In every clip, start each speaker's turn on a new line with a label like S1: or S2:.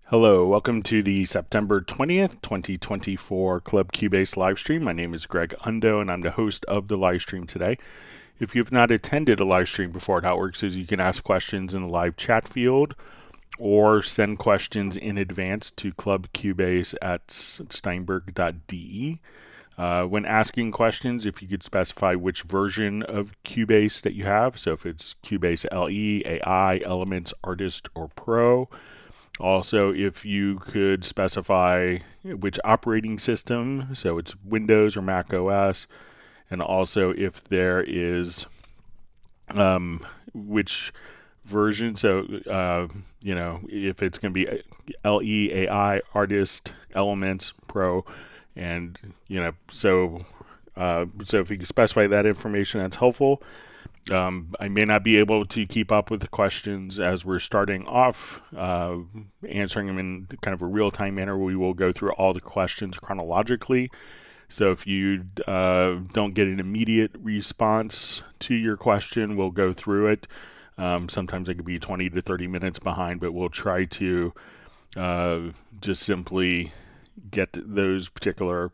S1: Hello, welcome to the September 20th, 2024 Club Cubase live stream. My name is Greg Undo, and I'm the host of the live stream today. If you've not attended a live stream before, how it works is you can ask questions in the live chat field or send questions in advance to clubcubase at steinberg.de. When asking questions, if you could specify which version of Cubase that you have, so if it's Cubase LE, AI, Elements, Artist, or Pro. Also, if you could specify which operating system, so it's Windows or Mac OS, and also if there is which version, so if it's going to be LE, AI, Artist, Elements, Pro, and so if you can specify that information, that's helpful. I may not be able to keep up with the questions as we're starting off, answering them in kind of a real-time manner. We will go through all the questions chronologically. So if you don't get an immediate response to your question, we'll go through it. Sometimes it could be 20 to 30 minutes behind, but we'll try to just simply get those particular,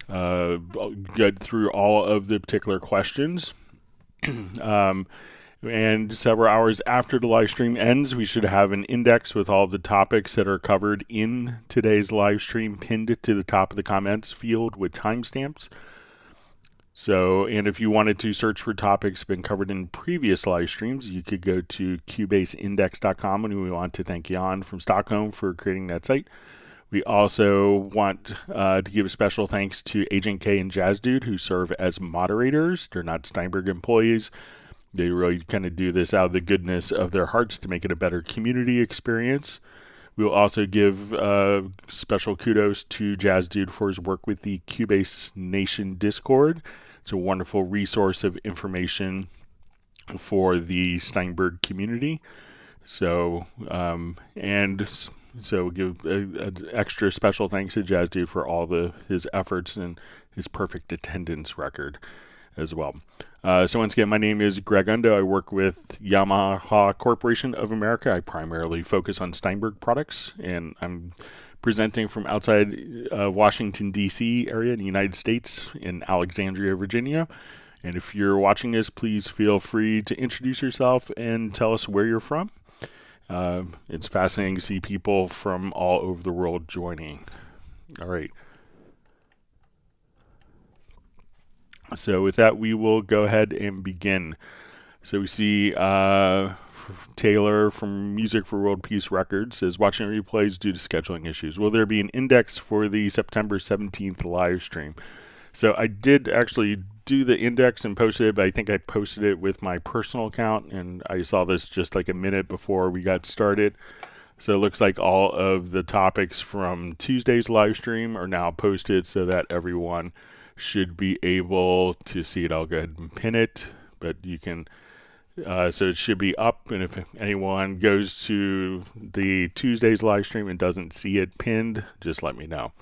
S1: get through all of the particular questions. And several hours after the live stream ends, we should have an index with all the topics that are covered in today's live stream pinned to the top of the comments field with timestamps. So, and if you wanted to search for topics been covered in previous live streams, you could go to cubaseindex.com, and we want to thank Jan from Stockholm for creating that site. We also want to give a special thanks to Agent K and Jazz Dude, who serve as moderators. They're not Steinberg employees. They really kind of do this out of the goodness of their hearts to make it a better community experience. We'll also give special kudos to Jazz Dude for his work with the Cubase Nation Discord. It's a wonderful resource of information for the Steinberg community. So, so give an extra special thanks to Jazz Dude for all his efforts and his perfect attendance record as well. So once again, my name is Greg Undo. I work with Yamaha Corporation of America. I primarily focus on Steinberg products, and I'm presenting from outside Washington, D.C. area in the United States in Alexandria, Virginia. And if you're watching this, please feel free to introduce yourself and tell us where you're from. It's fascinating to see people from all over the world joining. All right. So with that, we will go ahead and begin. So we see Taylor from Music for World Peace Records says, watching replays due to scheduling issues. Will there be an index for the September 17th live stream? So I did actually do the index and posted it, but I think I posted it with my personal account, and I saw this just like a minute before we got started. So it looks like all of the topics from Tuesday's live stream are now posted so that everyone should be able to see it. I'll go ahead and pin it, but you can, so it should be up, and if anyone goes to the Tuesday's live stream and doesn't see it pinned, just let me know.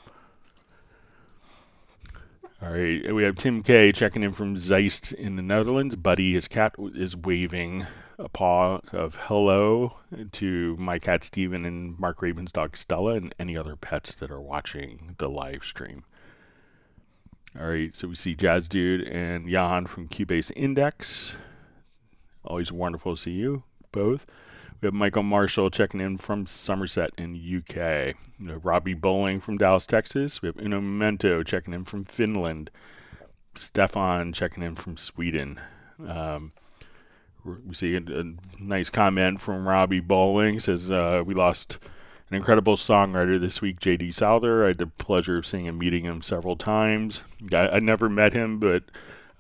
S1: All right, we have Tim K checking in from Zeist in the Netherlands. Buddy, his cat, is waving a paw of hello to my cat Steven and Mark Raven's dog Stella and any other pets that are watching the live stream. All right, so we see Jazz Dude and Jan from Cubase Index. Always wonderful to see you both. We have Michael Marshall checking in from Somerset in UK. We have Robbie Bowling from Dallas, Texas. We have Uno Memento checking in from Finland. Stefan checking in from Sweden. We see a nice comment from Robbie Bowling. Says, we lost an incredible songwriter this week, J.D. Souther. I had the pleasure of seeing and meeting him several times. I never met him, but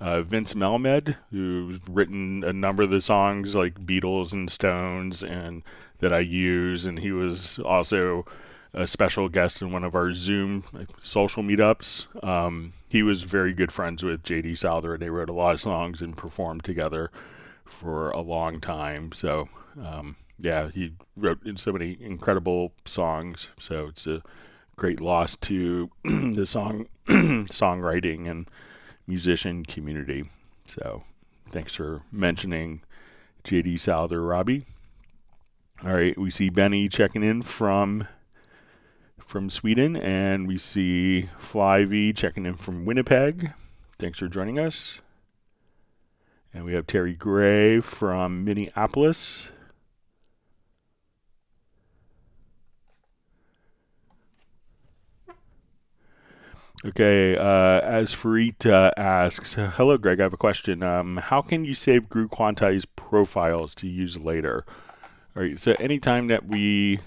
S1: Vince Melmed, who's written a number of the songs like Beatles and Stones and that I use, and he was also a special guest in one of our Zoom social meetups. He was very good friends with J.D. Souther, and they wrote a lot of songs and performed together for a long time. So he wrote so many incredible songs, so it's a great loss to the songwriting and musician community. So thanks for mentioning J.D. Souther, Robbie. All right, we see Benny checking in from from Sweden, and we see Fly V checking in from Winnipeg. Thanks for joining us. And we have Terry Gray from Minneapolis. Okay, as Farita asks, hello Greg, I have a question. How can you save Groove Quantize profiles to use later? All right, so anytime that we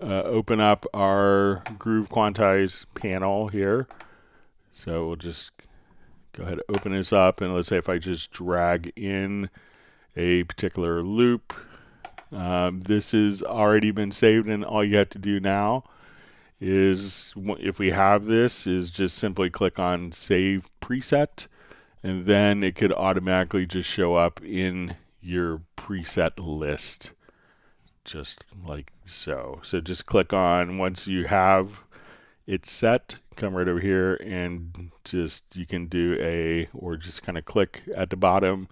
S1: open up our Groove Quantize panel here, so we'll just go ahead and open this up, and let's say if I just drag in a particular loop, this has already been saved, and all you have to do now is, if we have this, is just simply click on Save Preset, and then it could automatically just show up in your preset list, just like so. So just click on, once you have it set, come right over here and just, you can do or just kind of click at the bottom,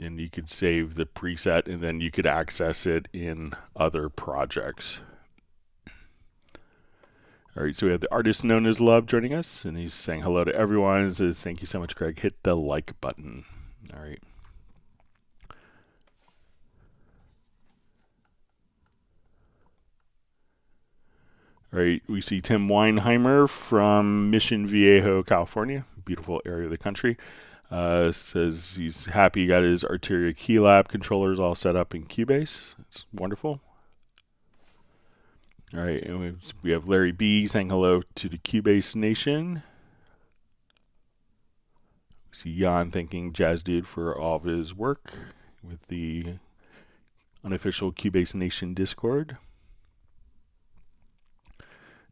S1: and you could save the preset, and then you could access it in other projects. All right, so we have the artist known as Love joining us, and he's saying hello to everyone. He says, thank you so much, Greg. Hit the like button. All right. All right, we see Tim Weinheimer from Mission Viejo, California, beautiful area of the country. Says he's happy he got his Arteria Keylab controllers all set up in Cubase. It's wonderful. All right, and we have Larry B saying hello to the Cubase Nation. We see Jan thanking Jazz Dude for all of his work with the unofficial Cubase Nation Discord.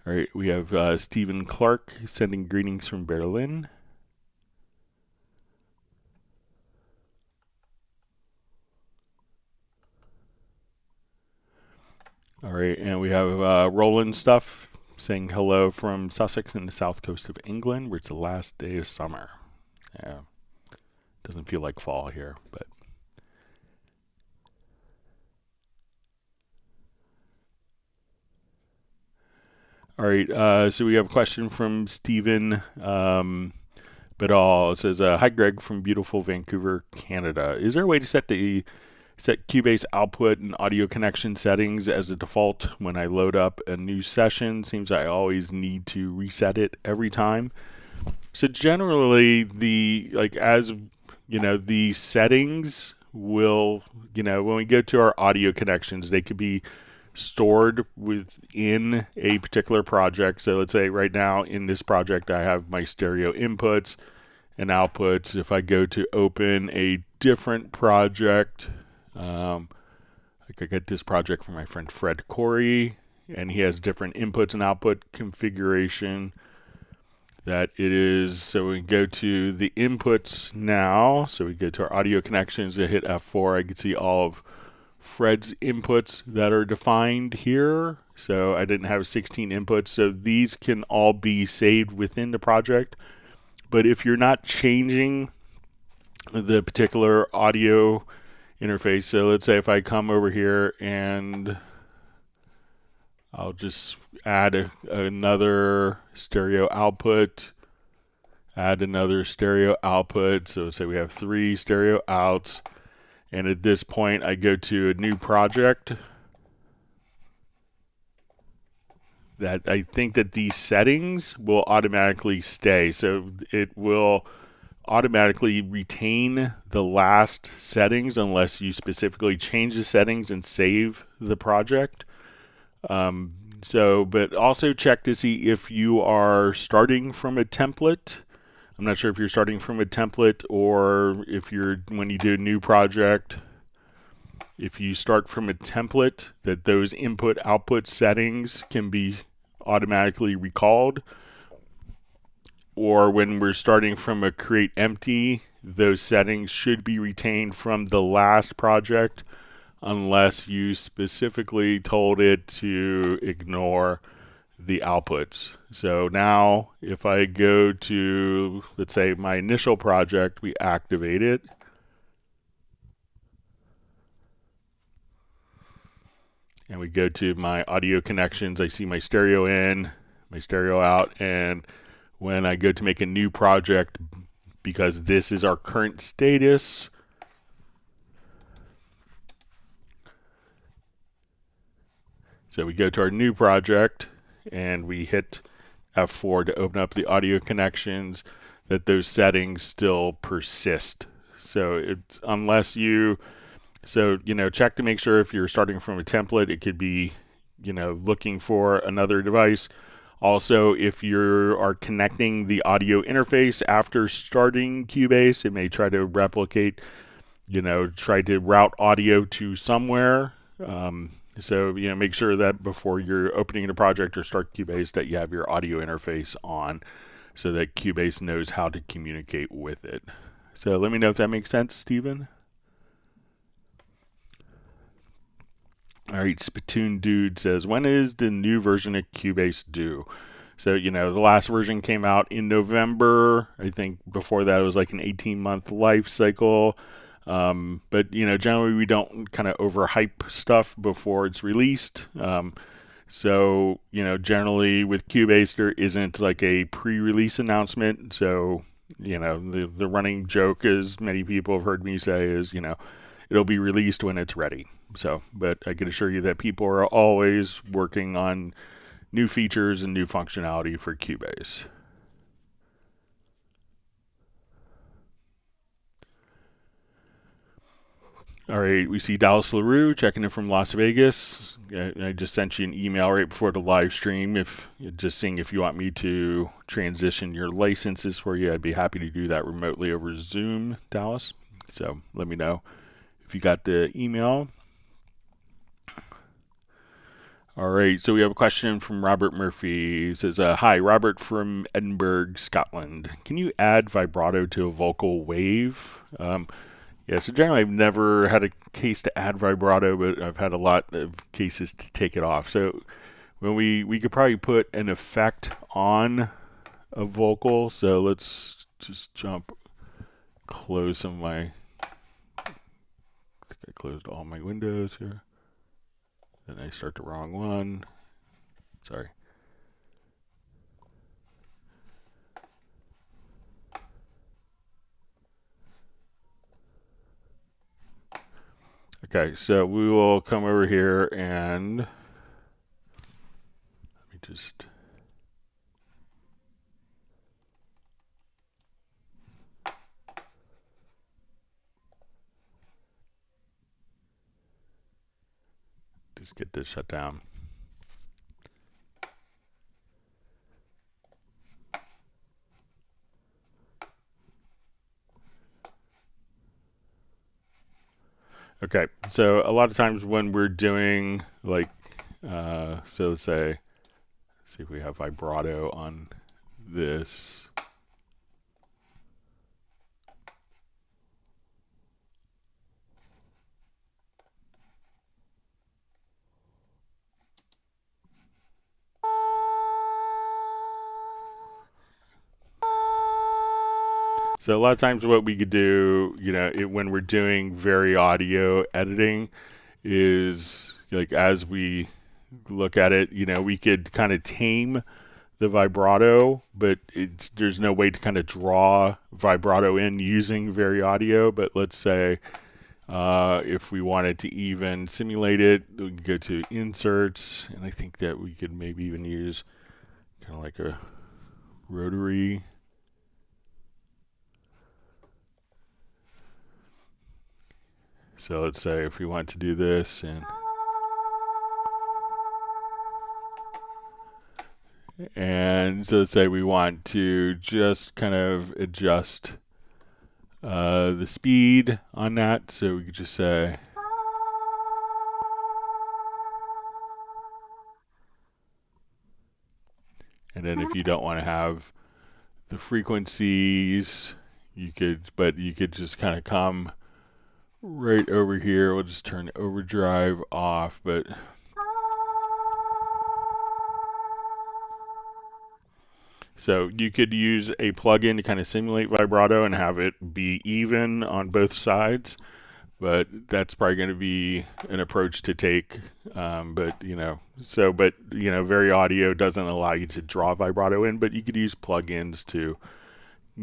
S1: All right, we have Stephen Clark sending greetings from Berlin. All right, and we have Roland Stuff saying hello from Sussex and the south coast of England, where it's the last day of summer. Yeah, doesn't feel like fall here, but. All right, so we have a question from Stephen Bedall. It says, hi Greg from beautiful Vancouver, Canada. Is there a way to set Cubase output and audio connection settings as a default when I load up a new session? Seems I always need to reset it every time. So generally, the settings will, when we go to our audio connections, they could be stored within a particular project. So let's say right now in this project I have my stereo inputs and outputs. If I go to open a different project, like I get this project from my friend Fred Corey, and he has different inputs and output configuration that it is. So we go to the inputs now. So we go to our audio connections, I hit F4, I can see all of Fred's inputs that are defined here. So I didn't have 16 inputs, so these can all be saved within the project. But if you're not changing the particular audio interface, so let's say if I come over here and I'll just add another stereo output, add another stereo output. So say we have 3 stereo outs. And at this point, I go to a new project. That I think that these settings will automatically stay. So it will automatically retain the last settings unless you specifically change the settings and save the project. But also check to see if you are starting from a template. I'm not sure if you're starting from a template or if when you do a new project, if you start from a template, that those input output settings can be automatically recalled. Or when we're starting from a create empty, those settings should be retained from the last project unless you specifically told it to ignore the outputs. So now if I go to, let's say, my initial project, we activate it. and we go to my audio connections. I see my stereo in, my stereo out, and when I go to make a new project, because this is our current status, so we go to our new project and we hit F4 to open up the audio connections, that those settings still persist. So it's unless you, so, check to make sure if you're starting from a template, it could be, looking for another device. Also, if you are connecting the audio interface after starting Cubase, it may try to replicate, try to route audio to somewhere. So, make sure that before you're opening a project or start Cubase that you have your audio interface on so that Cubase knows how to communicate with it. So let me know if that makes sense, Stephen. All right, Spittoon Dude says, when is the new version of Cubase due? So, the last version came out in November. I think before that it was like an 18-month life cycle. But, generally we don't kind of overhype stuff before it's released. So, generally with Cubase there isn't like a pre-release announcement. So, the running joke, as many people have heard me say, is, it'll be released when it's ready. So, but I can assure you that people are always working on new features and new functionality for Cubase. All right, we see Dallas LaRue checking in from Las Vegas. I just sent you an email right before the live stream, just seeing if you want me to transition your licenses for you. I'd be happy to do that remotely over Zoom, Dallas. So let me know if you got the email. All right, so we have a question from Robert Murphy. He says, hi, Robert from Edinburgh, Scotland. Can you add vibrato to a vocal wave? Yeah, so generally I've never had a case to add vibrato, but I've had a lot of cases to take it off. So when we could probably put an effect on a vocal. So let's just close some of my, I think I closed all my windows here. Then I start the wrong one. Sorry. Okay, so we will come over here and let me just get this shut down. Okay, so a lot of times when we're doing like, so let's see if we have vibrato on this. So a lot of times what we could do, when we're doing very audio editing is like, as we look at it, we could kind of tame the vibrato, but there's no way to kind of draw vibrato in using very audio. But let's say if we wanted to even simulate it, we could go to inserts, and I think that we could maybe even use kind of like a rotary. So let's say if we want to do this, and so let's say we want to just kind of adjust the speed on that. So we could just say, and then if you don't want to have the frequencies, you could just kind of come right over here. We'll just turn overdrive off, but so you could use a plugin to kind of simulate vibrato and have it be even on both sides. but that's probably going to be an approach to take. But VariAudio doesn't allow you to draw vibrato in, but you could use plugins to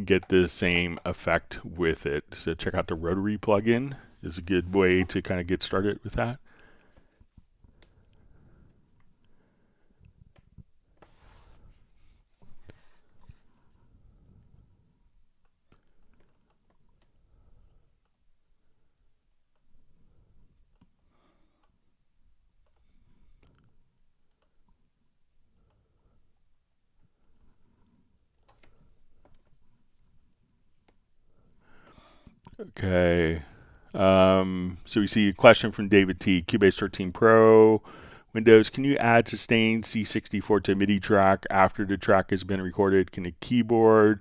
S1: get the same effect with it. So check out the rotary plugin is a good way to kind of get started with that. Okay. So we see a question from David T. Cubase 13 Pro. Windows, can you add sustain C64 to a MIDI track after the track has been recorded? Can a keyboard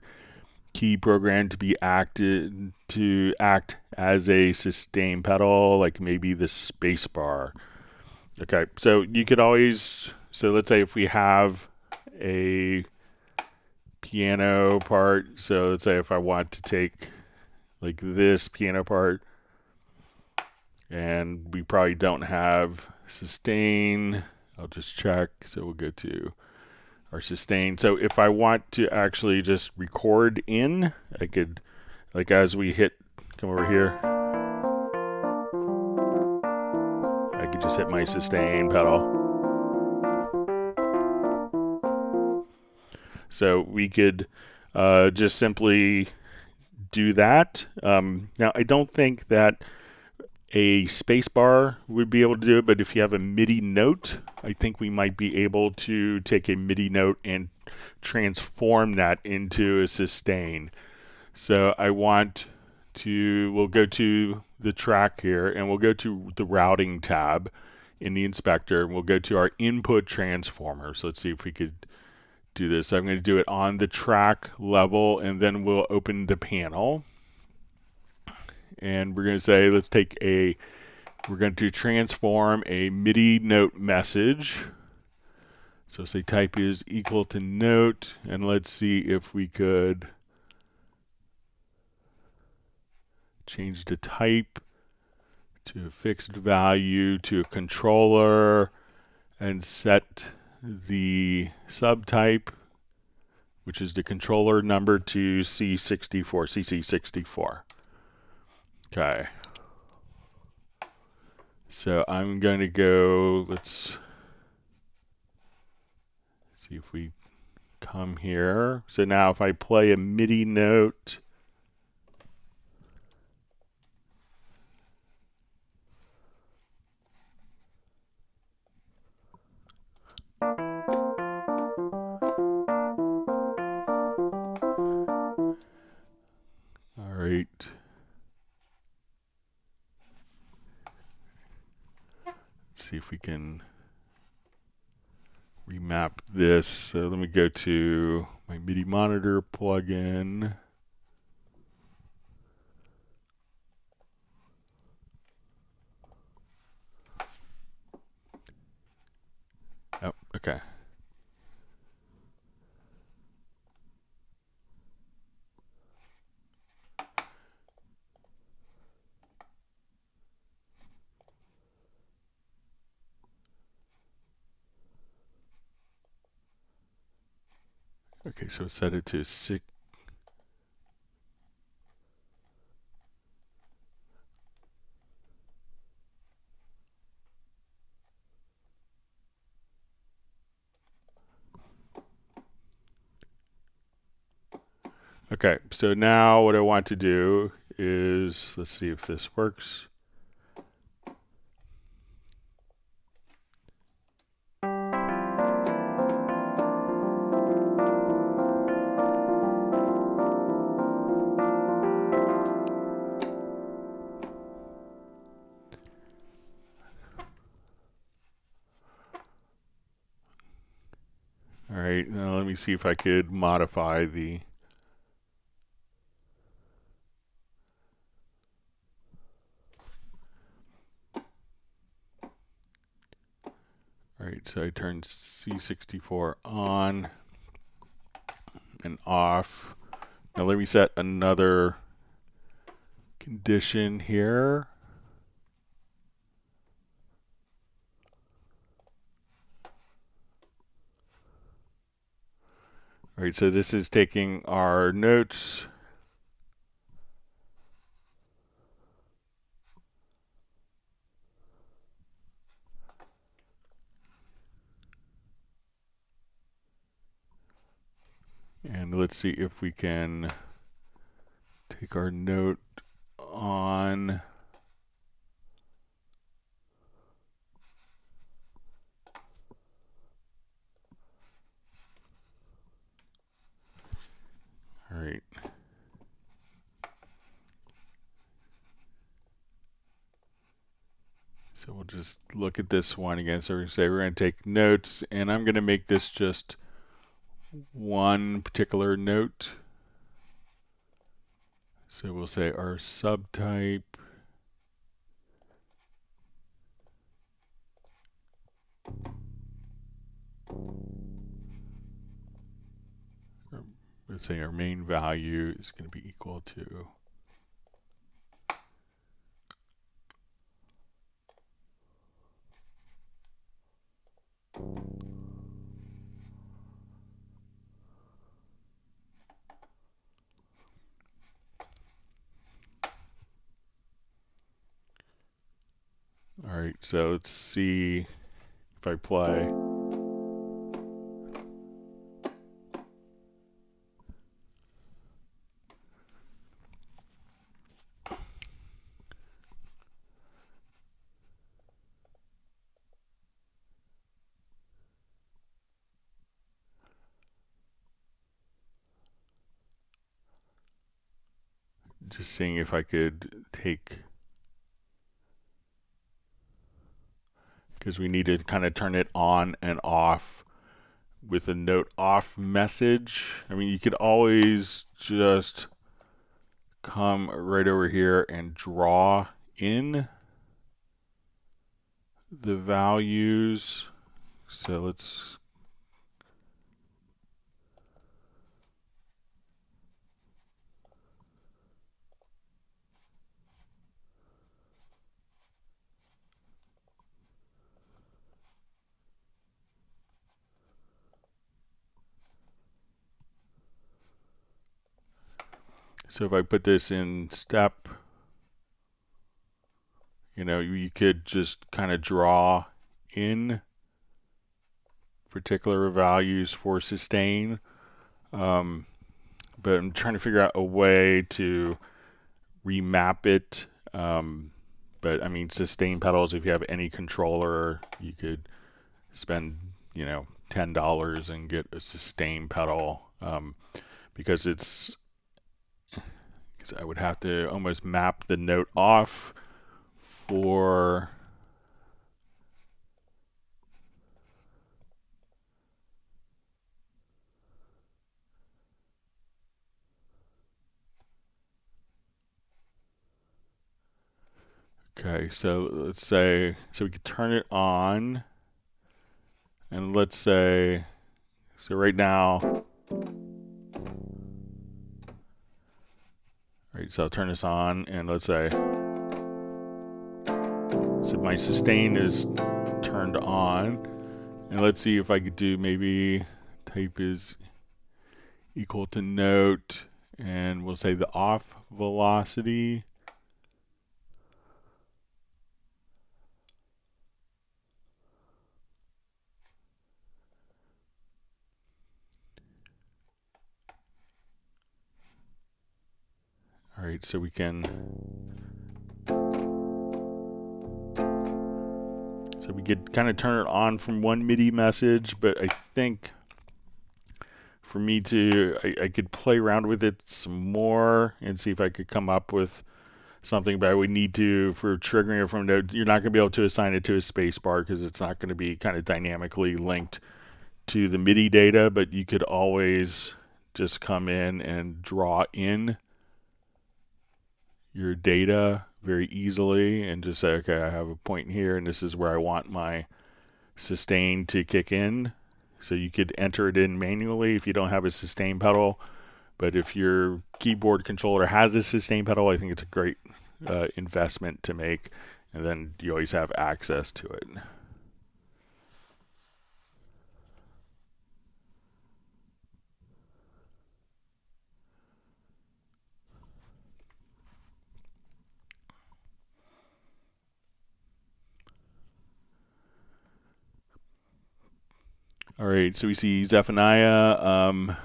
S1: key program to be acted to act as a sustain pedal, like maybe the space bar? Okay, so you could always, so let's say if we have a piano part, so let's say if I want to take like this piano part, and we probably don't have sustain. I'll just check. So we'll go to our sustain. So if I want to actually just record in, I could, like as we hit, come over here, I could just hit my sustain pedal. So we could just simply do that. Now I don't think that a space bar would be able to do it, but if you have a MIDI note, I think we might be able to take a MIDI note and transform that into a sustain. So I want to, we'll go to the track here and we'll go to the routing tab in the inspector and we'll go to our input transformer. So let's see if we could do this. So I'm going to do it on the track level and then we'll open the panel. And we're going to say, let's take we're going to transform a MIDI note message. So say type is equal to note, and let's see if we could change the type to a fixed value to a controller and set the subtype, which is the controller number, to CC64. Okay. So I'm going to go, let's see if we come here. So now if I play a MIDI note, all right. See if we can remap this. So let me go to my MIDI monitor plugin. Oh, okay. Okay, so set it to 6. Okay, so now what I want to do is, let's see if this works. All right, now let me see if I could modify the. All right, so I turned C64 on and off. Now let me set another condition here. All right, so this is taking our notes. And let's see if we can take our note on. All right. So we'll just look at this one again. So we're going to say we're going to take notes, and I'm going to make this just one particular note. So we'll say our subtype. Let's say our main value is going to be equal to all right, so let's see if I play. Just seeing if I could take, because we need to kind of turn it on and off with a note off message. I mean, you could always just come right over here and draw in the values. So let's so if I put this in step, you know, you could just kind of draw in particular values for sustain. But I'm trying to figure out a way to remap it. But I mean, sustain pedals, if you have any controller, you could spend, you know, $10 and get a sustain pedal. Because I would have to almost map the note off for okay, so let's say, so we could turn it on, and let's say, so right now, right, so I'll turn this on, and let's say, so my sustain is turned on, and let's see if I could do maybe type is equal to note, and we'll say the off velocity. All right, so we can, so we could kind of turn it on from one MIDI message, but I think for me to, I could play around with it some more and see if I could come up with something, but I would need to, for triggering it from note, you're not going to be able to assign it to a space bar because it's not going to be kind of dynamically linked to the MIDI data, but you could always just come in and draw in your data very easily and just say, okay, I have a point here and this is where I want my sustain to kick in. So you could enter it in manually if you don't have a sustain pedal, but if your keyboard controller has a sustain pedal, I think it's a great investment to make, and then you always have access to it. All right, so we see Zephaniah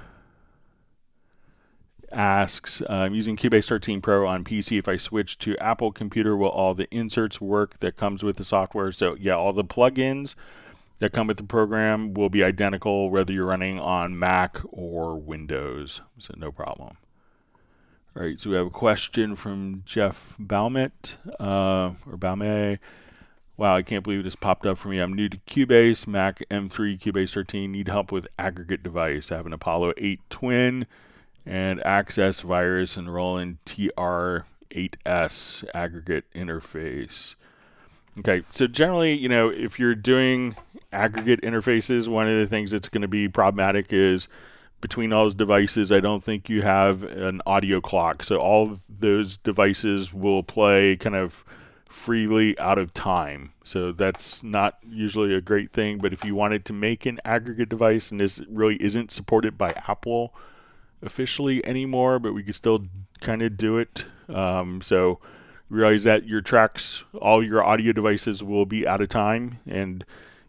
S1: asks, I'm using Cubase 13 Pro on PC. If I switch to Apple computer, will all the inserts work that comes with the software? So yeah, all the plugins that come with the program will be identical whether you're running on Mac or Windows, so no problem. All right, so we have a question from Jeff Baumet, or Baumet. Wow, I can't believe this popped up for me. I'm new to Cubase, Mac M3, Cubase 13. Need help with aggregate device. I have an Apollo 8 Twin and Access Virus and Roland TR8S aggregate interface. Okay, so generally, if you're doing aggregate interfaces, one of the things that's going to be problematic is between all those devices, I don't think you have an audio clock. So all of those devices will play kind of freely out of time. So that's not usually a great thing. But if you wanted to make an aggregate device, and this really isn't supported by Apple officially anymore, but we can still kind of do it. So realize that your tracks, all your audio devices will be out of time. And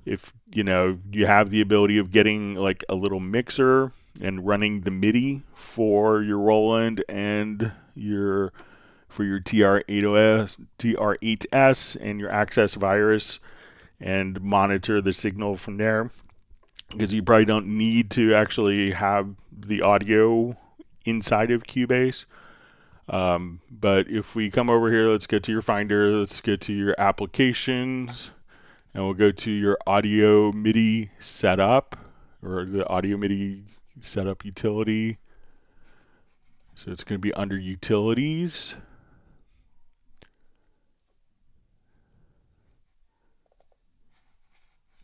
S1: if you have the ability of getting like a little mixer and running the MIDI for your Roland and for your TR8S and your Access Virus, and monitor the signal from there, because you probably don't need to actually have the audio inside of Cubase. But if we come over here, let's go to your Finder, let's go to your applications, and we'll go to your audio MIDI setup, or the audio MIDI setup utility. So it's going to be under utilities.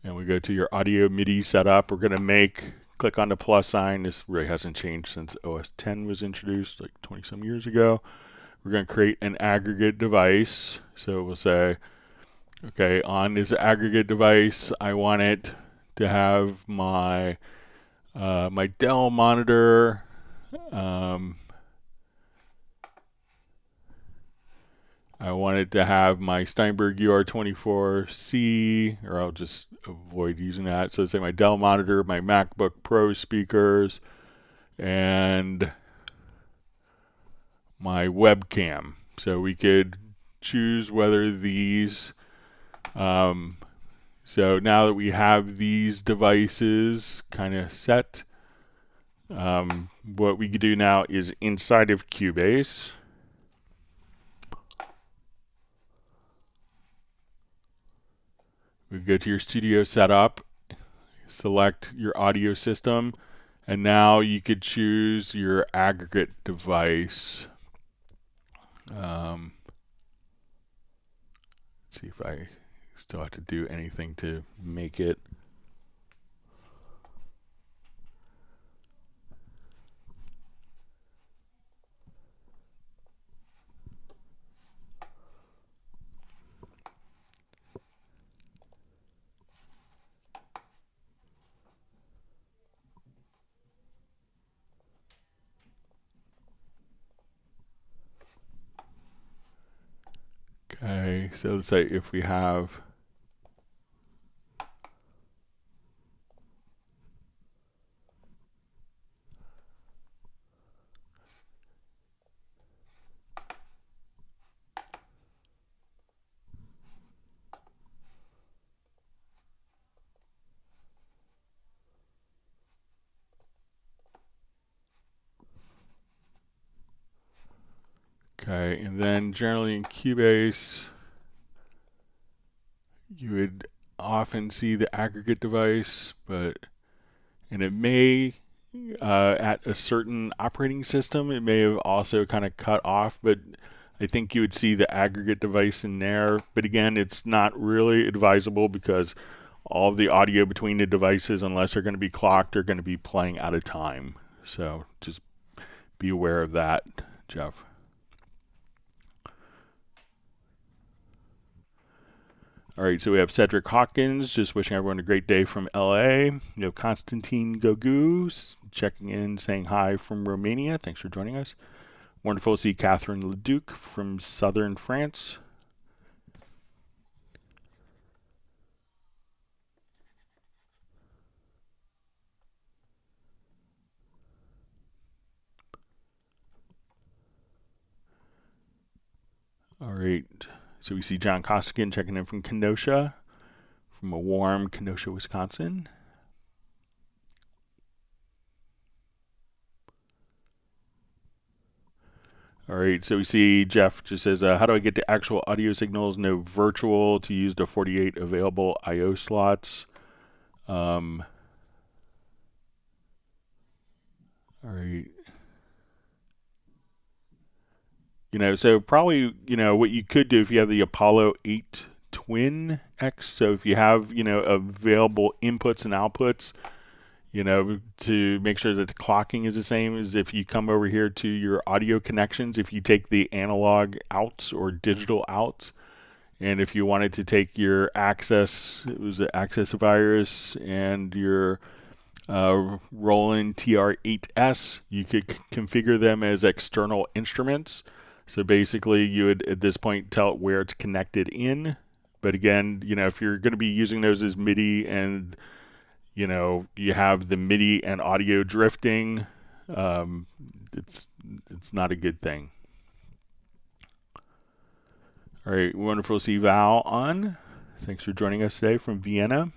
S1: And we go to your audio MIDI setup. We're going to click on the plus sign. This really hasn't changed since OS 10 was introduced like 20 some years ago. We're going to create an aggregate device. So we'll say, okay, on this aggregate device, I want it to have my my Dell monitor. I wanted to have my Steinberg UR24C, or I'll just avoid using that. So say my Dell monitor, my MacBook Pro speakers, and my webcam. So we could choose whether these, so now that we have these devices kind of set, what we could do now is inside of Cubase, we go to your studio setup, select your audio system, and now you could choose your aggregate device. Let's see if I still have to do anything to make it. Okay, so let's say if we have okay, and then generally in Cubase, you would often see the aggregate device, and it may, at a certain operating system, it may have also kind of cut off, but I think you would see the aggregate device in there. But again, it's not really advisable because all of the audio between the devices, unless they're going to be clocked, are going to be playing out of time. So just be aware of that, Jeff. All right, so we have Cedric Hawkins, just wishing everyone a great day from LA. You have Constantine Gogu checking in, saying hi from Romania. Thanks for joining us. Wonderful to see Catherine Leduc from southern France. right. So we see John Costigan checking in from Kenosha, from a warm Kenosha, Wisconsin. All right, so we see Jeff just says, how do I get the actual audio signals? No virtual to use the 48 available I/O slots. All right. So probably, what you could do if you have the Apollo 8 Twin X, so if you have, available inputs and outputs, to make sure that the clocking is the same as if you come over here to your audio connections, if you take the analog outs or digital outs, and if you wanted to take your access, it was an access virus, and your Roland TR-8S, you could configure them as external instruments. So basically you would at this point tell it where it's connected in. But again, if you're going to be using those as MIDI and you have the MIDI and audio drifting, it's not a good thing. All right, wonderful to see Val on. Thanks for joining us today from Vienna.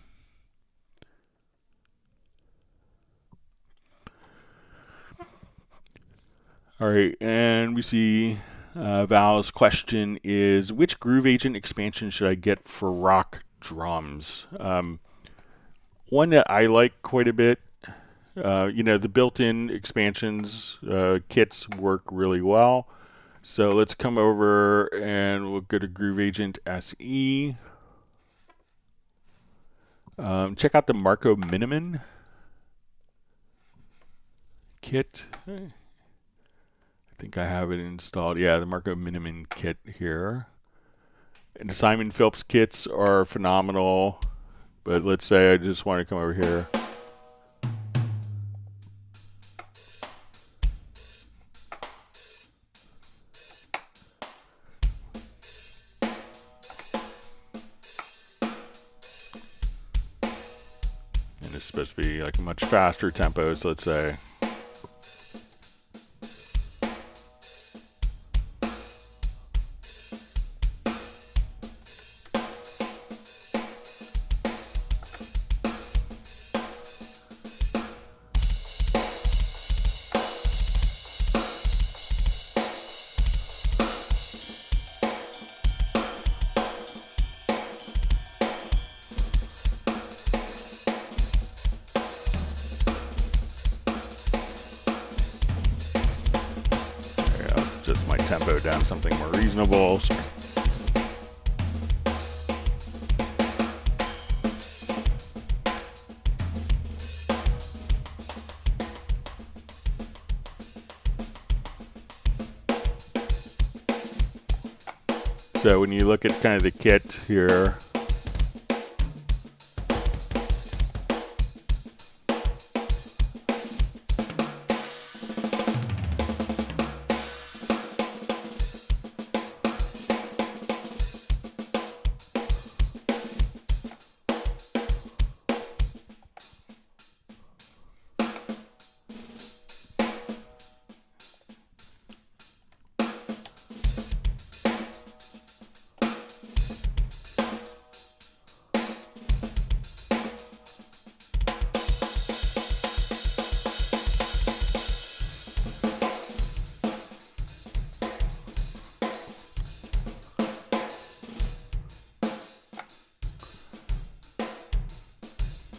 S1: All right, and we see Val's question is, which groove agent expansion should I get for rock drums? One that I like quite a bit, the built-in expansions kits work really well. So let's come over and we'll go to Groove Agent SE. Check out the Marco Miniman kit. I think I have it installed. Yeah, the Marco Miniman kit here. And the Simon Phillips kits are phenomenal. But let's say I just want to come over here. And it's supposed to be like a much faster tempo, so let's say. Just my tempo down to something more reasonable. So when you look at kind of the kit here,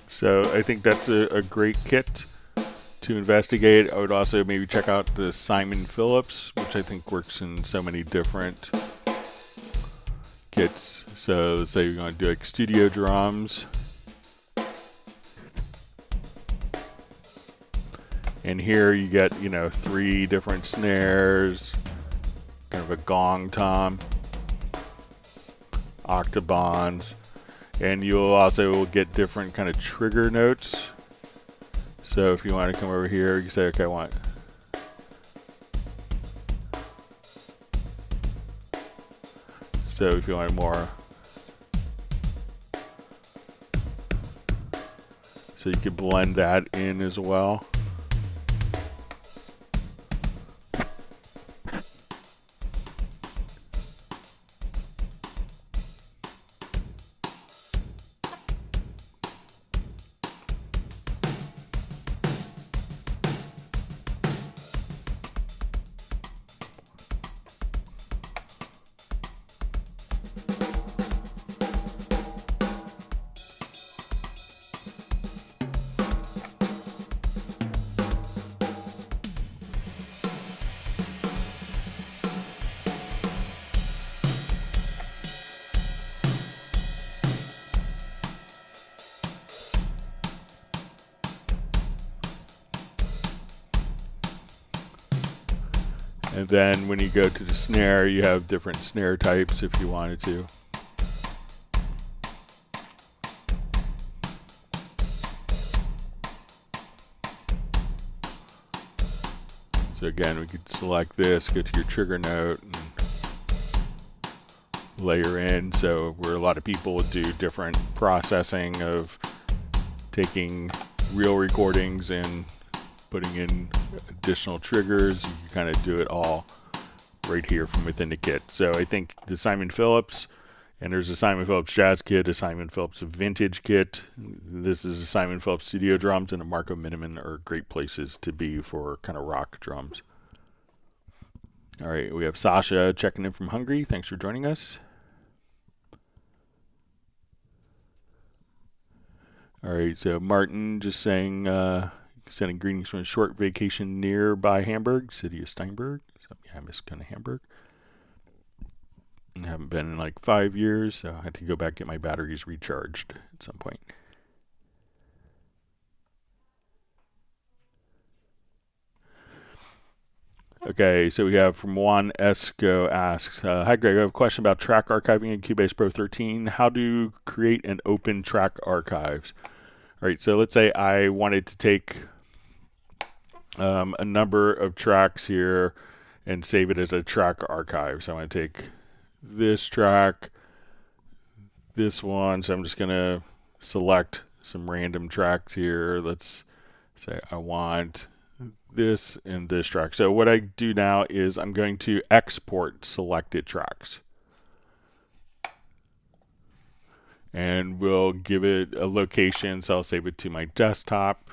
S1: so I think that's a great kit to investigate. I would also maybe check out the Simon Phillips, which I think works in so many different kits. So let's say you're going to do like studio drums. And here you get, 3 different snares, kind of a gong tom, octobans. And you'll also get different kind of trigger notes. So if you want to come over here, you say, okay, I want. So if you want more. So you can blend that in as well. And then when you go to the snare, you have different snare types if you wanted to. So again, we could select this, go to your trigger note, and layer in. So where a lot of people would do different processing of taking real recordings and putting in additional triggers, you can kind of do it all right here from within the kit. So I think the Simon Phillips, and there's a Simon Phillips Jazz Kit, a Simon Phillips Vintage Kit. This is a Simon Phillips Studio Drums, and a Marco Miniman are great places to be for kind of rock drums. All right, we have Sasha checking in from Hungary. Thanks for joining us. All right, so Martin just saying, sending greetings from a short vacation nearby Hamburg, city of Steinberg. So, yeah, I miss kind of Hamburg. I haven't been in like 5 years, so I had to go back and get my batteries recharged at some point. Okay, so we have from Juan Esco asks, hi Greg, I have a question about track archiving in Cubase Pro 13. How to create an open track archives? All right, so let's say I wanted to take a number of tracks here and save it as a track archive. So I'm going to take this track, this one. So I'm just going to select some random tracks here. Let's say I want this and this track. So what I do now is I'm going to export selected tracks. And we'll give it a location. So I'll save it to my desktop.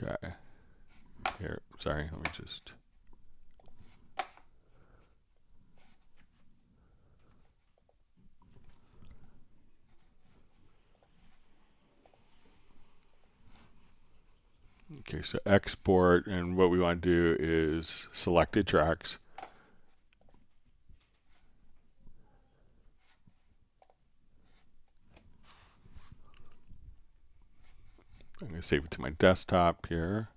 S1: Okay. Here, sorry, let me just... Okay, so export, and what we want to do is selected tracks. I'm going to save it to my desktop here.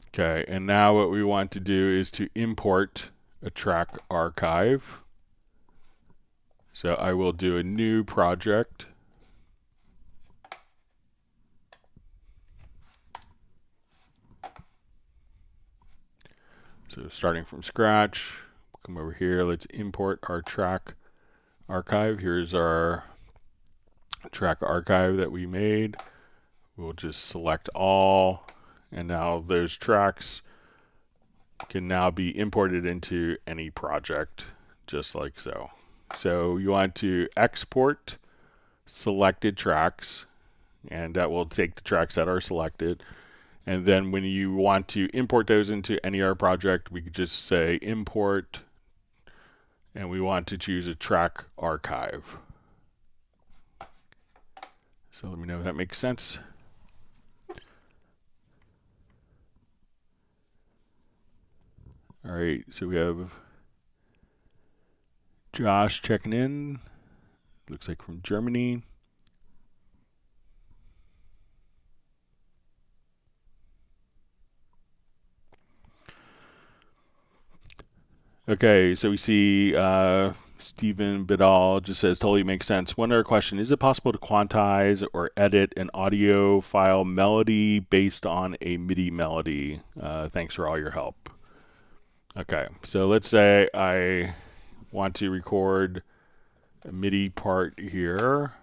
S1: Okay, and now what we want to do is to import a track archive. So I will do a new project. So starting from scratch, come over here, let's import our track archive. Here's our track archive that we made. We'll just select all, and now those tracks can now be imported into any project, just like so. So you want to export selected tracks, and that will take the tracks that are selected. And then when you want to import those into any other project, we could just say import, and we want to choose a track archive. So let me know if that makes sense. All right, so we have Josh checking in. Looks like from Germany. Okay, so we see Stephen Bidal just says totally makes sense. One other question: is it possible to quantize or edit an audio file melody based on a MIDI melody? Thanks for all your help. Okay, so let's say I want to record a MIDI part here.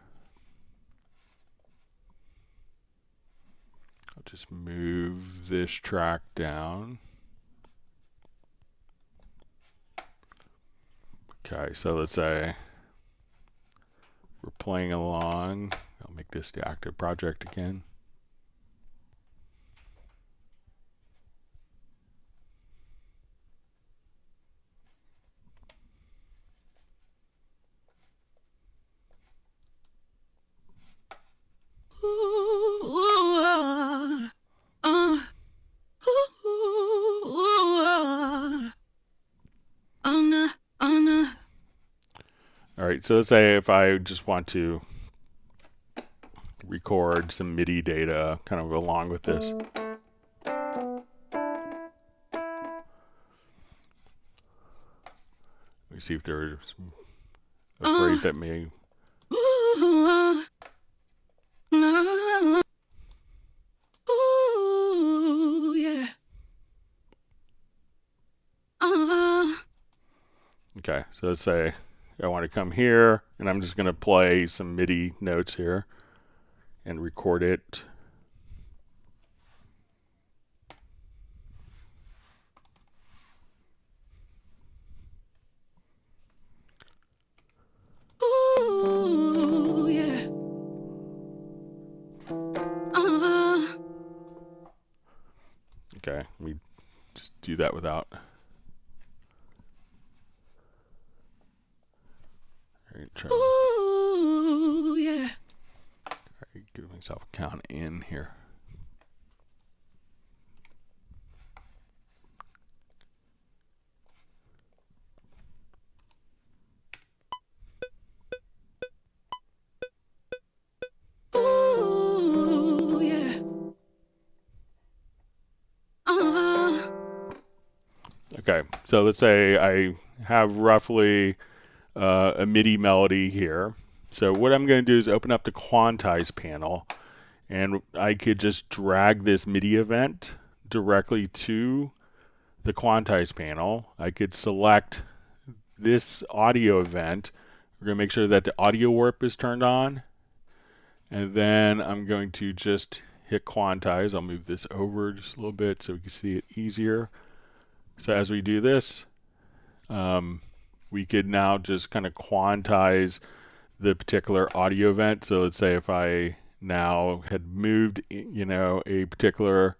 S1: I'll just move this track down. Okay, so let's say we're playing along. I'll make this the active project again. All right, so let's say if I just want to record some MIDI data kind of along with this. Let me see if there's a phrase that may... Okay, so let's say I want to come here, and I'm just going to play some MIDI notes here and record it.
S2: Ooh, yeah.
S1: Okay, let me just do that without... All right, try.
S2: Ooh, yeah.
S1: All right, give myself a count in here.
S2: Ooh, yeah.
S1: Okay, so let's say I have roughly a MIDI melody here. So what I'm going to do is open up the quantize panel, and I could just drag this MIDI event directly to the quantize panel. I could select this audio event. We're going to make sure that the audio warp is turned on, and then I'm going to just hit quantize. I'll move this over just a little bit so we can see it easier. So as we do this, we could now just kind of quantize the particular audio event. So let's say if I now had moved, a particular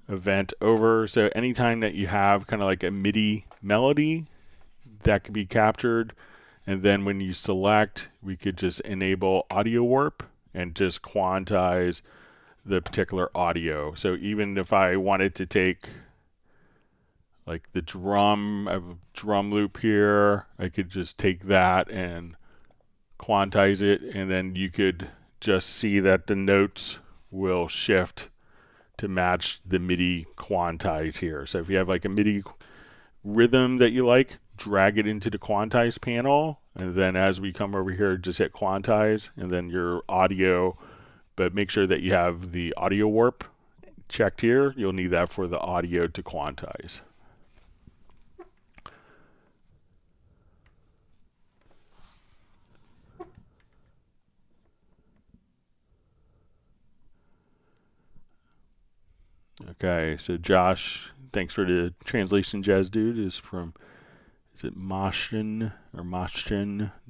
S1: event over. So anytime that you have kind of like a MIDI melody, that could be captured. And then when you select, we could just enable audio warp and just quantize the particular audio. So even if I wanted to take like the drum, I have a drum loop here, I could just take that and quantize it, and then you could just see that the notes will shift to match the MIDI quantize here. So if you have like a MIDI rhythm that you like, drag it into the quantize panel, and then as we come over here, just hit quantize, and then your audio, but make sure that you have the audio warp checked here. You'll need that for the audio to quantize. Okay, so Josh, thanks for the translation, Jazz Dude, is it Maaschen,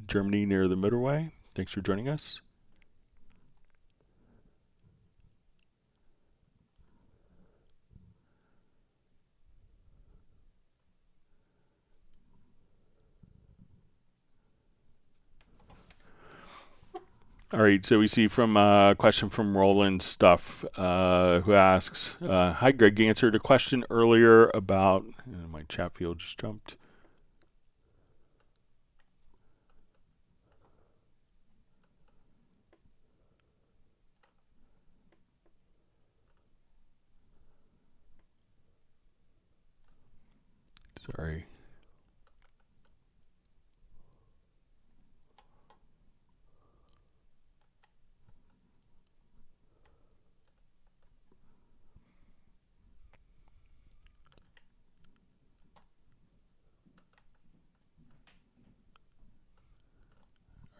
S1: Germany, near the motorway? Thanks for joining us. All right, so we see from a question from Roland Stuff, who asks, hi Greg, you answered a question earlier about, my chat field just jumped. Sorry.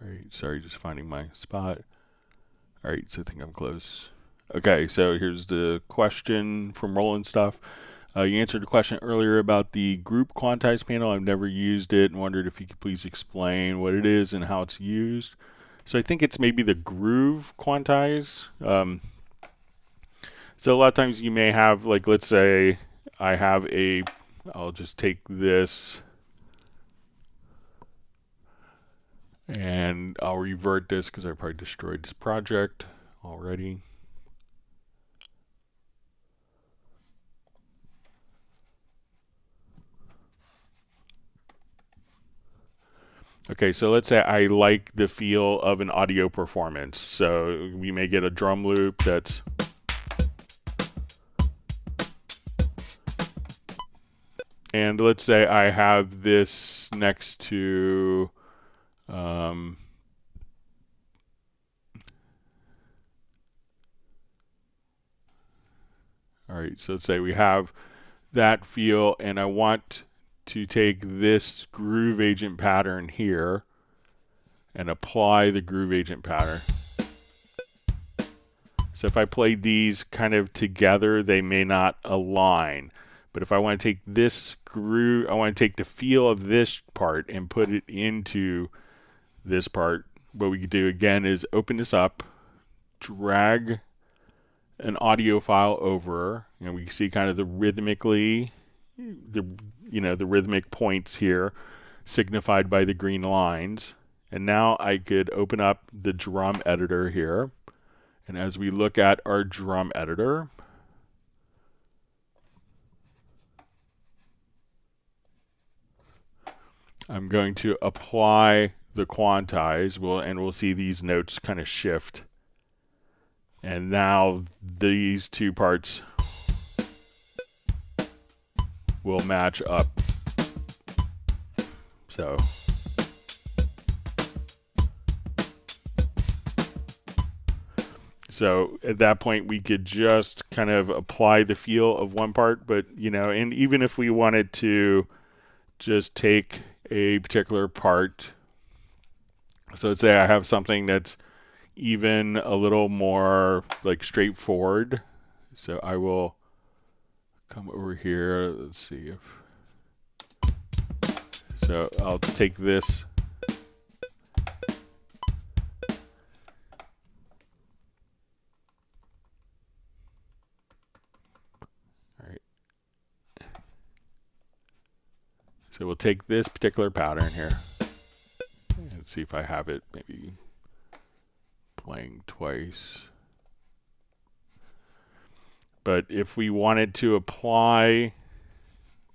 S1: All right, sorry, just finding my spot. All right, so I think I'm close. Okay, so here's the question from Roland Stuff. You answered a question earlier about the group quantize panel. I've never used it and wondered if you could please explain what it is and how it's used. So I think it's maybe the groove quantize. So a lot of times you may have, like, let's say I'll just take this and I'll revert this because I probably destroyed this project already. Okay, so let's say I like the feel of an audio performance. So we may get a drum loop that's and let's say I have this next to all right, so let's say we have that feel, and I want to take this groove agent pattern here and apply the groove agent pattern. So if I play these kind of together, they may not align. But if I want to take this groove, I want to take the feel of this part and put it into this part. What we could do again is open this up, drag an audio file over, and we can see kind of the rhythmically, the rhythmic points here signified by the green lines. And now I could open up the drum editor here. And as we look at our drum editor, I'm going to apply the quantize, and we'll see these notes kind of shift. And now these two parts will match up. So at that point, we could just kind of apply the feel of one part, but and even if we wanted to just take a particular part, so let's say I have something that's even a little more like straightforward. So I will come over here. Let's see if, so I'll take this. All right. So we'll take this particular pattern here and see if I have it maybe playing twice. But if we wanted to apply,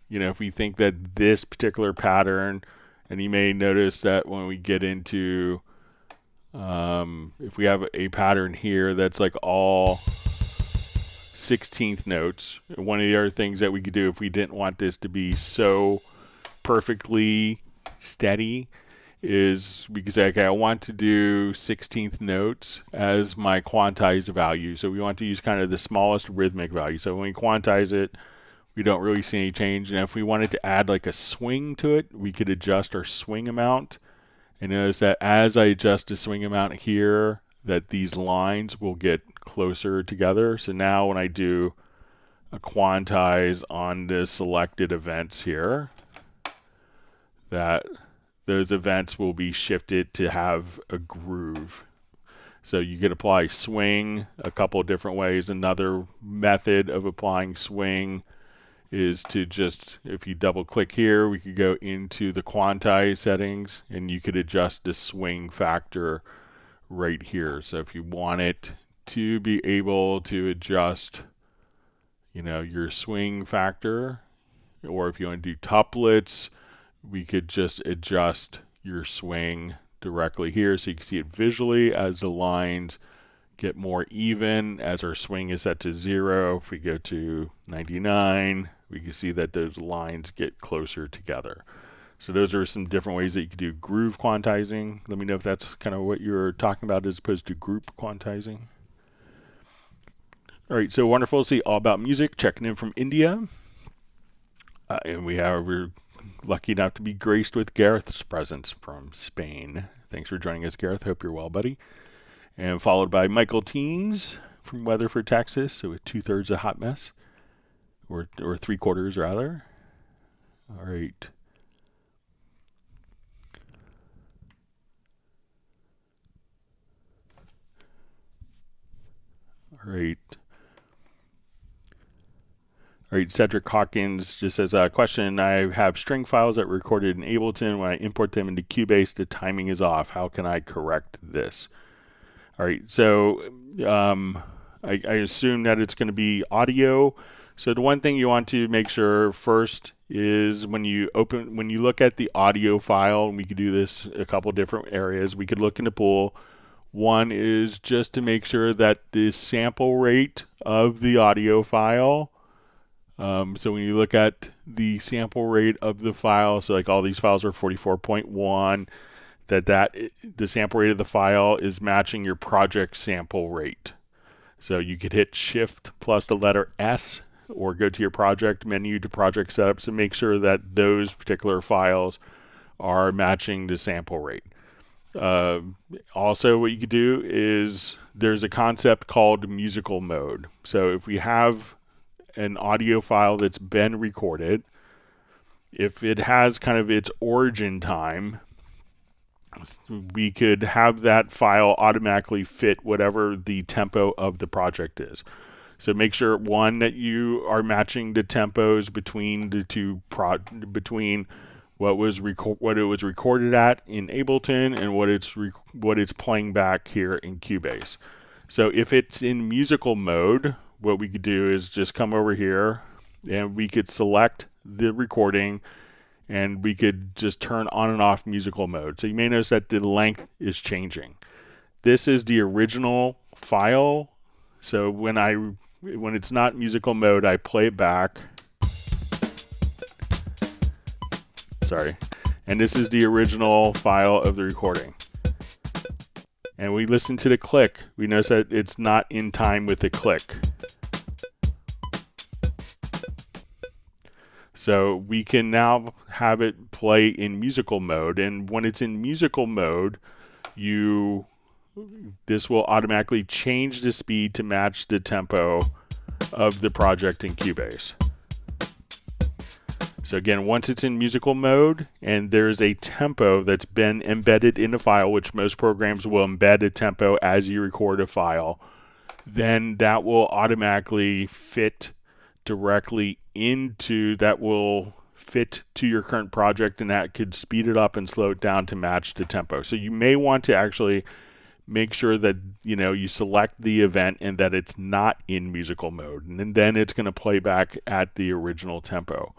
S1: if we think that this particular pattern, and you may notice that when we get into, if we have a pattern here that's like all 16th notes, one of the other things that we could do if we didn't want this to be so perfectly steady is we could say, okay, I want to do 16th notes as my quantize value. So we want to use kind of the smallest rhythmic value. So when we quantize it, we don't really see any change. And if we wanted to add like a swing to it, we could adjust our swing amount. And notice that as I adjust the swing amount here, that these lines will get closer together. So now when I do a quantize on the selected events here, that those events will be shifted to have a groove. So you could apply swing a couple of different ways. Another method of applying swing is to just, if you double click here, we could go into the quantize settings and you could adjust the swing factor right here. So if you want it to be able to adjust, your swing factor, or if you want to do tuplets, we could just adjust your swing directly here so you can see it visually as the lines get more even as our swing is set to 0. If we go to 99, we can see that those lines get closer together. So those are some different ways that you can do groove quantizing. Let me know if that's kind of what you're talking about as opposed to group quantizing. All right, so wonderful to see All About Music checking in from India. And we're lucky enough to be graced with Gareth's presence from Spain. Thanks for joining us, Gareth. Hope you're well, buddy. And followed by Michael Teens from Weatherford, Texas. So with 2/3 a hot mess, or 3/4 rather. All right. All right. All right, Cedric Hawkins just says, question, I have string files that were recorded in Ableton. When I import them into Cubase, the timing is off. How can I correct this? All right, so I assume that it's going to be audio. So the one thing you want to make sure first is when you look at the audio file, and we could do this a couple different areas. We could look in the pool. One is just to make sure that the sample rate of the audio file, so when you look at the sample rate of the file, so like all these files are 44.1, that the sample rate of the file is matching your project sample rate. So you could hit Shift plus the letter S or go to your project menu to project setups and make sure that those particular files are matching the sample rate. Also, what you could do is there's a concept called musical mode. So if we have an audio file that's been recorded, if it has kind of its origin time, we could have that file automatically fit whatever the tempo of the project is. So make sure, one, that you are matching the tempos between the two between what it was recorded at in Ableton and what it's playing back here in Cubase. So if it's in musical mode, what we could do is just come over here and we could select the recording and we could just turn on and off musical mode. So you may notice that the length is changing. This is the original file. So when it's not musical mode, I play it back. Sorry. And this is the original file of the recording. And we listen to the click. We notice that it's not in time with the click. So we can now have it play in musical mode. And when it's in musical mode, this will automatically change the speed to match the tempo of the project in Cubase. So again, once it's in musical mode and there's a tempo that's been embedded in the file, which most programs will embed a tempo as you record a file, then that will automatically fit directly will fit to your current project, and that could speed it up and slow it down to match the tempo. So you may want to actually make sure that you select the event and that it's not in musical mode, and then it's going to play back at the original tempo.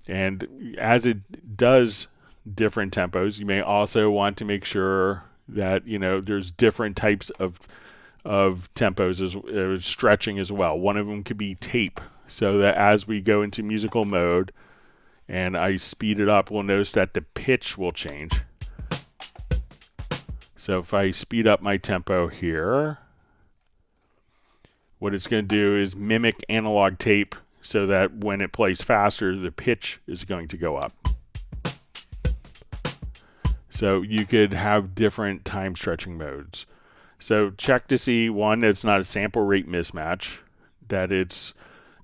S1: And as it does different tempos, you may also want to make sure that there's different types of tempos as stretching as well. One of them could be tape, so that as we go into musical mode and I speed it up, we'll notice that the pitch will change. So if I speed up my tempo here, what it's going to do is mimic analog tape so that when it plays faster, the pitch is going to go up. So you could have different time stretching modes. So check to see, one, that it's not a sample rate mismatch,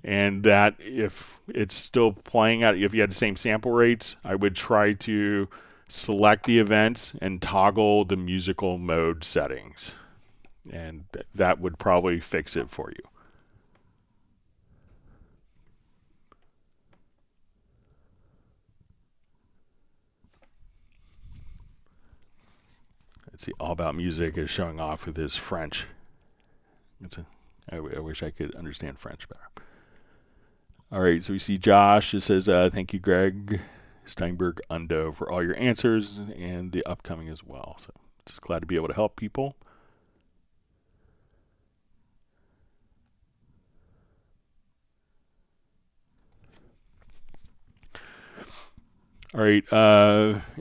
S1: and that if it's still playing out, if you had the same sample rates, I would try to select the events and toggle the musical mode settings. And that would probably fix it for you. Let's see, All About Music is showing off with his French. I wish I could understand French better. All right, so we see Josh. It says, thank you, Greg Steinberg Undo, for all your answers and the upcoming as well. So just glad to be able to help people. All right,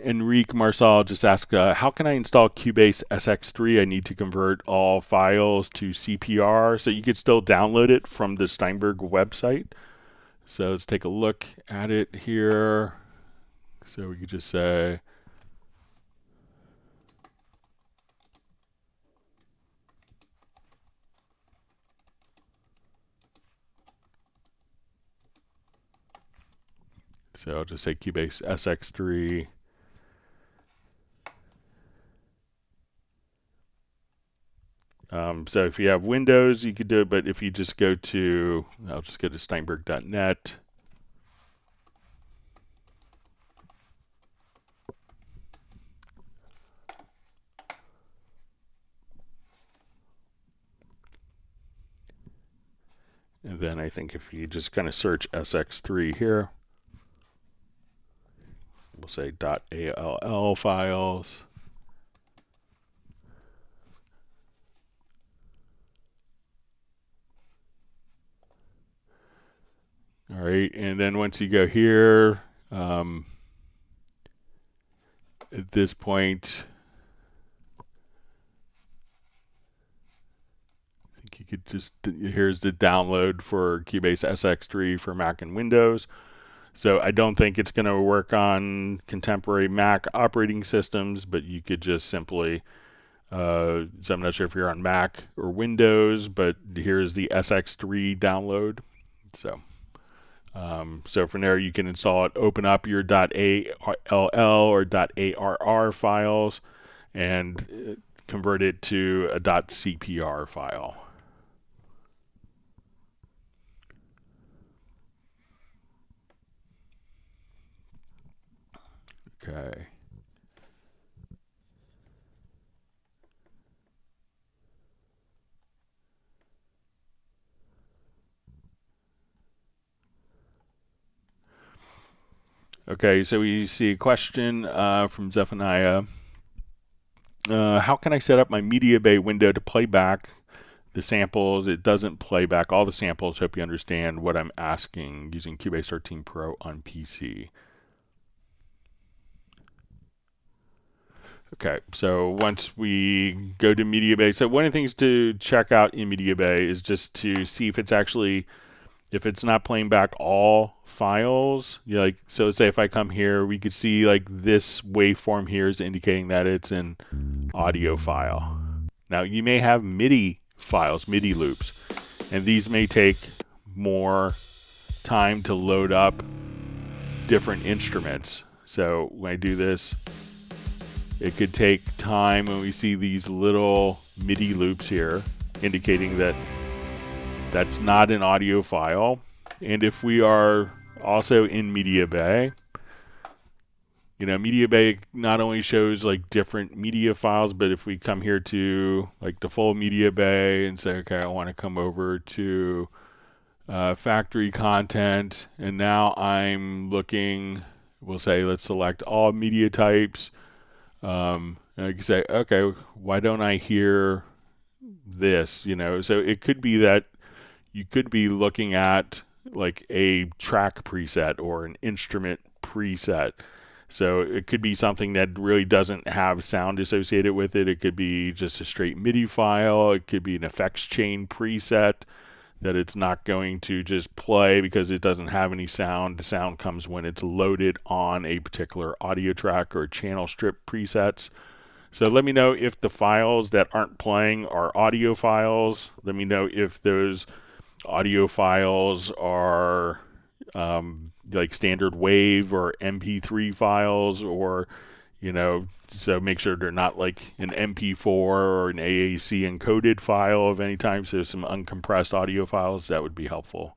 S1: Enrique Marsal just asked, how can I install Cubase SX3? I need to convert all files to CPR. So you could still download it from the Steinberg website. So let's take a look at it here. So we could just say, so I'll just say Cubase SX3. So if you have Windows, you could do it, but if you just go to, I'll just go to steinberg.net. And And then I think if you just kind of search SX3 here, we'll say .all files. All right, and then once you go here, at this point, I think you could just, here's the download for Cubase SX3 for Mac and Windows. So I don't think it's going to work on contemporary Mac operating systems, but you could just simply, so I'm not sure if you're on Mac or Windows, but here's the SX3 download. So from there you can install it, open up your .all or .arr files, and convert it to a .cpr file. Okay. Okay, so we see a question from Zephaniah. How can I set up my Mediabay window to play back the samples? It doesn't play back all the samples. Hope you understand what I'm asking using Cubase 13 Pro on PC. Okay, so once we go to Mediabay, so one of the things to check out in Mediabay is just to see if it's actually, if it's not playing back all files. Like, so say if I come here, we could see like this waveform here is indicating that it's an audio file. Now you may have MIDI files, MIDI loops, and these may take more time to load up different instruments. So when I do this, it could take time when we see these little MIDI loops here, indicating that that's not an audio file. And if we are also in Mediabay, Mediabay not only shows like different media files, but if we come here to like the full Mediabay and say, okay, I want to come over to factory content, and now I'm looking, we'll say, let's select all media types. And I can say, okay, why don't I hear this? So it could be that you could be looking at like a track preset or an instrument preset. So it could be something that really doesn't have sound associated with it. It could be just a straight MIDI file. It could be an effects chain preset that it's not going to just play because it doesn't have any sound. The sound comes when it's loaded on a particular audio track or channel strip presets. So let me know if the files that aren't playing are audio files. Let me know if those audio files are like standard wave or MP3 files, or so make sure they're not like an MP4 or an AAC encoded file of any type. So some uncompressed audio files, that would be helpful.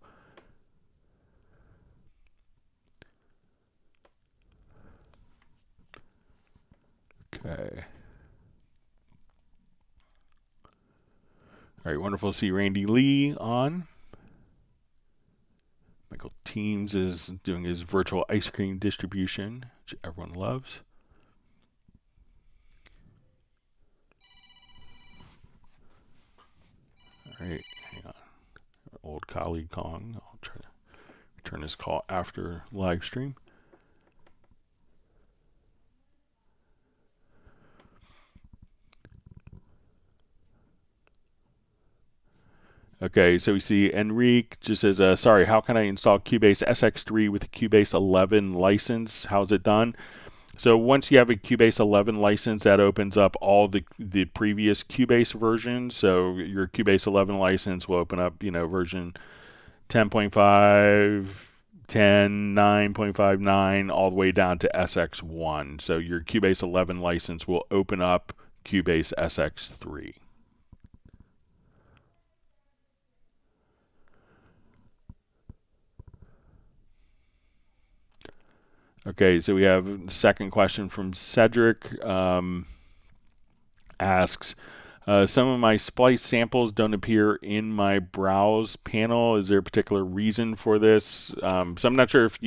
S1: Okay. All right, wonderful to see Randy Lee on. Michael Teams is doing his virtual ice cream distribution, which everyone loves. All right, hang on. Old colleague calling. I'll try to return his call after live stream. Okay, so we see Enrique just says, sorry, how can I install Cubase SX3 with a Cubase 11 license? How's it done? So once you have a Cubase 11 license, that opens up all the previous Cubase versions. So your Cubase 11 license will open up, version 10.5, 10, 9.59, all the way down to SX1. So your Cubase 11 license will open up Cubase SX3. Okay, so we have the second question from Cedric. Asks, Some of my splice samples don't appear in my browse panel. Is there a particular reason for this? So I'm not sure if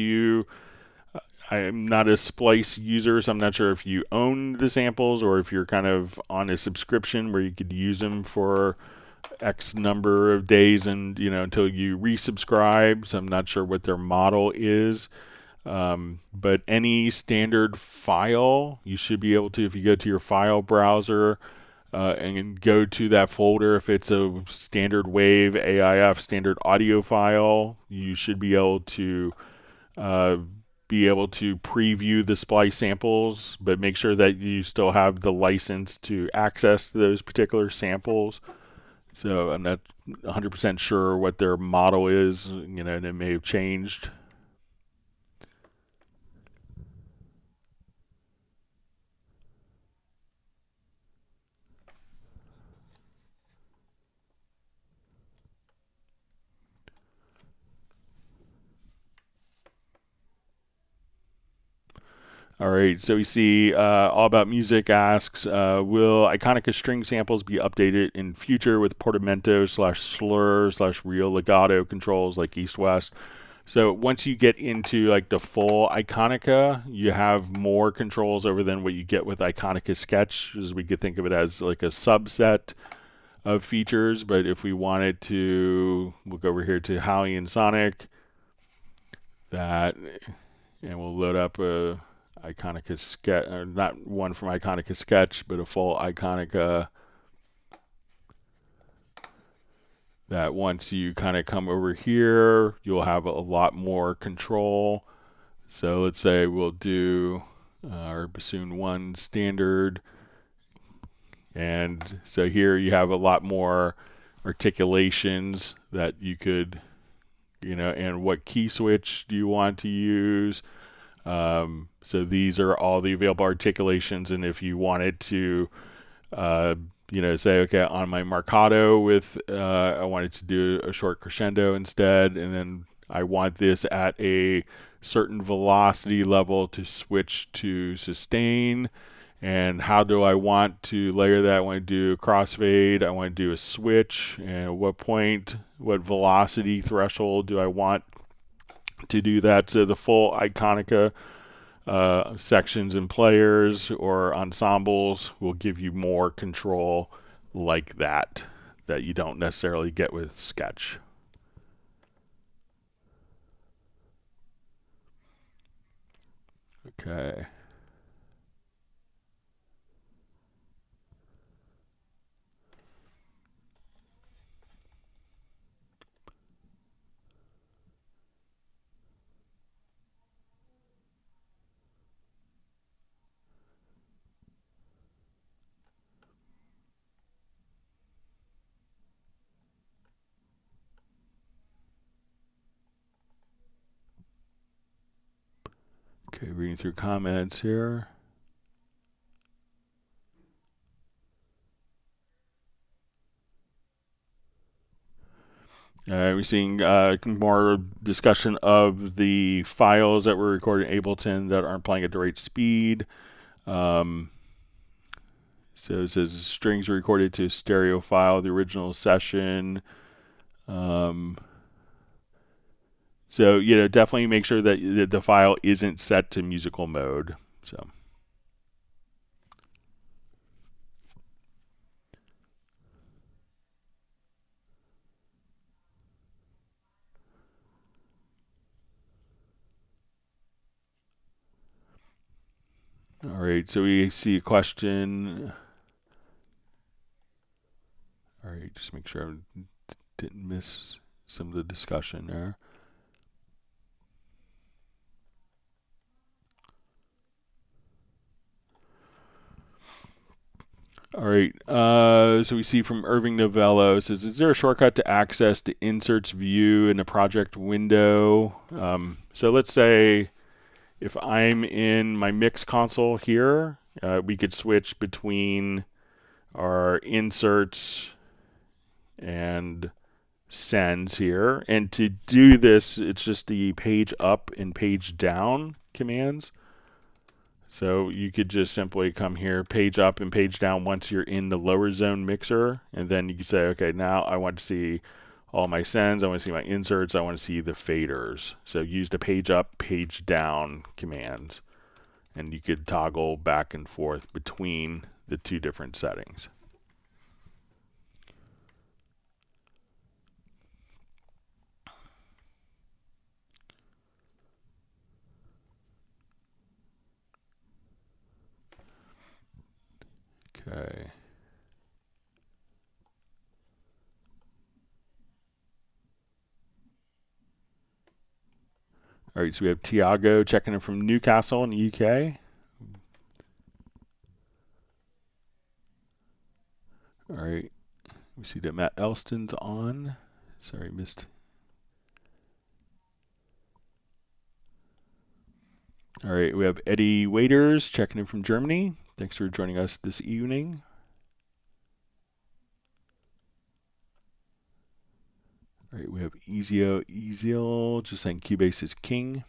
S1: I'm not a splice user, so I'm not sure if you own the samples or if you're kind of on a subscription where you could use them for X number of days and, until you resubscribe. So I'm not sure what their model is. But any standard file, you should be able to, if you go to your file browser, and go to that folder. If it's a standard wave AIF standard audio file, you should be able to preview the splice samples, but make sure that you still have the license to access those particular samples. So I'm not 100% sure what their model is, and it may have changed. All right, so we see All About Music asks, will Iconica string samples be updated in future with portamento / slur / real legato controls like east-west? So once you get into like the full Iconica, you have more controls over than what you get with Iconica Sketch, as we could think of it as like a subset of features. But if we wanted to, we'll go over here to Howie and Sonic, and we'll load up a Iconica Sketch, or not one from Iconica Sketch, but a full Iconica. That once you kind of come over here, you'll have a lot more control. So let's say we'll do our bassoon 1 standard. And so here you have a lot more articulations that you could, and what key switch do you want to use? So these are all the available articulations, and if you wanted to, say, okay, on my marcato I wanted to do a short crescendo instead, and then I want this at a certain velocity level to switch to sustain. And how do I want to layer that? I want to do a crossfade. I want to do a switch. And at what point, what velocity threshold do I want to do that? So the full Iconica sections and players or ensembles will give you more control like that you don't necessarily get with Sketch. Okay. Okay, reading through comments here. We're seeing more discussion of the files that were recorded in Ableton that aren't playing at the right speed. So it says strings were recorded to a stereo file, the original session. So, definitely make sure that the file isn't set to musical mode. So. All right, so we see a question. All right, just make sure I didn't miss some of the discussion there. All right, so we see from Irving Novello, it says, is there a shortcut to access the inserts view in the project window? So let's say if I'm in my mix console here, we could switch between our inserts and sends here. And to do this, it's just the page up and page down commands. So you could just simply come here, page up and page down once you're in the lower zone mixer, and then you can say, okay, now I want to see all my sends, I want to see my inserts, I want to see the faders. So use the page up, page down commands, and you could toggle back and forth between the two different settings. Okay. All right, so we have Tiago checking in from Newcastle in the UK. All right, we see that Matt Elston's on. Sorry, missed. All right, we have Eddie Waiters checking in from Germany. Thanks for joining us this evening. All right, we have Easiel just saying Cubase is king.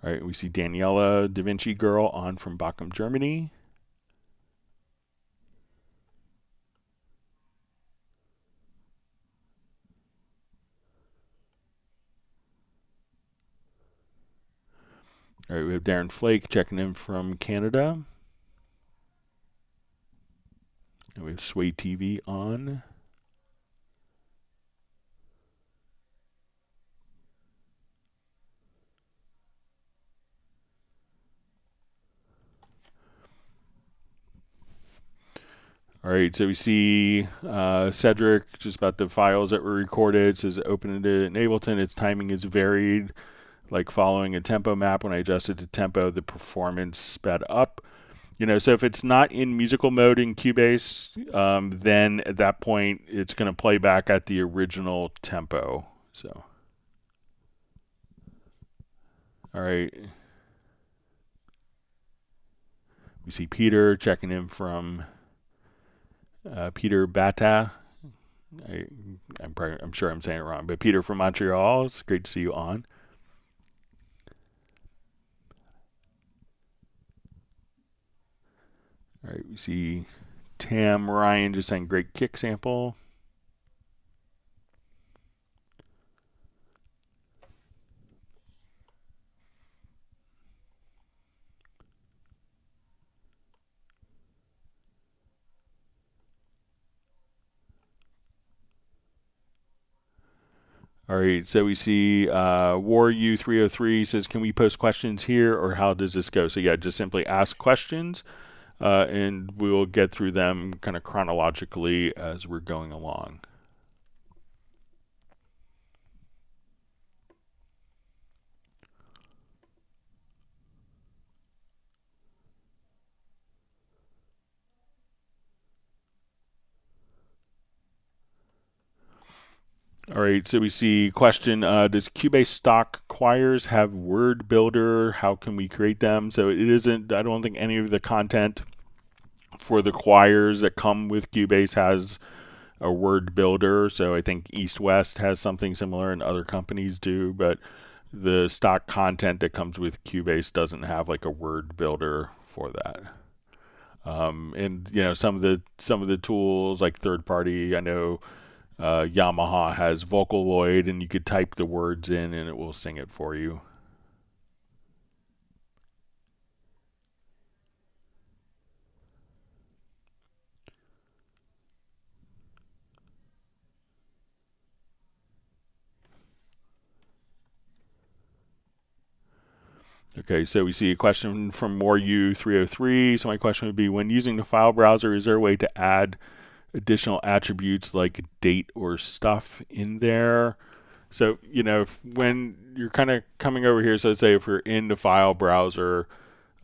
S1: All right, we see Daniela Da Vinci Girl on from Bochum, Germany. All right, we have Darren Flake checking in from Canada. And we have Sway TV on. All right, so we see Cedric just about the files that were recorded. It says open it in Ableton. Its timing is varied, like following a tempo map. When I adjusted the tempo, the performance sped up. So if it's not in musical mode in Cubase, then at that point it's going to play back at the original tempo. So, all right. We see Peter checking in from Peter Bata. I'm sure I'm saying it wrong, but Peter from Montreal. It's great to see you on. All right, we see Tam Ryan just saying great kick sample. All right, so we see WarU303 says, can we post questions here, or how does this go? So yeah, just simply ask questions, and we will get through them kind of chronologically as we're going along. All right, so we see question, does Cubase stock choirs have word builder? How can we create them? So it isn't, I don't think any of the content for the choirs that come with Cubase has a word builder. So I think East West has something similar and other companies do, but the stock content that comes with Cubase doesn't have like a word builder for that. And some of the tools like third party, I know Yamaha has Vocaloid, and you could type the words in and it will sing it for you. Okay, so we see a question from MoreU303. So my question would be, when using the file browser, is there a way to add additional attributes like date or stuff in there? So, when you're kind of coming over here, so let's say if we're in the file browser,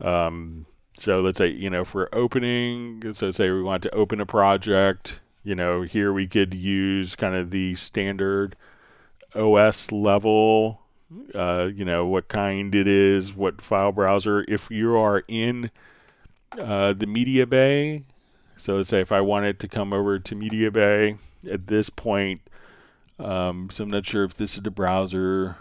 S1: so let's say, if we're opening, so let's say we want to open a project, here we could use kind of the standard OS level, what kind it is, what file browser. If you are in the Mediabay, so let's say if I wanted to come over to Mediabay at this point, So I'm not sure if this is the browser,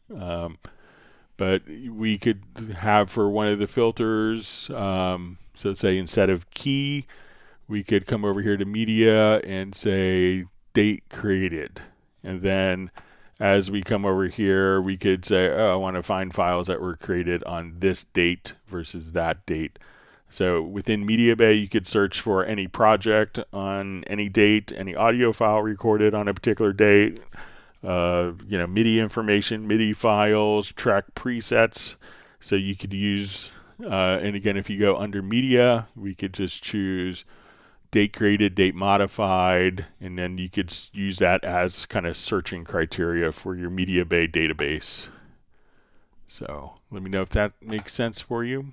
S1: but we could have for one of the filters, so say instead of key, we could come over here to media and say date created. And then as we come over here, we could say, oh, I want to find files that were created on this date versus that date. So within Mediabay, you could search for any project on any date, any audio file recorded on a particular date, MIDI information, MIDI files, track presets. So you could use, and again, if you go under media, we could just choose date created, date modified, and then you could use that as kind of searching criteria for your Mediabay database. So let me know if that makes sense for you.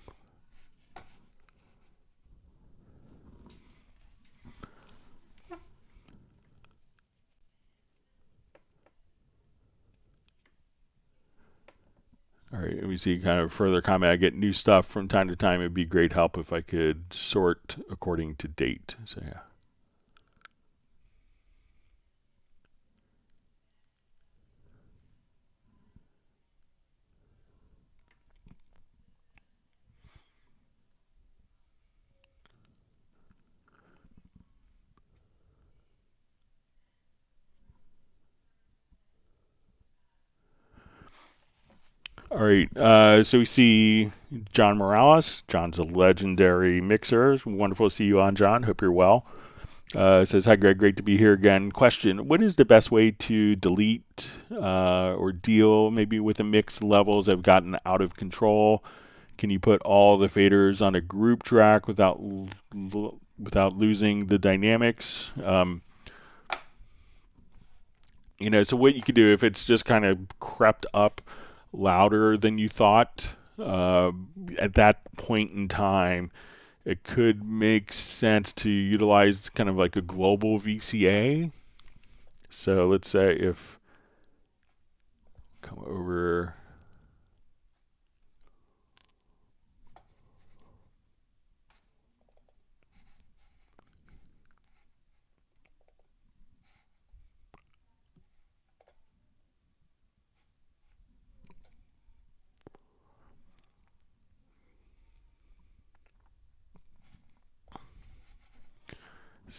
S1: All right, we see kind of further comment. I get new stuff from time to time. It'd be great help if I could sort according to date. So yeah. All right, so we see John Morales. John's a legendary mixer. Wonderful to see you on, John. Hope you're well. Says, hi, Greg. Great to be here again. Question, what is the best way to delete or deal maybe with the mix levels that have gotten out of control? Can you put all the faders on a group track without losing the dynamics? So what you could do if it's just kind of crept up louder than you thought at that point in time, it could make sense to utilize kind of like a global VCA. So let's say if come over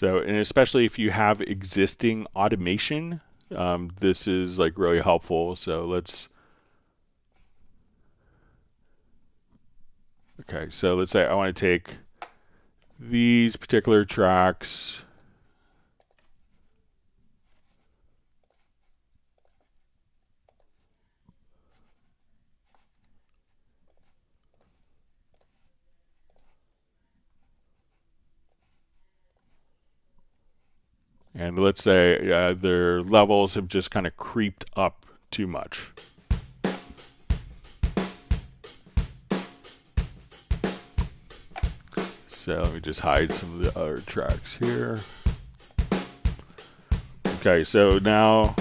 S1: and especially if you have existing automation, this is like really helpful. So let's say I want to take these particular tracks and let's say their levels have just kind of creeped up too much. So let me just hide some of the other tracks here. Okay, so now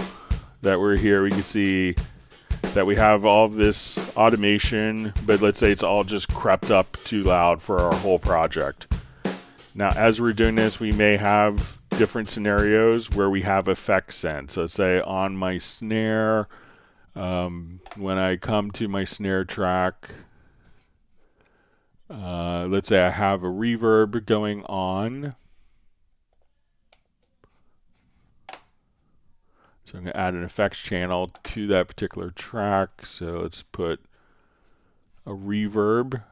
S1: that we're here, we can see that we have all of this automation, but let's say it's all just crept up too loud for our whole project. Now, as we're doing this, we may have different scenarios where we have effects sent. So let's say on my snare, when I come to my snare track, let's say I have a reverb going on. So I'm going to add an effects channel to that particular track. So let's put a reverb.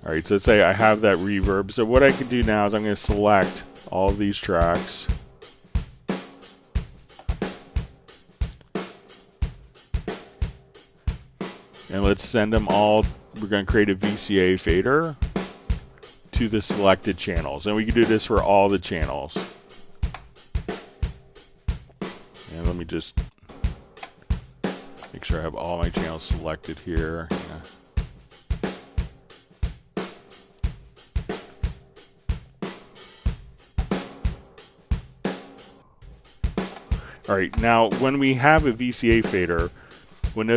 S1: All right, so let's say I have that reverb. So what I can do now is I'm going to select all of these tracks. And let's send them all. We're going to create a VCA fader to the selected channels. And we can do this for all the channels. And let me just make sure I have all my channels selected here. Yeah. All right, now when we have a VCA fader, when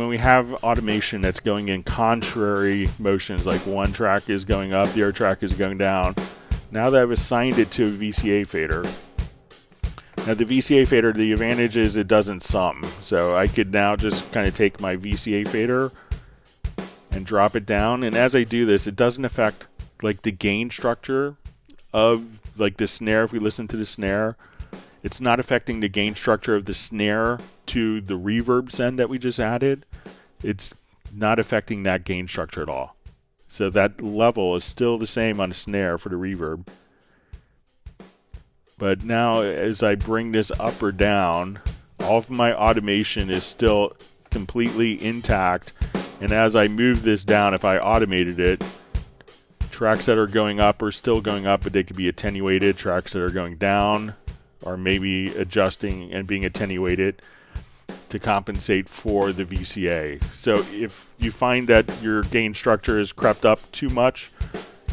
S1: we have automation that's going in contrary motions, like one track is going up, the other track is going down, now that I've assigned it to a VCA fader, now the VCA fader, the advantage is it doesn't sum. So I could now just kind of take my VCA fader and drop it down. And as I do this, it doesn't affect like the gain structure of like the snare. If we listen to the snare, it's not affecting the gain structure of the snare to the reverb send that we just added. It's not affecting that gain structure at all. So that level is still the same on the snare for the reverb. But now as I bring this up or down, all of my automation is still completely intact. And as I move this down, if I automated it, tracks that are going up are still going up, but they could be attenuated. Tracks that are going down are maybe adjusting and being attenuated to compensate for the VCA. So if you find that your gain structure is crept up too much,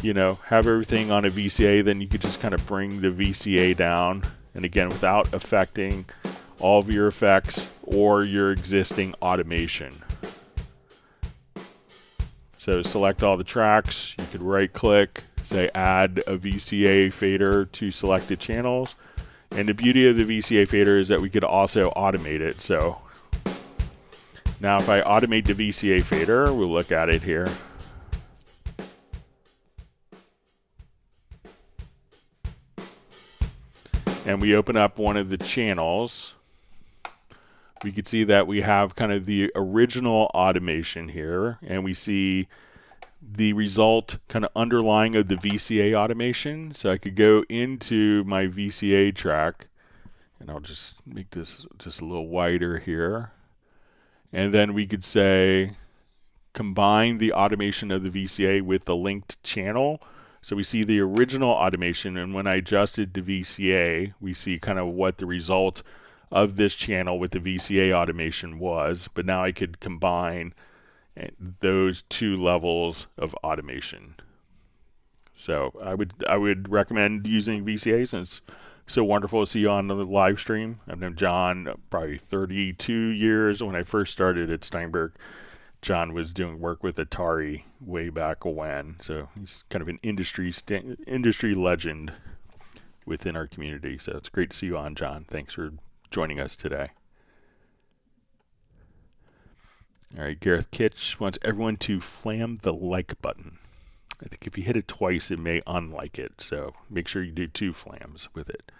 S1: have everything on a VCA, then you could just kind of bring the VCA down, and again, without affecting all of your effects or your existing automation. So select all the tracks, you could right click, say add a VCA fader to selected channels. And the beauty of the VCA fader is that we could also automate it. So now if I automate the VCA fader, we'll look at it here. And we open up one of the channels. We can see that we have kind of the original automation here, and we see the result kind of underlying of the VCA automation. So I could go into my VCA track, and I'll just make this just a little wider here. And then we could say combine the automation of the VCA with the linked channel. So we see the original automation, and when I adjusted the VCA, we see kind of what the result of this channel with the VCA automation was. But now I could combine those two levels of automation. So I would recommend using VCA, since it's so wonderful to see you on the live stream. I've known John probably 32 years. When I first started at Steinberg, John was doing work with Atari way back when, so he's kind of an industry legend within our community. So it's great to see you on, John. Thanks for joining us today. All right, Gareth Kitch wants everyone to flam the like button. I think if you hit it twice, it may unlike it, so make sure you do 2 flams with it.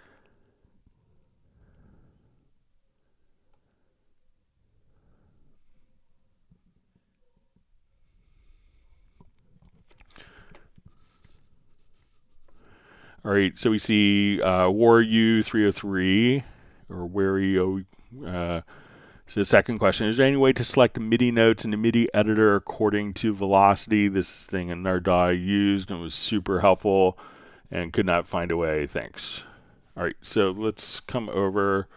S1: All right, so we see Wario 303, or Wario. So the second question, is there any way to select MIDI notes in the MIDI editor according to velocity? This thing in Nardai used and was super helpful and could not find a way. Thanks. All right, so let's come over.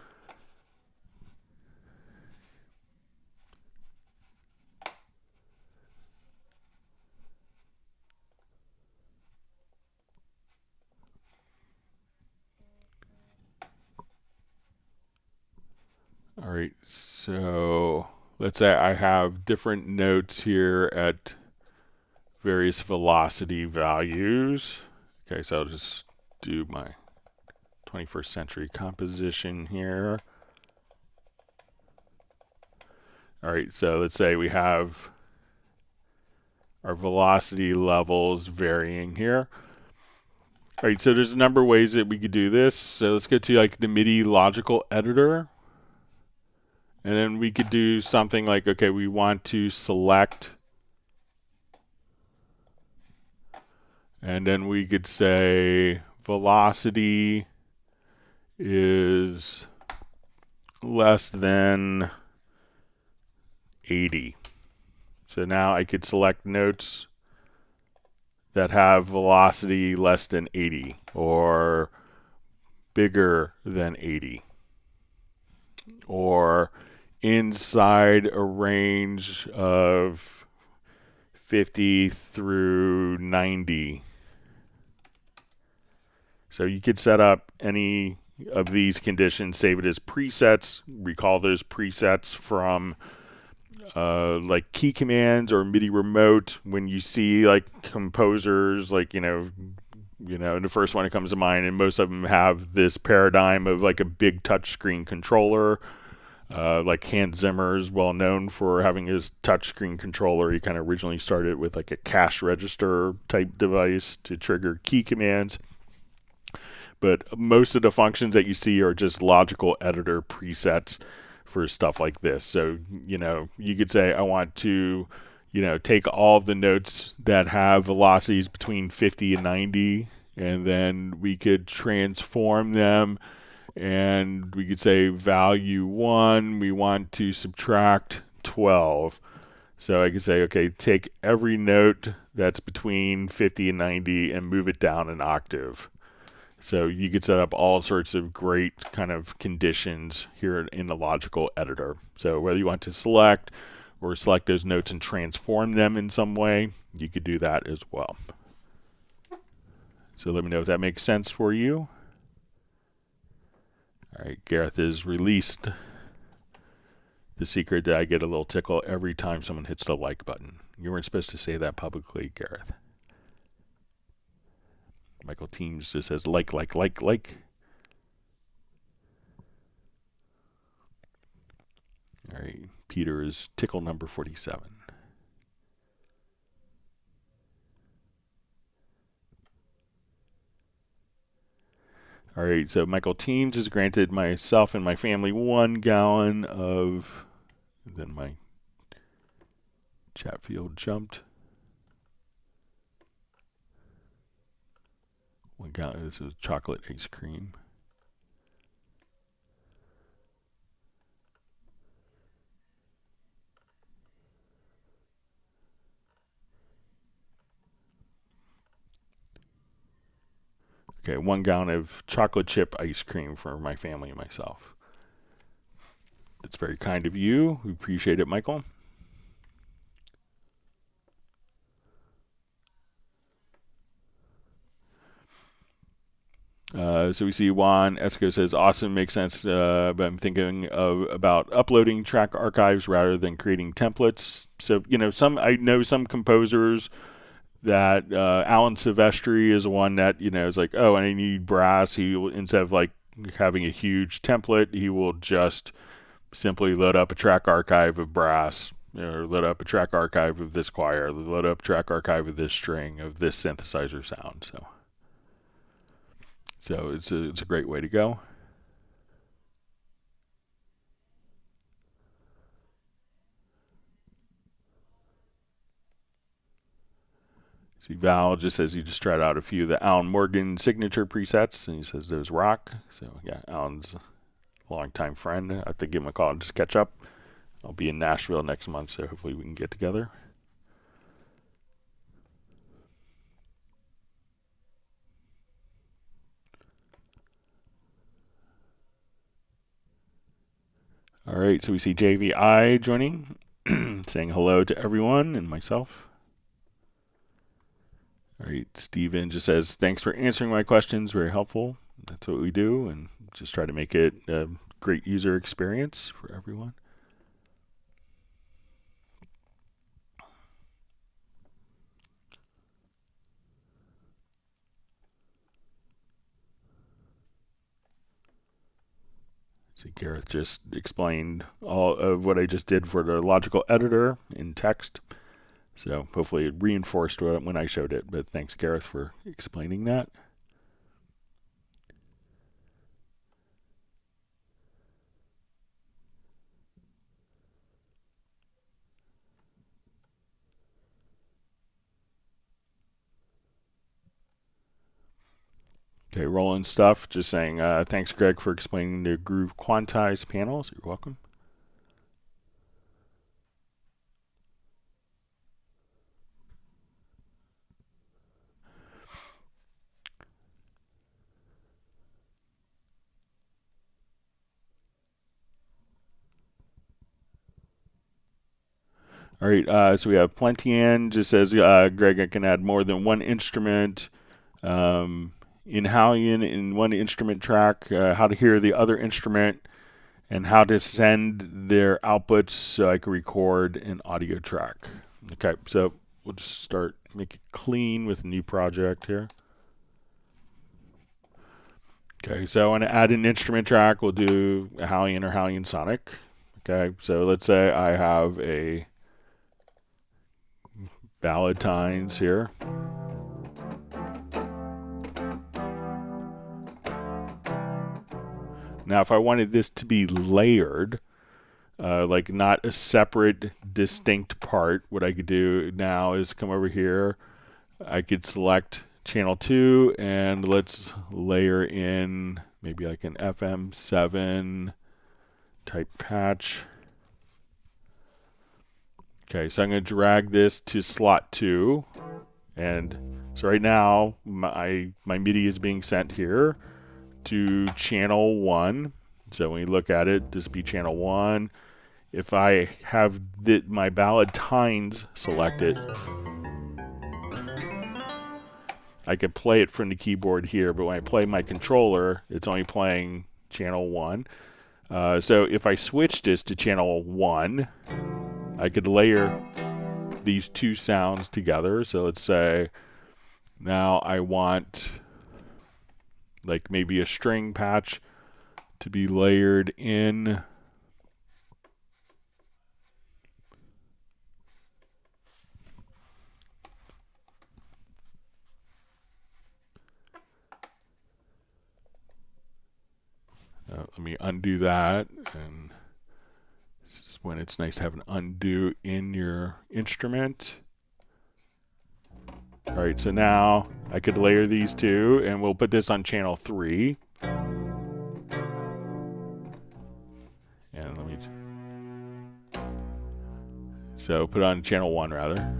S1: All right, so let's say I have different notes here at various velocity values. Okay, so I'll just do my 21st century composition here. All right, so let's say we have our velocity levels varying here. All right, so there's a number of ways that we could do this. So let's go to like the MIDI logical editor. And then we could do something like, okay, we want to select, and then we could say velocity is less than 80. So now I could select notes that have velocity less than 80 or bigger than 80, or inside a range of 50 through 90. So you could set up any of these conditions, save it as presets. Recall those presets from like key commands or MIDI remote. When you see like composers, like the first one that comes to mind, and most of them have this paradigm of like a big touchscreen controller. Like Hans Zimmer is well known for having his touchscreen controller. He kind of originally started with like a cash register type device to trigger key commands. But most of the functions that you see are just logical editor presets for stuff like this. So, you could say, I want to, take all of the notes that have velocities between 50 and 90, and then we could transform them, and we could say value 1, we want to subtract 12. So I could say, okay, take every note that's between 50 and 90 and move it down an octave. So you could set up all sorts of great kind of conditions here in the logical editor. So whether you want to select or select those notes and transform them in some way, you could do that as well. So let me know if that makes sense for you. All right, Gareth has released the secret that I get a little tickle every time someone hits the like button. You weren't supposed to say that publicly, Gareth. Michael Teams just says like. All right, Peter is tickle number 47. All right, so Michael Teams has granted myself and my family 1 gallon of, then my chat field jumped. 1 gallon, this is chocolate ice cream. Okay, 1 gallon of chocolate chip ice cream for my family and myself. That's very kind of you. We appreciate it, Michael. So we see Juan Esco says, awesome, makes sense, but I'm thinking about uploading track archives rather than creating templates. So, I know some composers that Alan Silvestri is one that, is like, oh, I need brass. He will, instead of like having a huge template, he will just simply load up a track archive of brass, or load up a track archive of this choir, load up a track archive of this string, of this synthesizer sound. So it's a great way to go. See, Val just says he just tried out a few of the Alan Morgan signature presets, and he says those rock. So yeah, Alan's a longtime friend. I have to give him a call and just catch up. I'll be in Nashville next month, so hopefully we can get together. All right, so we see JVI joining, saying hello to everyone and myself. All right, Steven just says, thanks for answering my questions, very helpful. That's what we do, and just try to make it a great user experience for everyone. See, Gareth just explained all of what I just did for the logical editor in text. So hopefully it reinforced when I showed it. But thanks, Gareth, for explaining that. Okay, Roland Stuff just saying, thanks, Greg, for explaining the Groove Quantize panels. You're welcome. All right, so we have Plentian just says, Greg, I can add more than one instrument in Hallian in one instrument track, how to hear the other instrument, and how to send their outputs so I can record an audio track. Okay, so we'll just start, make it clean with a new project here. Okay, so I want to add an instrument track. We'll do a Hallian or Hallian Sonic. Okay, so let's say I have a Ballotines here. Now, if I wanted this to be layered, like not a separate, distinct part, what I could do now is come over here. I could select channel 2, and let's layer in maybe like an FM7 type patch. Okay, so I'm going to drag this to slot 2. And so right now, my MIDI is being sent here to channel 1. So when you look at it, this would be channel 1. If I have my Ballotines selected, I could play it from the keyboard here, but when I play my controller, it's only playing channel 1. So if I switch this to channel 1, I could layer these two sounds together. So let's say now I want like maybe a string patch to be layered in. Let me undo that, and this is when it's nice to have an undo in your instrument. All right, so now I could layer these two, and we'll put this on channel 3. And let me, so put it on channel 1 rather.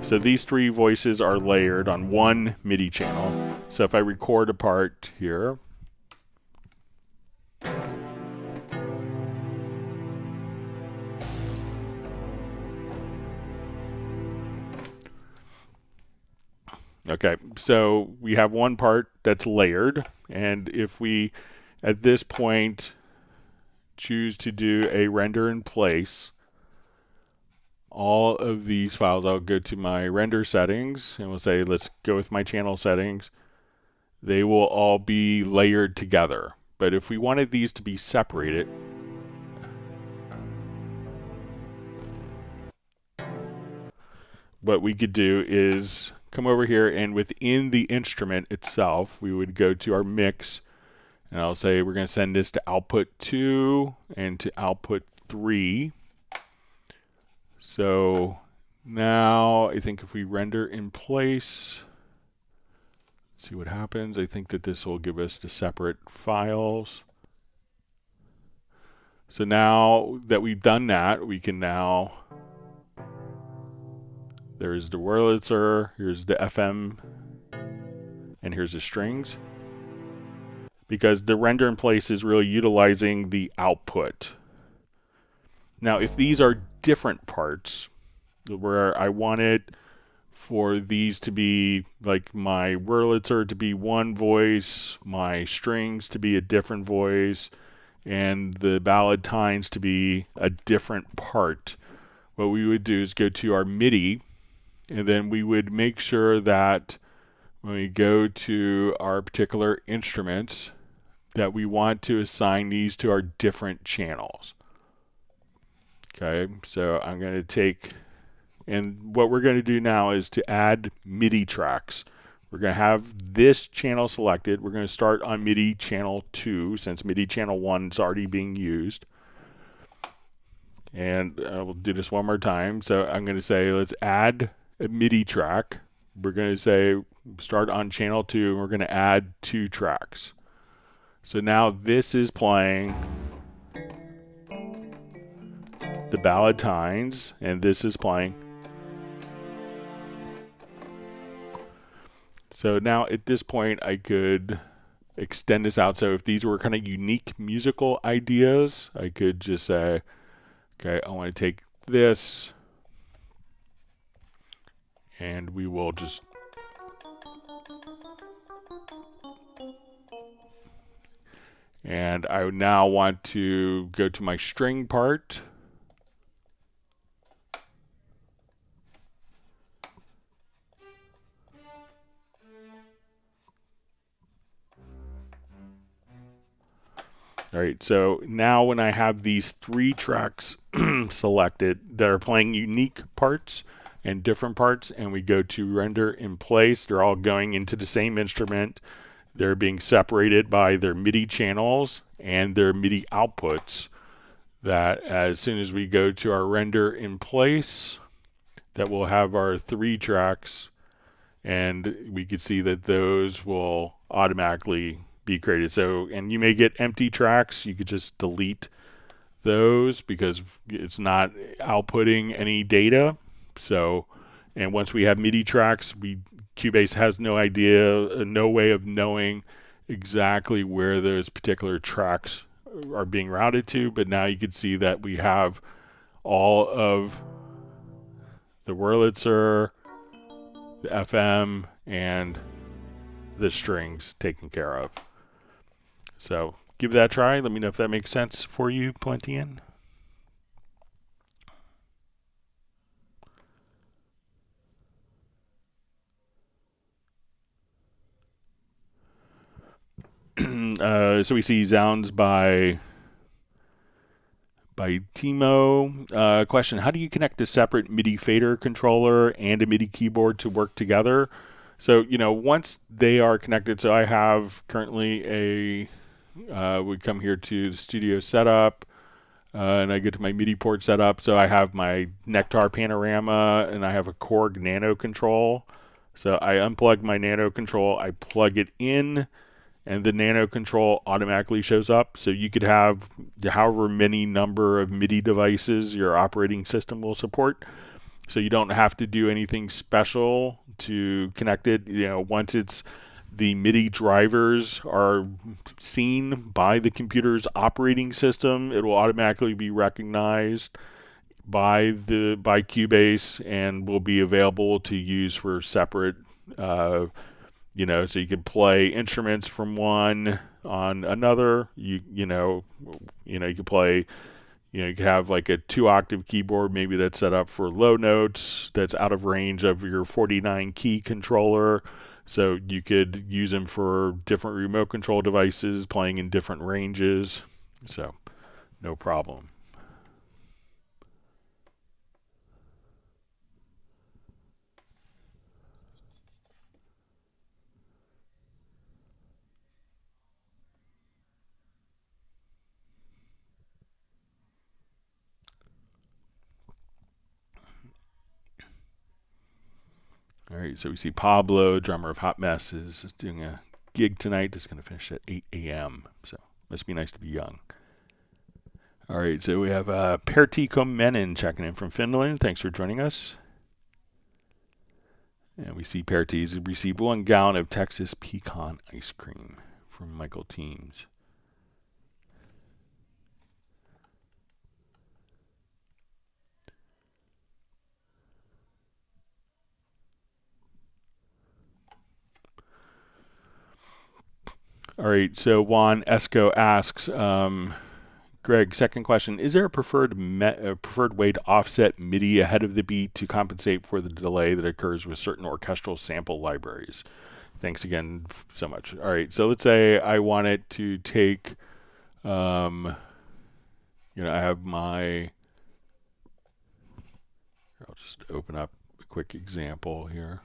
S1: So these 3 voices are layered on one MIDI channel. So if I record a part here, okay, so we have one part that's layered, and if we at this point choose to do a render in place, all of these files, I'll go to my render settings and we'll say, let's go with my channel settings. They will all be layered together. But if we wanted these to be separated, what we could do is come over here, and within the instrument itself, we would go to our mix, and I'll say we're going to send this to output 2 and to output 3. So now I think if we render in place, let's see what happens. I think that this will give us the separate files. So now that we've done that, we can now, there's the Wurlitzer, here's the FM, and here's the strings. Because the render in place is really utilizing the output. Now, if these are different parts, where I wanted for these to be like my Wurlitzer to be one voice, my strings to be a different voice, and the Ballotines to be a different part, what we would do is go to our MIDI, and then we would make sure that when we go to our particular instruments, that we want to assign these to our different channels. Okay, so I'm going to take, and what we're going to do now is to add MIDI tracks. We're going to have this channel selected. We're going to start on MIDI channel 2 since MIDI channel 1 is already being used. And we'll do this one more time. So I'm going to say let's add a MIDI track. We're going to say start on channel 2, and we're going to add 2 tracks. So now this is playing the Ballotines, and this is playing. So now at this point I could extend this out. So if these were kind of unique musical ideas, I could just say, okay, I want to take this And we will just and I now want to go to my string part. All right, so now when I have these 3 tracks selected that are playing unique parts and different parts, and we go to render in place, they're all going into the same instrument. They're being separated by their MIDI channels and their MIDI outputs. That as soon as we go to our render in place, that we'll have our 3 tracks, and we can see that those will automatically be created. So, and you may get empty tracks. You could just delete those because it's not outputting any data. So, and once we have MIDI tracks, Cubase has no idea, no way of knowing exactly where those particular tracks are being routed to. But now you can see that we have all of the Wurlitzer, the FM, and the strings taken care of. So give that a try. Let me know if that makes sense for you, Plantian. So we see sounds by Timo. Question: how do you connect a separate MIDI fader controller and a MIDI keyboard to work together? So once they are connected, so I have currently we come here to the studio setup, and I get to my MIDI port setup. So I have my Nectar panorama, and I have a Korg Nano control. So I unplug my Nano control, I plug it in, and the Nano control automatically shows up. So you could have however many number of MIDI devices your operating system will support. So you don't have to do anything special to connect it. Once the MIDI drivers are seen by the computer's operating system, it will automatically be recognized by Cubase and will be available to use for separate so you can play instruments from one on another. You can play, you can have like a 2-octave keyboard, maybe that's set up for low notes, that's out of range of your 49 key controller. So you could use them for different remote control devices, playing in different ranges. So no problem. All right, so we see Pablo, drummer of Hot Mess, is doing a gig tonight. It's going to finish at 8 a.m. So must be nice to be young. All right, so we have Pertti Komenen checking in from Finland. Thanks for joining us. And we see Pertti's received 1 gallon of Texas pecan ice cream from Michael Teams. All right, so Juan Esco asks, Greg, second question: is there a preferred way to offset MIDI ahead of the beat to compensate for the delay that occurs with certain orchestral sample libraries? Thanks again so much. All right, so let's say I want it to take, I have my. I'll just open up a quick example here.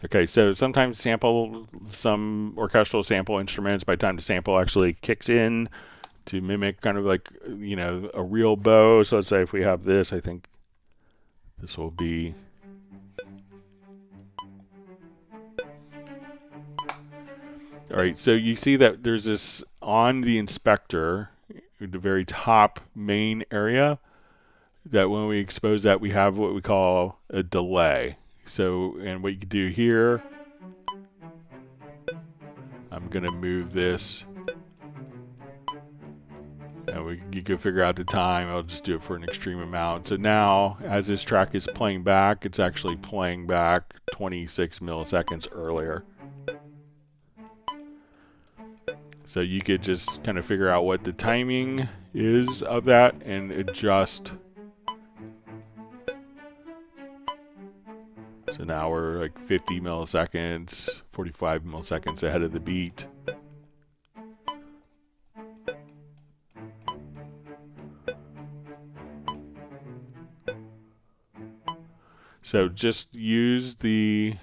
S1: Okay, so sometimes some orchestral sample instruments, by the time the sample actually kicks in, to mimic kind of like, a real bow. So let's say if we have this, I think this will be. All right, so you see that there's this on the inspector, the very top main area, that when we expose that, we have what we call a delay. So, and what you can do here, I'm going to move this, and you can figure out the time. I'll just do it for an extreme amount. So now, as this track is playing back, it's actually playing back 26 milliseconds earlier. So you could just kind of figure out what the timing is of that and adjust. So now we're like 50 milliseconds, 45 milliseconds ahead of the beat. So just use the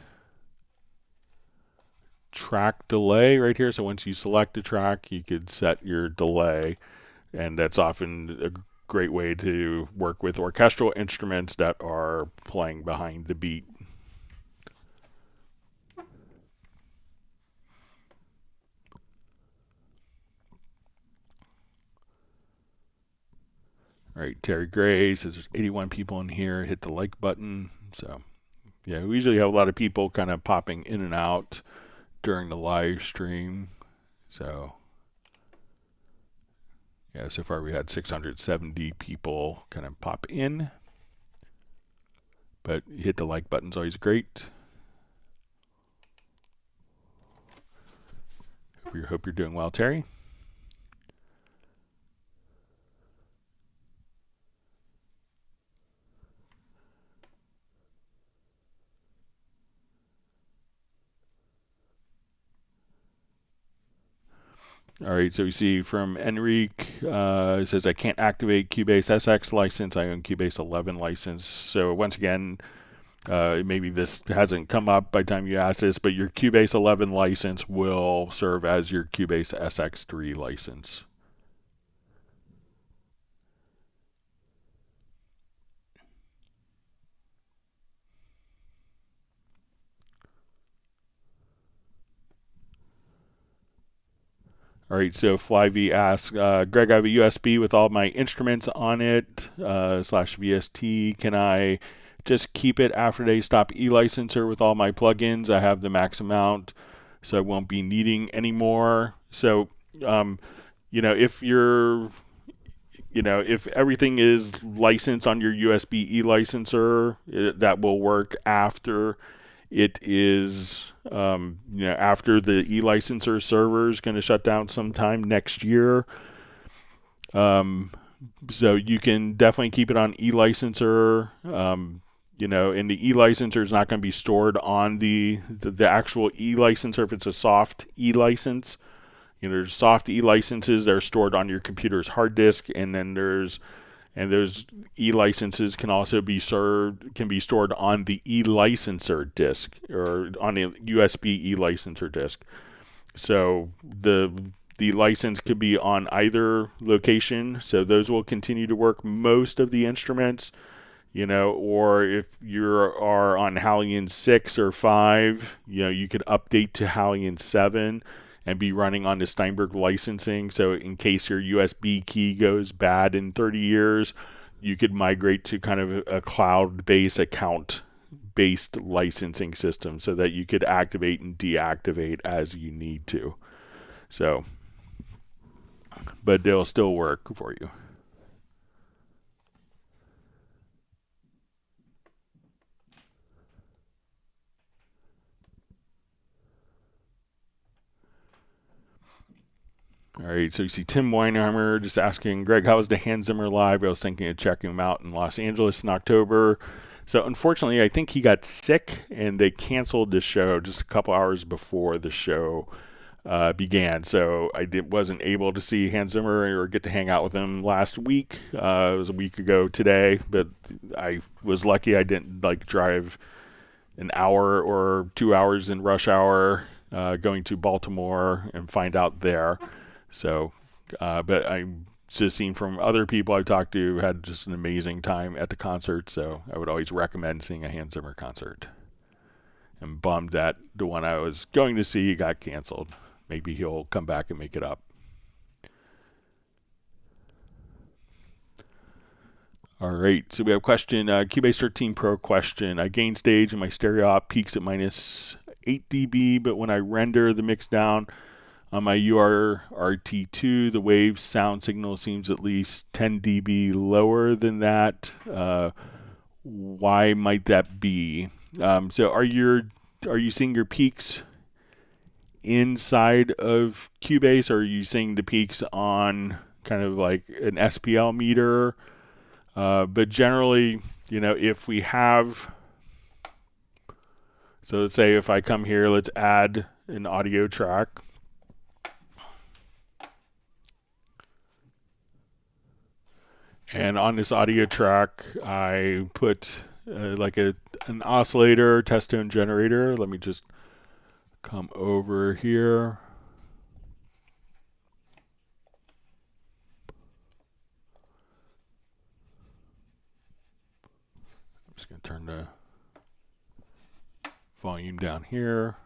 S1: track delay right here. So once you select a track, you could set your delay, and that's often a great way to work with orchestral instruments that are playing behind the beat. All right, Terry Gray says there's 81 people in here. Hit the like button. So yeah, we usually have a lot of people kind of popping in and out during the live stream. So yeah, so far we had 670 people kind of pop in. But hit the like button's always great. Hope you're doing well, Terry. All right, so we see from Enrique, it says, I can't activate Cubase SX license. I own Cubase 11 license. So once again, maybe this hasn't come up by the time you ask this, but your Cubase 11 license will serve as your Cubase SX3 license. All right, so FlyV asks, Greg, I have a USB with all my instruments on it, /VST. Can I just keep it after they stop e-licenser with all my plugins? I have the max amount, so I won't be needing any more. So, if you're, if everything is licensed on your USB e-licenser, that will work after it is, after the e-licenser server is going to shut down sometime next year. So you can definitely keep it on e-licenser. And the e-licenser is not going to be stored on the actual e-licenser if it's a soft e-license. There's soft e-licenses that are stored on your computer's hard disk, and then those e-licenses can also be stored on the e-licenser disk or on a USB e-licenser disk. So the license could be on either location. So those will continue to work most of the instruments, or if you are on Hallion 6 or 5, you could update to Hallion 7 and be running on the Steinberg licensing. So in case your USB key goes bad in 30 years, you could migrate to kind of a cloud-based account-based licensing system so that you could activate and deactivate as you need to. So, but they'll still work for you. All right, so you see Tim Weinheimer just asking, Greg, how was the Hans Zimmer live? I was thinking of checking him out in Los Angeles in October. So unfortunately, I think he got sick, and they canceled the show just a couple hours before the show began. So I wasn't able to see Hans Zimmer or get to hang out with him last week. It was a week ago today, but I was lucky I didn't drive an hour or 2 hours in rush hour going to Baltimore and find out there. So, but I'm just seen from other people I've talked to had just an amazing time at the concert. So I would always recommend seeing a Hans Zimmer concert. I'm bummed that the one I was going to see got canceled. maybe he'll come back and make it up. All right, so we have a question, Cubase 13 Pro question. I gain stage and my stereo op peaks at minus 8 dB, but when I render the mix down on my URRT2, the wave sound signal seems at least 10 dB lower than that. Why might that be? So are you seeing your peaks inside of Cubase, or are you seeing the peaks on kind of like an SPL meter? But generally, if we have, so let's say if I come here, let's add an audio track. And on this audio track, I put like an oscillator, test tone generator. Let me just come over here. I'm just going to turn the volume down here.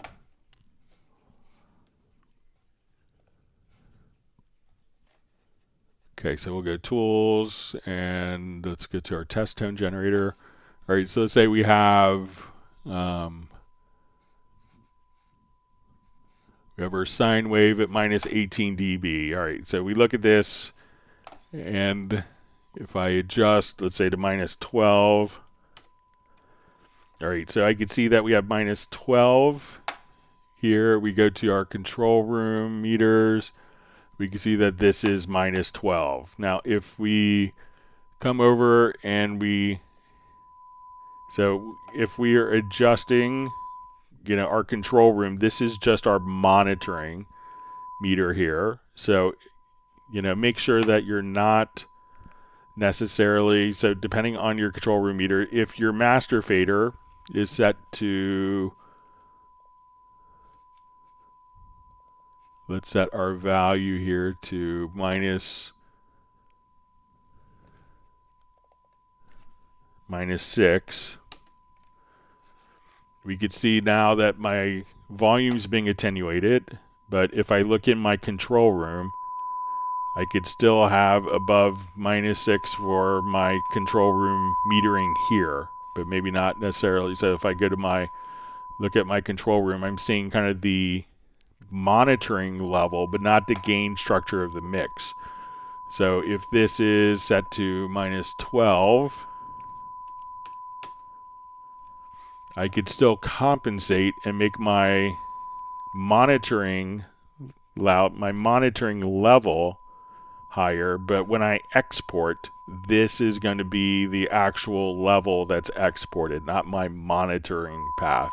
S1: Okay, so we'll go Tools, and let's get to our test tone generator. All right, so let's say we have our sine wave at minus 18 dB. All right, so we look at this, and if I adjust, let's say to minus 12, all right, so I can see that we have minus 12 here. We go to our control room meters. We can see that this is minus 12. Now, if we come over and if we are adjusting, our control room, this is just our monitoring meter here. So, make sure that you're not necessarily, so depending on your control room meter, if your master fader is set to, let's set our value here to minus 6. We could see now that my volume's being attenuated, but if I look in my control room, I could still have above minus 6 for my control room metering here, but maybe not necessarily. So if I go to look at my control room, I'm seeing kind of the monitoring level, but not the gain structure of the mix. So if this is set to minus 12, I could still compensate and make my monitoring level higher, but when I export, this is going to be the actual level that's exported, not my monitoring path.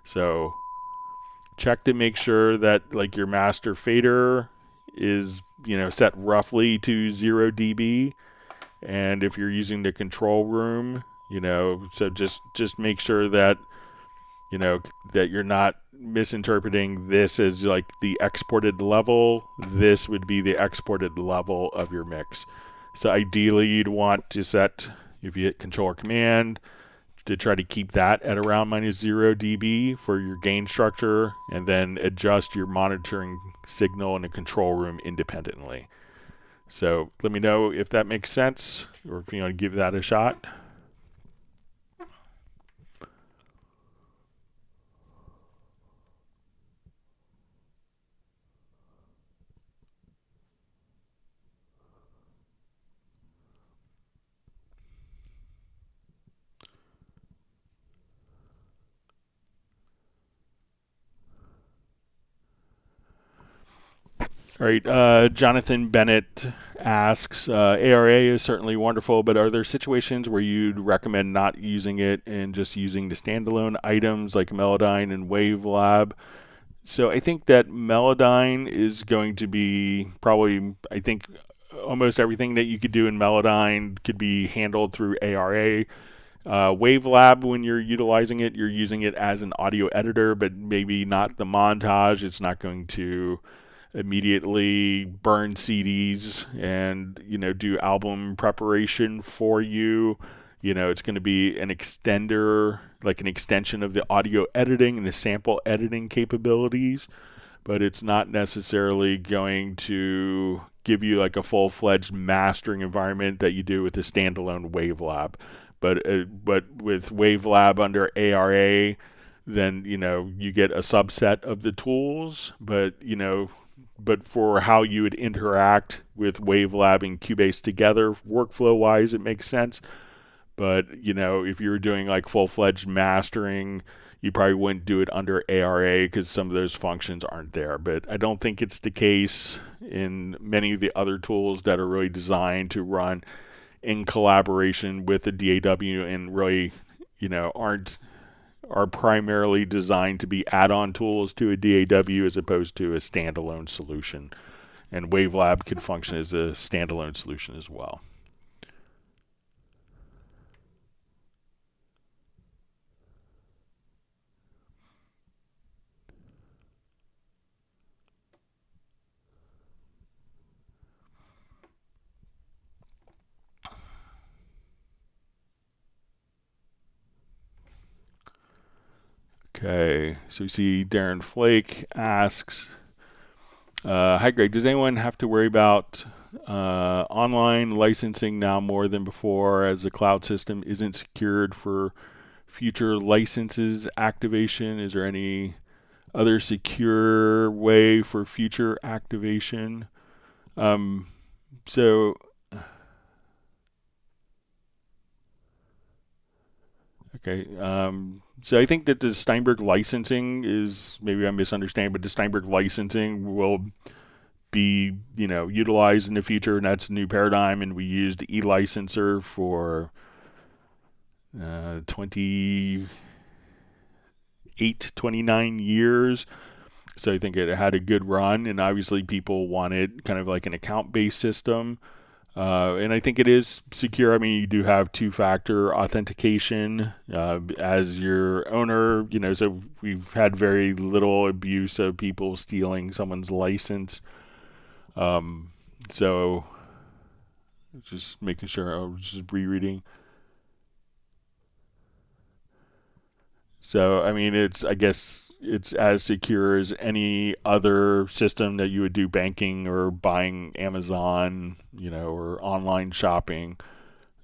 S1: So check to make sure that like your master fader is set roughly to 0 dB, and if you're using the control room, so just make sure that that you're not misinterpreting this as like the exported level. This would be the exported level of your mix. So ideally you'd want to set, if you hit Control or Command, to try to keep that at around minus 0 dB for your gain structure, and then adjust your monitoring signal in the control room independently. So let me know if that makes sense, or if you want to give that a shot. All right, Jonathan Bennett asks, ARA is certainly wonderful, but are there situations where you'd recommend not using it and just using the standalone items like Melodyne and Wavelab? So I think that Melodyne is going to be probably, I think almost everything that you could do in Melodyne could be handled through ARA. Wavelab, when you're utilizing it, you're using it as an audio editor, but maybe not the montage. It's not going to immediately burn CDs and do album preparation for you. It's going to be an extender, like an extension of the audio editing and the sample editing capabilities. but it's not necessarily going to give you like a full-fledged mastering environment that you do with the standalone Wavelab. But with Wavelab under ARA, then you get a subset of the tools. But for how you would interact with Wavelab and Cubase together, workflow-wise, it makes sense. But if you were doing like full-fledged mastering, you probably wouldn't do it under ARA because some of those functions aren't there. But I don't think it's the case in many of the other tools that are really designed to run in collaboration with the DAW and really, are primarily designed to be add-on tools to a DAW as opposed to a standalone solution. And Wavelab could function as a standalone solution as well. Okay, so we see Darren Flake asks, hi Greg, does anyone have to worry about online licensing now more than before as the cloud system isn't secured for future licenses activation? Is there any other secure way for future activation? So I think that the Steinberg licensing is, maybe I'm misunderstanding, but the Steinberg licensing will be, utilized in the future, and that's a new paradigm. And we used eLicenser for 29 years. So I think it had a good run, and obviously people wanted kind of like an account-based system. And I think it is secure. I mean, you do have two-factor authentication as your owner, so we've had very little abuse of people stealing someone's license. So just making sure, I was just rereading. So, I mean, I guess it's as secure as any other system that you would do banking or buying Amazon, or online shopping.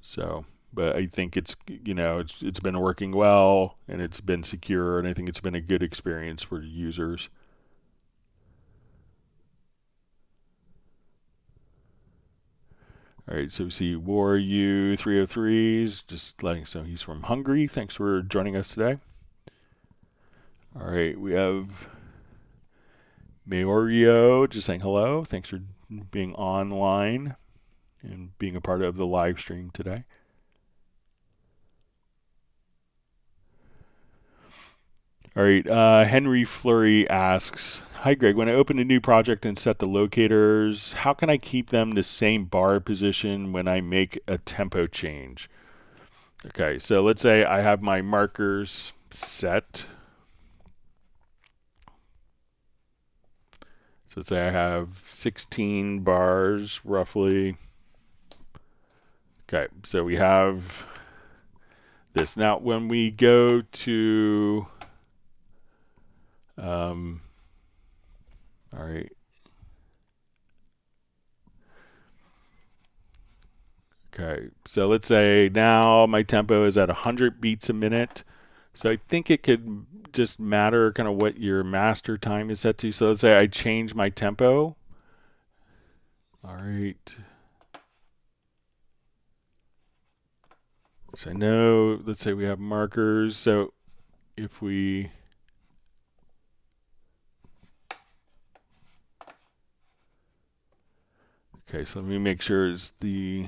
S1: So, but I think it's been working well, and it's been secure, and I think it's been a good experience for users. All right, so we see War U 303s, just letting us know he's from Hungary. Thanks for joining us today. All right, we have Maorio just saying hello. Thanks for being online and being a part of the live stream today. All right, Henry Fleury asks, hi Greg, when I open a new project and set the locators, how can I keep them the same bar position when I make a tempo change? Okay, so let's say I have my markers set. So let's say I have 16 bars roughly. Okay, so we have this. Now, when we go to, all right. Okay, so let's say now my tempo is at 100 beats a minute. So I think it could just matter kind of what your master time is set to. So let's say I change my tempo. All right. So I know, let's say we have markers. So if we, okay, so let me make sure it's the,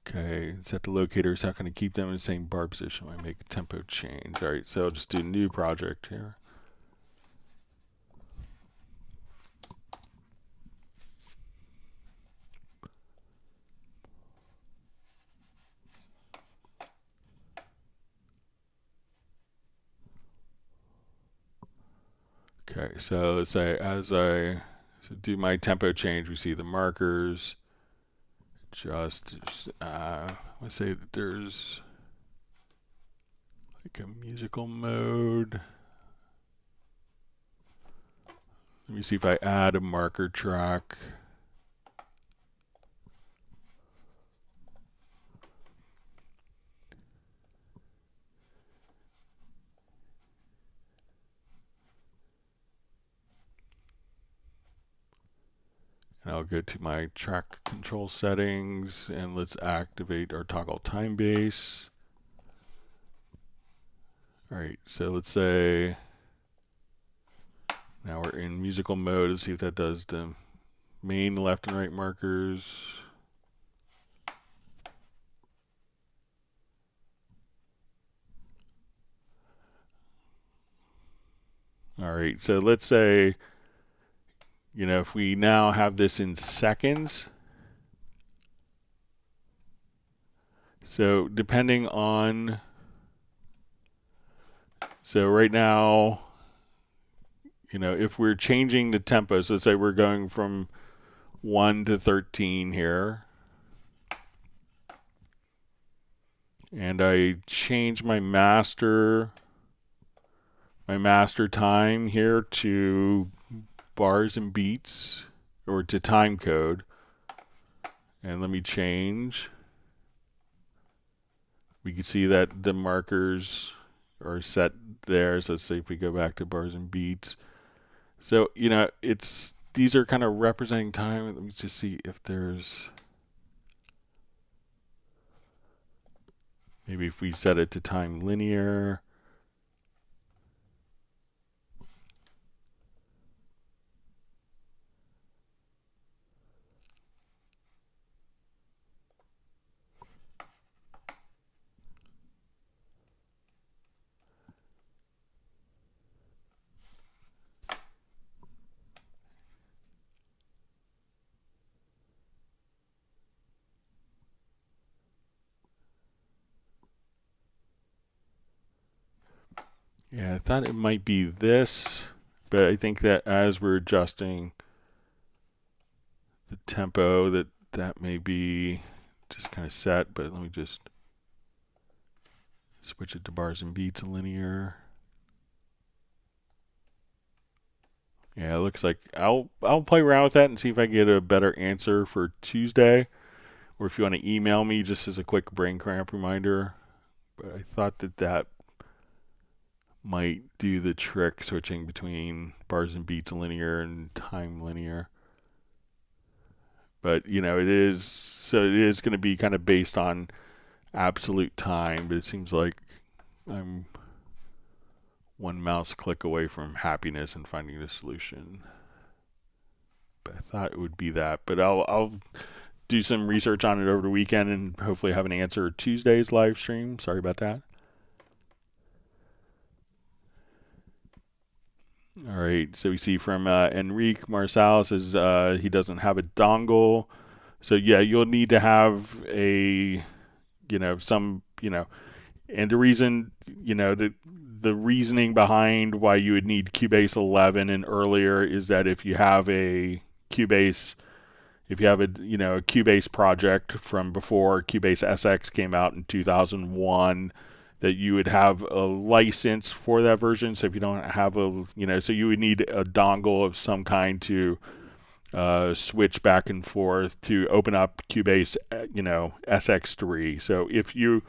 S1: okay, set the locators. How can I keep them in the same bar position when I make a tempo change? All right, so I'll just do a new project here. Okay, so let's say as I do my tempo change, we see the markers. Let's say that there's Make a musical mode. Let me see if I add a marker track. And I'll go to my track control settings and let's activate our toggle time base. All right, so let's say now we're in musical mode. Let's see if that does the main left and right markers. All right, so let's say, if we now have this in seconds, so depending on, so right now, if we're changing the tempo, so let's say we're going from 1 to 13 here, and I change my master time here to bars and beats, or to time code, and let me change. We can see that the markers are set there. So let's say if we go back to bars and beats. So, these are kind of representing time. Let me just see if there's, maybe if we set it to time linear. Yeah, I thought it might be this, but I think that as we're adjusting the tempo, that may be just kind of set, but let me just switch it to bars and beats linear. Yeah, it looks like I'll play around with that and see if I get a better answer for Tuesday, or if you want to email me just as a quick brain cramp reminder. But I thought that might do the trick, switching between bars and beats linear and time linear. But it is going to be kind of based on absolute time, but it seems like I'm one mouse click away from happiness and finding the solution. But I thought it would be that, but I'll do some research on it over the weekend and hopefully have an answer Tuesday's live stream. Sorry about that. All right, so we see from Enrique Marçal says he doesn't have a dongle. So yeah, you'll need to have a, and the reason, the reasoning behind why you would need Cubase 11 and earlier is that if you have a Cubase, a Cubase project from before Cubase SX came out in 2001, that you would have a license for that version. So if you don't have so you would need a dongle of some kind to switch back and forth to open up Cubase, SX3. So if you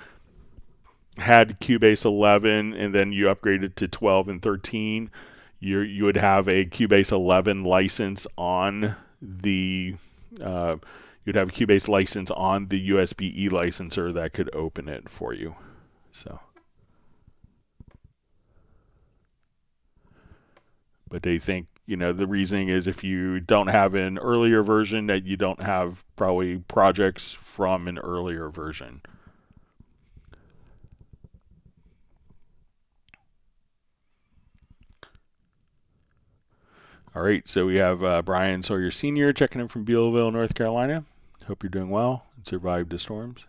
S1: had Cubase 11 and then you upgraded to 12 and 13, you would have a Cubase 11 license on the you'd have a Cubase license on the USB-E licenser that could open it for you. So, but they think, the reasoning is if you don't have an earlier version, that you don't have probably projects from an earlier version. All right, so we have Brian Sawyer Sr. checking in from Bealville, North Carolina. Hope you're doing well and survived the storms.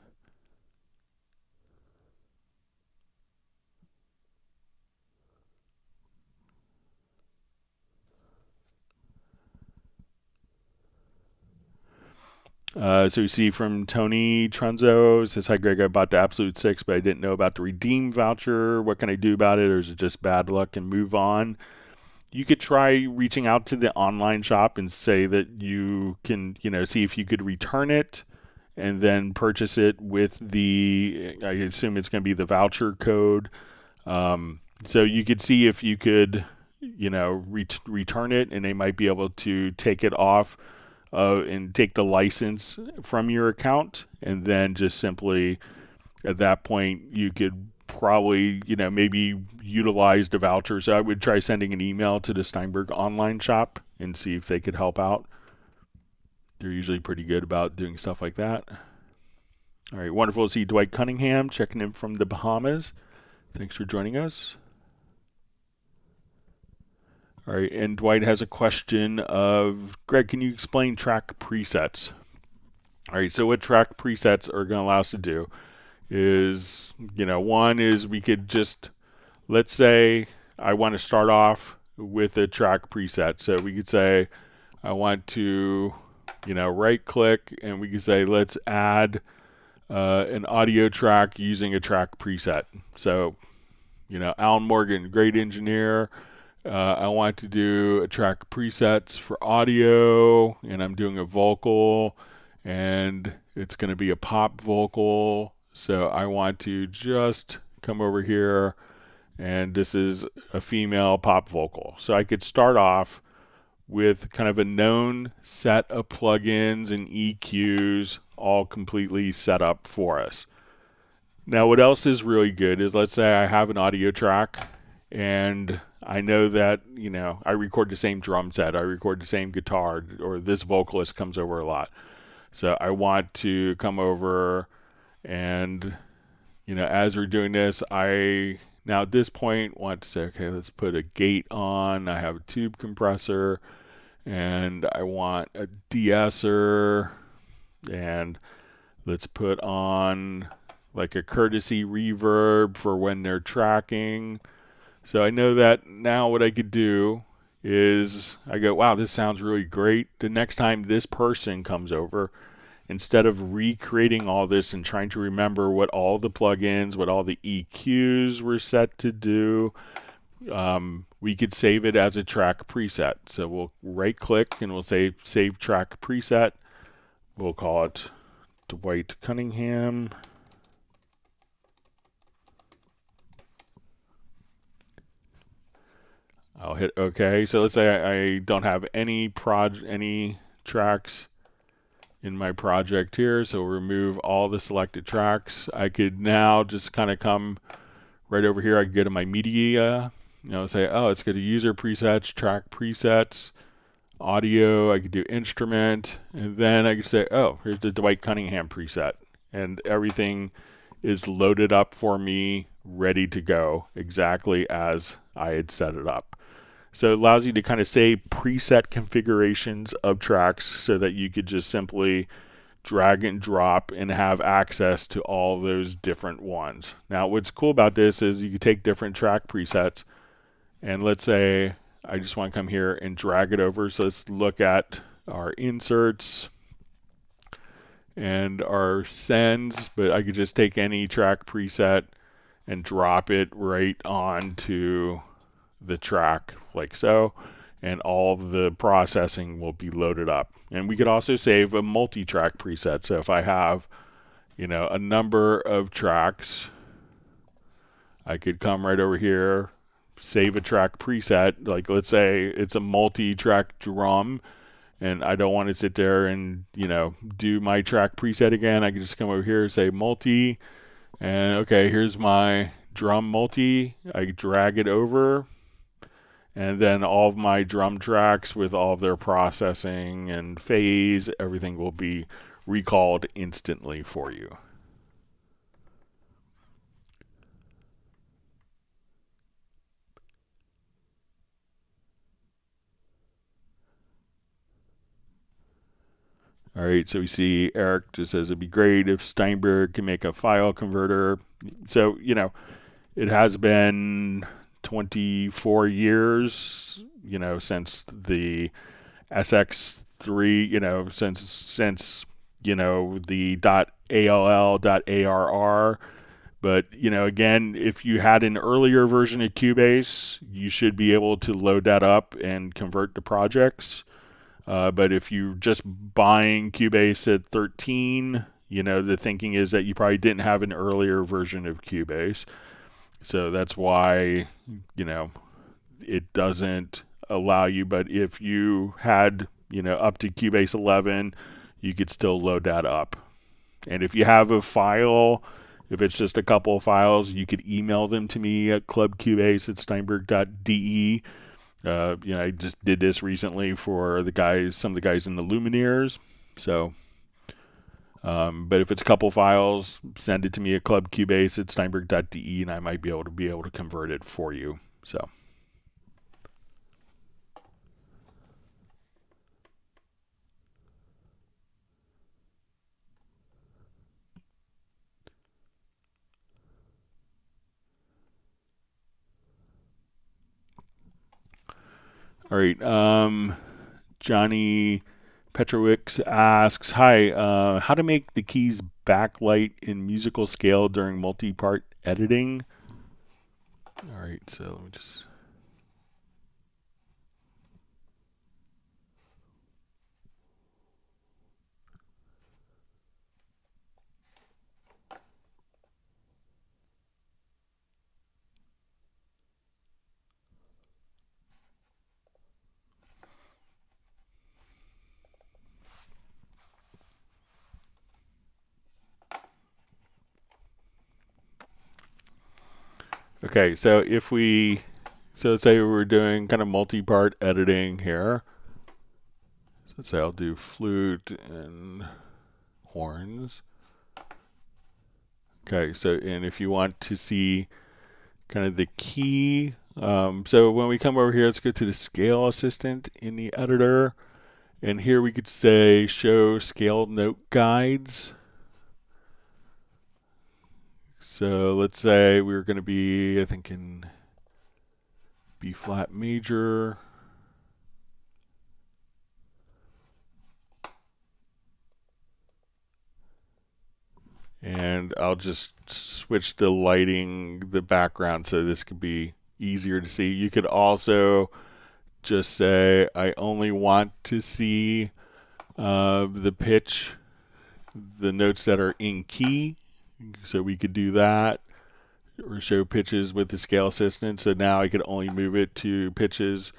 S1: So we see from Tony Trunzo, says, hi Greg, I bought the Absolute 6, but I didn't know about the redeem voucher. What can I do about it, or is it just bad luck and move on? You could try reaching out to the online shop and say that you can, see if you could return it and then purchase it with I assume it's going to be the voucher code. So you could see if you could, return it, and they might be able to take it off and take the license from your account, and then just simply at that point you could probably maybe utilize the voucher. So I would try sending an email to the Steinberg online shop and see if they could help out. They're usually pretty good about doing stuff like that. All right, wonderful to see Dwight Cunningham checking in from the Bahamas. Thanks for joining us. All right, and Dwight has a question of, Greg, can you explain track presets? All right, so what track presets are going to allow us to do is, one is we could just, let's say I want to start off with a track preset. So we could say I want to, right click, and we could say let's add an audio track using a track preset. So, Alan Morgan, great engineer. I want to do a track presets for audio, and I'm doing a vocal, and it's going to be a pop vocal. So I want to just come over here, and this is a female pop vocal. So I could start off with kind of a known set of plugins and EQs all completely set up for us. Now, what else is really good is, let's say I have an audio track, and I know that, I record the same drum set, I record the same guitar, or this vocalist comes over a lot. So I want to come over and, as we're doing this, I now at this point want to say, okay, let's put a gate on. I have a tube compressor, and I want a de-esser, and let's put on like a courtesy reverb for when they're tracking. So I know that now what I could do is I go, wow, this sounds really great. The next time this person comes over, instead of recreating all this and trying to remember what all the plugins, what all the EQs were set to do, we could save it as a track preset. So we'll right click and we'll say save track preset. We'll call it Dwight Cunningham. I'll hit OK. So let's say I don't have any tracks in my project here, so we'll remove all the selected tracks. I could now just kind of come right over here. I could go to my media, say, oh, let's go to user presets, track presets, audio. I could do instrument, and then I could say, oh, here's the Dwight Cunningham preset, and everything is loaded up for me, ready to go, exactly as I had set it up. So it allows you to kind of save preset configurations of tracks so that you could just simply drag and drop and have access to all those different ones. Now, what's cool about this is you can take different track presets, and let's say I just want to come here and drag it over. So let's look at our inserts and our sends, but I could just take any track preset and drop it right onto the track like so, and all of the processing will be loaded up. And we could also save a multi-track preset. So if I have, a number of tracks, I could come right over here, save a track preset. Like let's say it's a multi-track drum, and I don't want to sit there and, do my track preset again. I can just come over here, say multi, and okay, here's my drum multi. I drag it over, and then all of my drum tracks with all of their processing and phase, everything will be recalled instantly for you. All right, so we see Eric just says it'd be great if Steinberg can make a file converter. So, it has been 24 years, since the SX3, since the .all, .arr. But, again, if you had an earlier version of Cubase, you should be able to load that up and convert to projects. But if you're just buying Cubase at 13, the thinking is that you probably didn't have an earlier version of Cubase. So that's why, it doesn't allow you. But if you had, up to Cubase 11, you could still load that up. And if you have a file, if it's just a couple of files, you could email them to me at clubcubase@steinberg.de. I just did this recently for some of the guys in the Lumineers. So, but if it's a couple files, send it to me at clubcubase@steinberg.de, and I might be able to convert it for you. So. All right. Johnny Petrowicz asks, "Hi, how to make the keys backlight in musical scale during multi-part editing?" All right, so let me just. Okay, so let's say we're doing kind of multi-part editing here. So let's say I'll do flute and horns. Okay, so and if you want to see kind of the key, so when we come over here, let's go to the scale assistant in the editor, and here we could say show scale note guides. So let's say we're going to be, I think, in B flat major. And I'll just switch the lighting, the background, so this could be easier to see. You could also just say, I only want to see the pitch, the notes that are in key. So we could do that, or show pitches with the scale assistant. So now I could only move it to pitches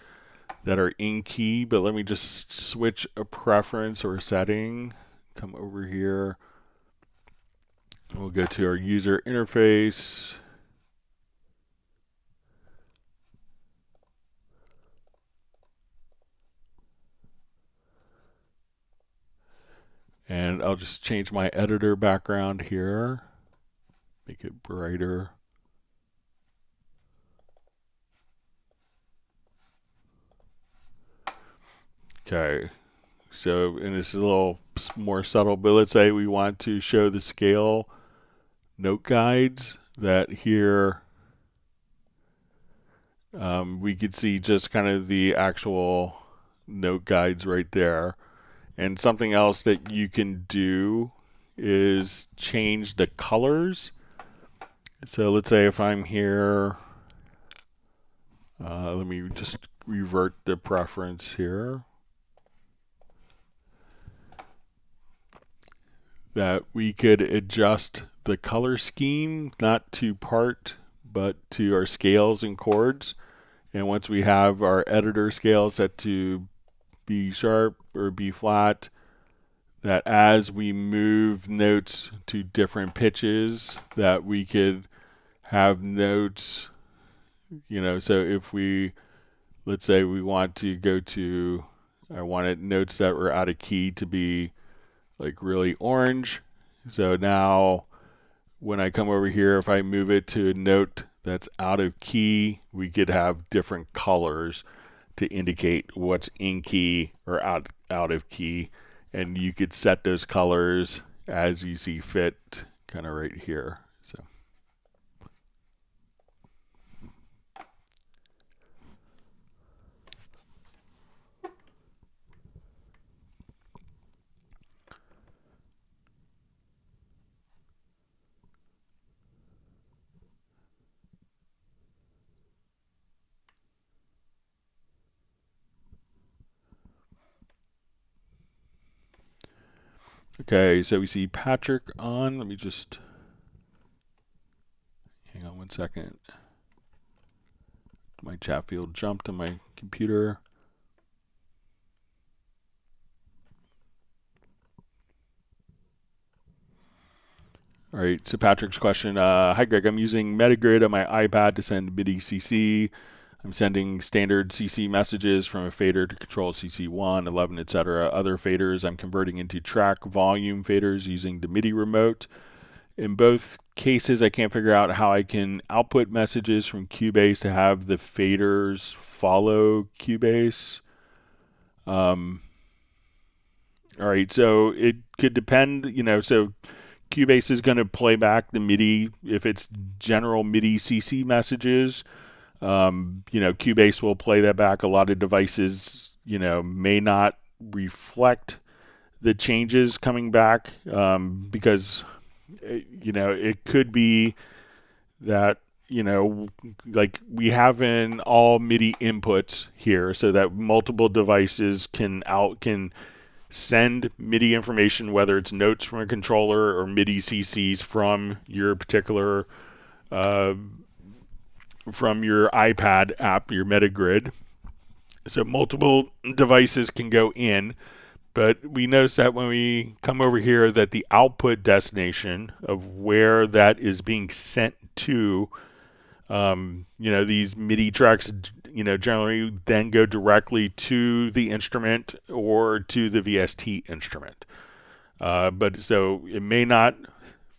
S1: that are in key. But let me just switch a preference or a setting. Come over here. We'll go to our user interface. And I'll just change my editor background here. Make it brighter. Okay. So, and it's a little more subtle, but let's say we want to show the scale note guides that here we could see just kind of the actual note guides right there. And something else that you can do is change the colors. So let's say if I'm here, let me just revert the preference here. That we could adjust the color scheme, not to part, but to our scales and chords. And once we have our editor scale set to B sharp or B flat, that as we move notes to different pitches, that we could have notes, so if let's say we want to go to, I wanted notes that were out of key to be like really orange. So now when I come over here, if I move it to a note that's out of key, we could have different colors to indicate what's in key or out of key. And you could set those colors as you see fit, kind of right here. So. Okay, so we see Patrick on. Let me just hang on one second. My chat field jumped on my computer. All right, so Patrick's question. Hi, Greg. I'm using Metagrid on my iPad to send MIDI CC. I'm sending standard CC messages from a fader to control CC1, 11, etc. Other faders I'm converting into track volume faders using the MIDI remote. In both cases, I can't figure out how I can output messages from Cubase to have the faders follow Cubase. All right, so it could depend, so Cubase is going to play back the MIDI if it's general MIDI CC messages. Cubase will play that back. A lot of devices, may not reflect the changes coming back because, it could be that, like we have in all MIDI inputs here so that multiple devices can send MIDI information, whether it's notes from a controller or MIDI CCs from your particular from your iPad app, your Metagrid. So multiple devices can go in, but we notice that when we come over here that the output destination of where that is being sent to, these MIDI tracks, generally then go directly to the instrument or to the VST instrument. But so it may not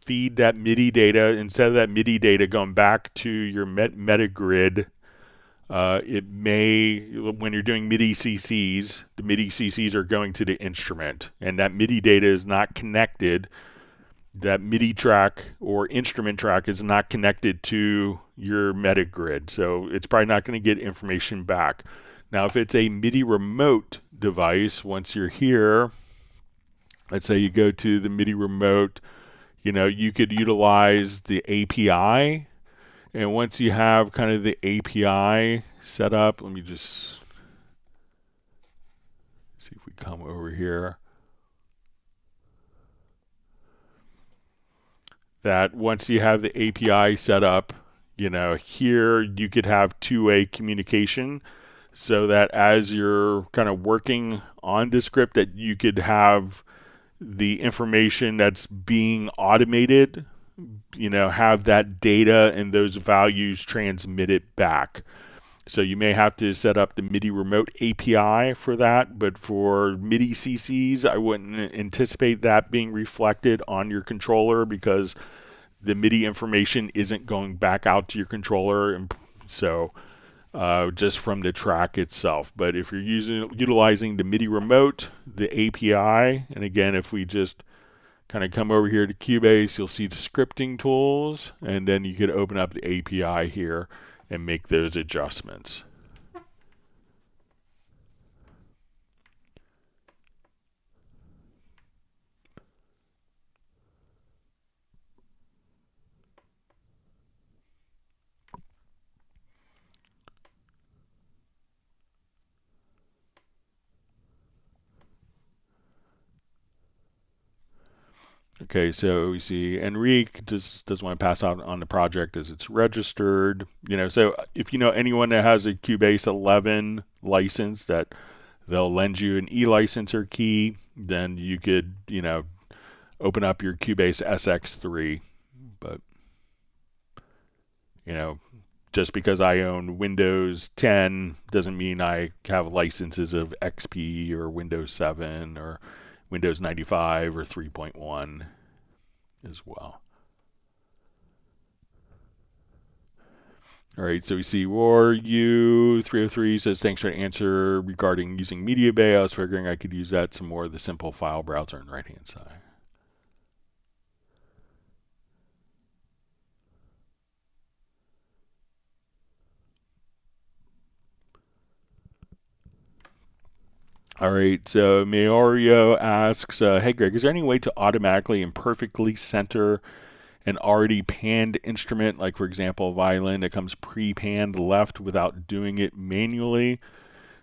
S1: feed that MIDI data. Instead of that MIDI data going back to your Metagrid, it may, when you're doing MIDI CCs, the MIDI CCs are going to the instrument, and that MIDI data is not connected. That MIDI track or instrument track is not connected to your Metagrid, so it's probably not going to get information back. Now, if it's a MIDI remote device, once you're here, let's say you go to the MIDI remote, you could utilize the API. And once you have kind of the API set up, let me just see if we come over here. That once you have the API set up, here you could have two-way communication so that as you're kind of working on the script that you could have the information that's being automated, have that data and those values transmitted back. So you may have to set up the MIDI remote API for that, but for MIDI CCs, I wouldn't anticipate that being reflected on your controller because the MIDI information isn't going back out to your controller, and so just from the track itself. But if you're utilizing the MIDI remote, the API, and again, if we just kind of come over here to Cubase, you'll see the scripting tools, and then you could open up the API here and make those adjustments. Okay, so we see Enrique just doesn't want to pass out on the project as it's registered. So if you know anyone that has a Cubase 11 license that they'll lend you an e-licenser key, then you could, open up your Cubase SX3. But, just because I own Windows 10 doesn't mean I have licenses of XP or Windows 7 or Windows 95 or 3.1 as well. All right, so we see WarU303 says, thanks for the answer regarding using Mediabay. I was figuring I could use that some more of the simple file browser on the right-hand side. All right, so Maorio asks, hey Greg, is there any way to automatically and perfectly center an already panned instrument, like for example a violin that comes pre-panned left without doing it manually?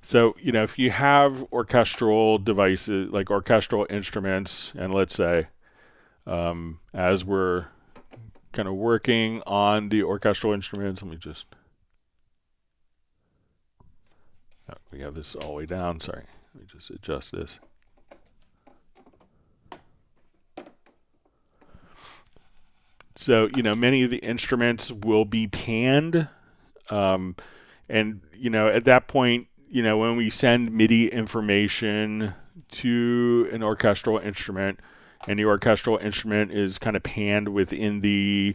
S1: So, if you have orchestral devices, like orchestral instruments, and let's say, as we're kind of working on the orchestral instruments, let me just, we have this all the way down, sorry. Let me just adjust this. So, many of the instruments will be panned. And, at that point, when we send MIDI information to an orchestral instrument and the orchestral instrument is kind of panned within the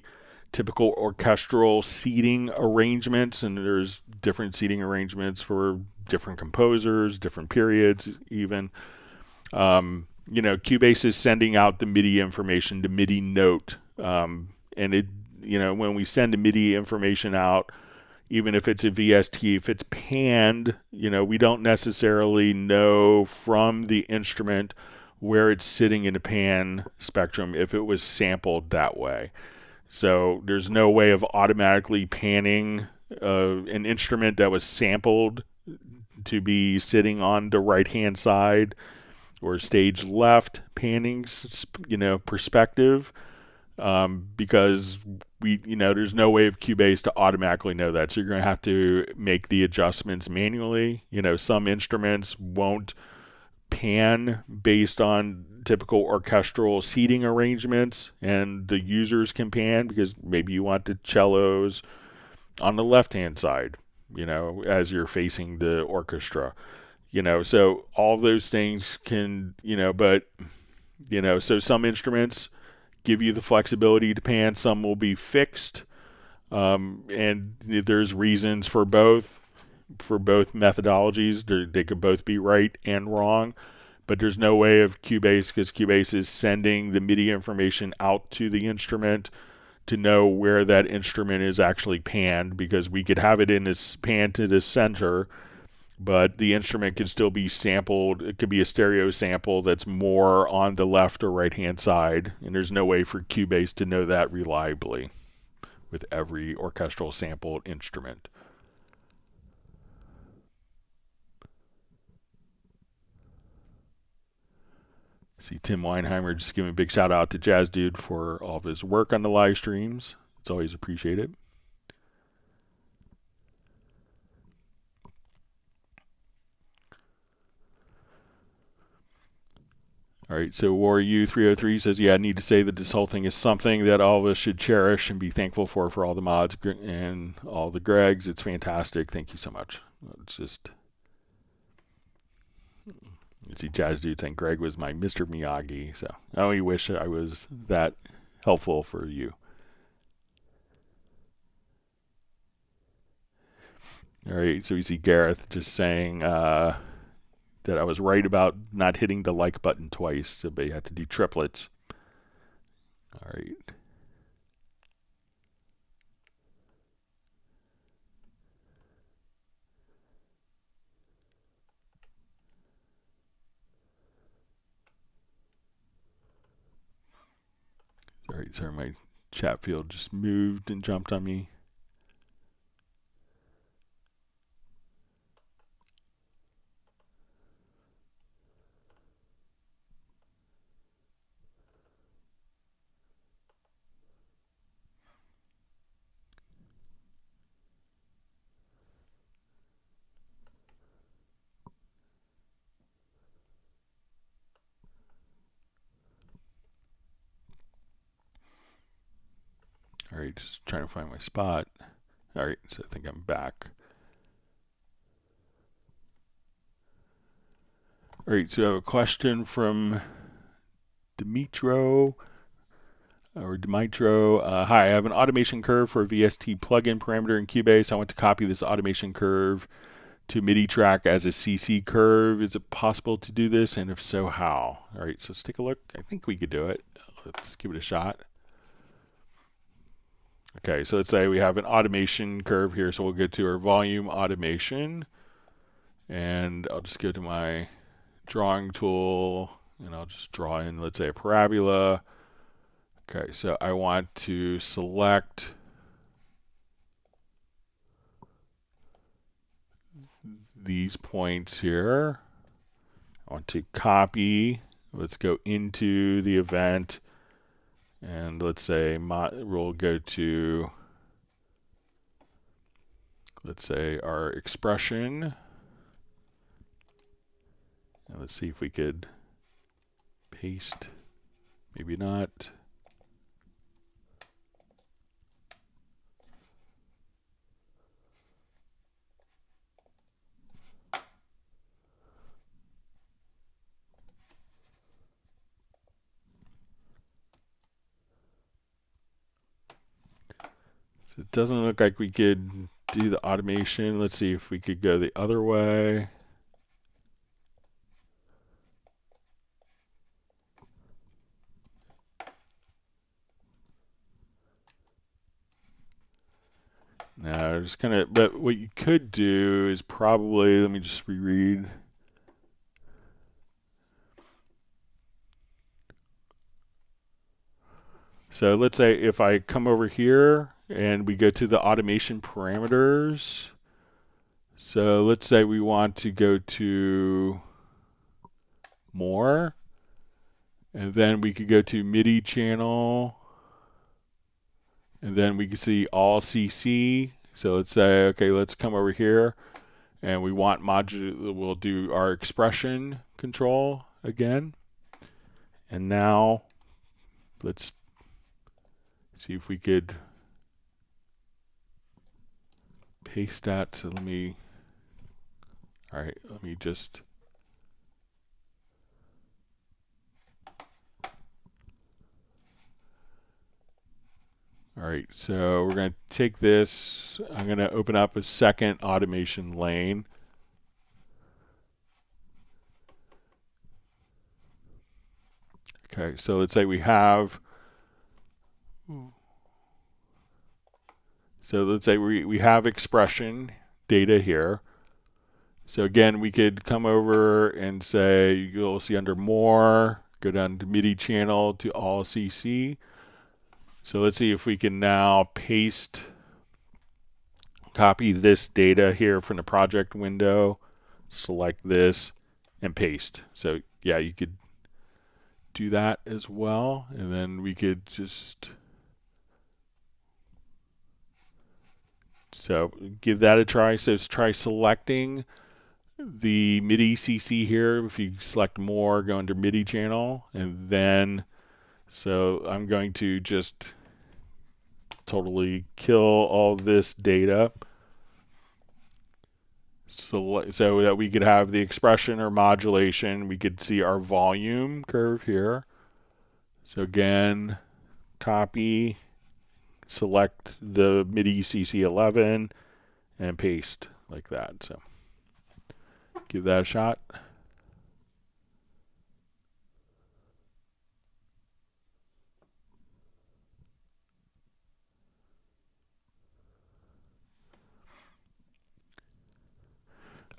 S1: typical orchestral seating arrangements, and there's different seating arrangements for different composers, different periods even. Cubase is sending out the MIDI information, the MIDI note. And it, when we send the MIDI information out, even if it's a VST, if it's panned, we don't necessarily know from the instrument where it's sitting in the pan spectrum if it was sampled that way. So there's no way of automatically panning an instrument that was sampled to be sitting on the right-hand side or stage left panning, perspective. Because there's no way of Cubase to automatically know that. So you're going to have to make the adjustments manually. Some instruments won't pan based on typical orchestral seating arrangements, and the users can pan because maybe you want the cellos on the left-hand side, as you're facing the orchestra. So all those things can, so some instruments give you the flexibility to pan. Some will be fixed, and there's reasons for both methodologies. They could both be right and wrong, but there's no way of Cubase, because Cubase is sending the MIDI information out to the instrument to know where that instrument is actually panned, because we could have it in this pan to the center, but the instrument could still be sampled. It could be a stereo sample that's more on the left or right-hand side, and there's no way for Cubase to know that reliably with every orchestral sampled instrument. See Tim Weinheimer just giving a big shout out to Jazz Dude for all of his work on the live streams. It's always appreciated. All right, so WarU303 says, yeah, I need to say that this whole thing is something that all of us should cherish and be thankful for all the mods and all the Gregs. It's fantastic. Thank you so much. It's just, you see Jazz Dude saying Greg was my Mr. Miyagi, so I only wish I was that helpful for you. All right, so we see Gareth just saying that I was right about not hitting the like button twice, so they had to do triplets. All right. All right, sorry, my chat field just moved and jumped on me. All right, just trying to find my spot. All right, so I think I'm back. All right, so I have a question from Dimitro. Hi, I have an automation curve for a VST plugin parameter in Cubase. I want to copy this automation curve to MIDI track as a CC curve. Is it possible to do this? And if so, how? All right, so let's take a look. I think we could do it. Let's give it a shot. Okay, so let's say we have an automation curve here. So we'll go to our volume automation, and I'll just go to my drawing tool, and I'll just draw in, let's say, a parabola. Okay, so I want to select these points here. I want to copy. Let's go into the event, and let's say we'll go to, let's say, our expression. And let's see if we could paste. Maybe not. So it doesn't look like we could do the automation. Let's see if we could go the other way. No, just kind of, but what you could do is probably, let me just reread. So let's say if I come over here and we go to the automation parameters. So let's say we want to go to more, and then we could go to MIDI channel, and then we can see all CC. So let's say, okay, let's come over here, and we want we'll do our expression control again. And now let's see if we could paste that. So let me just, all right, so we're going to take this. I'm going to open up a second automation lane. Okay, so let's say we have, so let's say we have expression data here. So again, we could come over and say, you'll see under more, go down to MIDI channel to all CC. So let's see if we can now copy this data here from the project window, select this, and paste. So yeah, you could do that as well. And then we could just, so give that a try. So let's try selecting the MIDI CC here. If you select more, go under MIDI channel, and then, so I'm going to just totally kill all this data so that we could have the expression or modulation. We could see our volume curve here. So again, copy, select the MIDI CC11, and paste like that. So give that a shot.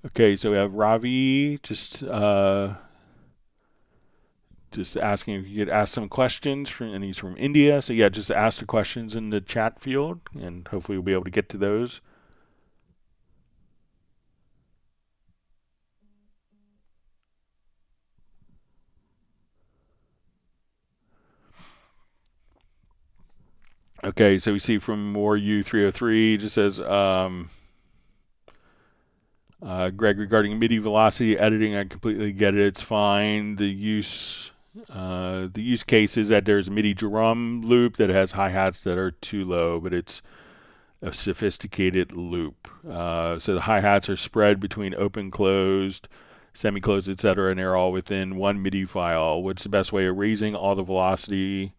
S1: Okay, so we have Ravi just asking if you could ask some questions, and he's from India. So yeah, just ask the questions in the chat field, and hopefully we'll be able to get to those. Okay, so we see from More U303, just says, Greg, regarding MIDI velocity editing, I completely get it. It's fine. The use case is that there's a MIDI drum loop that has hi-hats that are too low, but it's a sophisticated loop. So the hi-hats are spread between open, closed, semi-closed, etc., and they're all within one MIDI file. What's the best way of raising all the velocity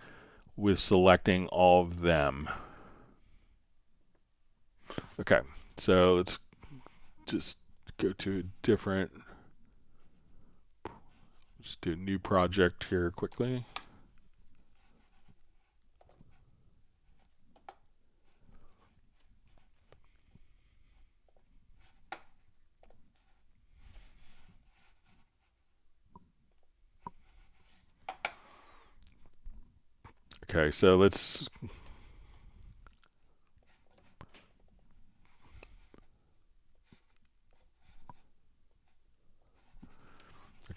S1: with selecting all of them? Okay, so let's just go to a different, just do a new project here quickly. Okay, so let's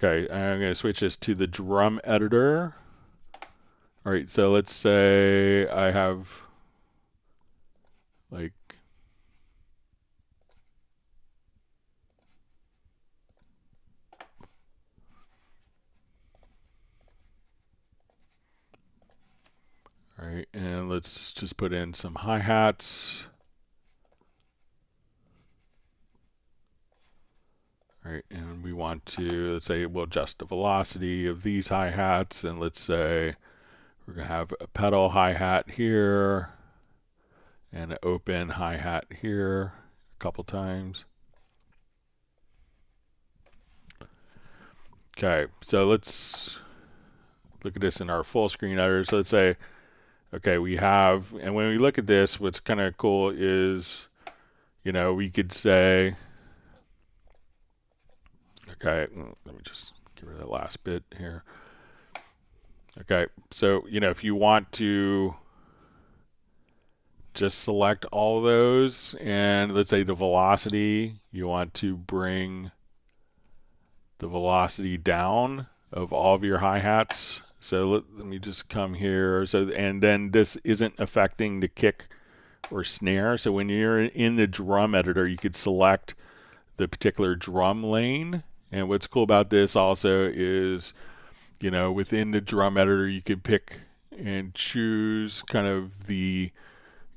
S1: Okay, I'm going to switch this to the drum editor. All right, so let's say I have like all right, and let's just put in some hi-hats. All right, and we want to, let's say we'll adjust the velocity of these hi-hats, and let's say we're going to have a pedal hi-hat here and an open hi-hat here a couple times. Okay, so let's look at this in our full screen editor. So let's say, okay, we have, and when we look at this, what's kind of cool is, we could say, okay, let me just get rid of that last bit here. Okay, so, if you want to just select all of those, and let's say the velocity, you want to bring the velocity down of all of your hi-hats. So let me just come here. So, and then this isn't affecting the kick or snare. So when you're in the drum editor, you could select the particular drum lane. And what's cool about this also is, within the drum editor, you could pick and choose kind of the,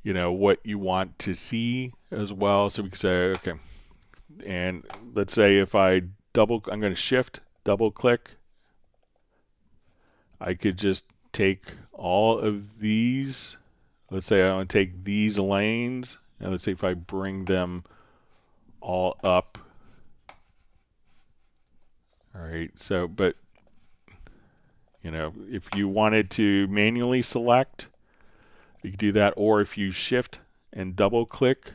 S1: what you want to see as well. So we can say, okay, and let's say if I'm going to shift, double click, I could just take all of these. Let's say I want to take these lanes, and let's say if I bring them all up. All right, so, but, if you wanted to manually select, you could do that, or if you shift and double click,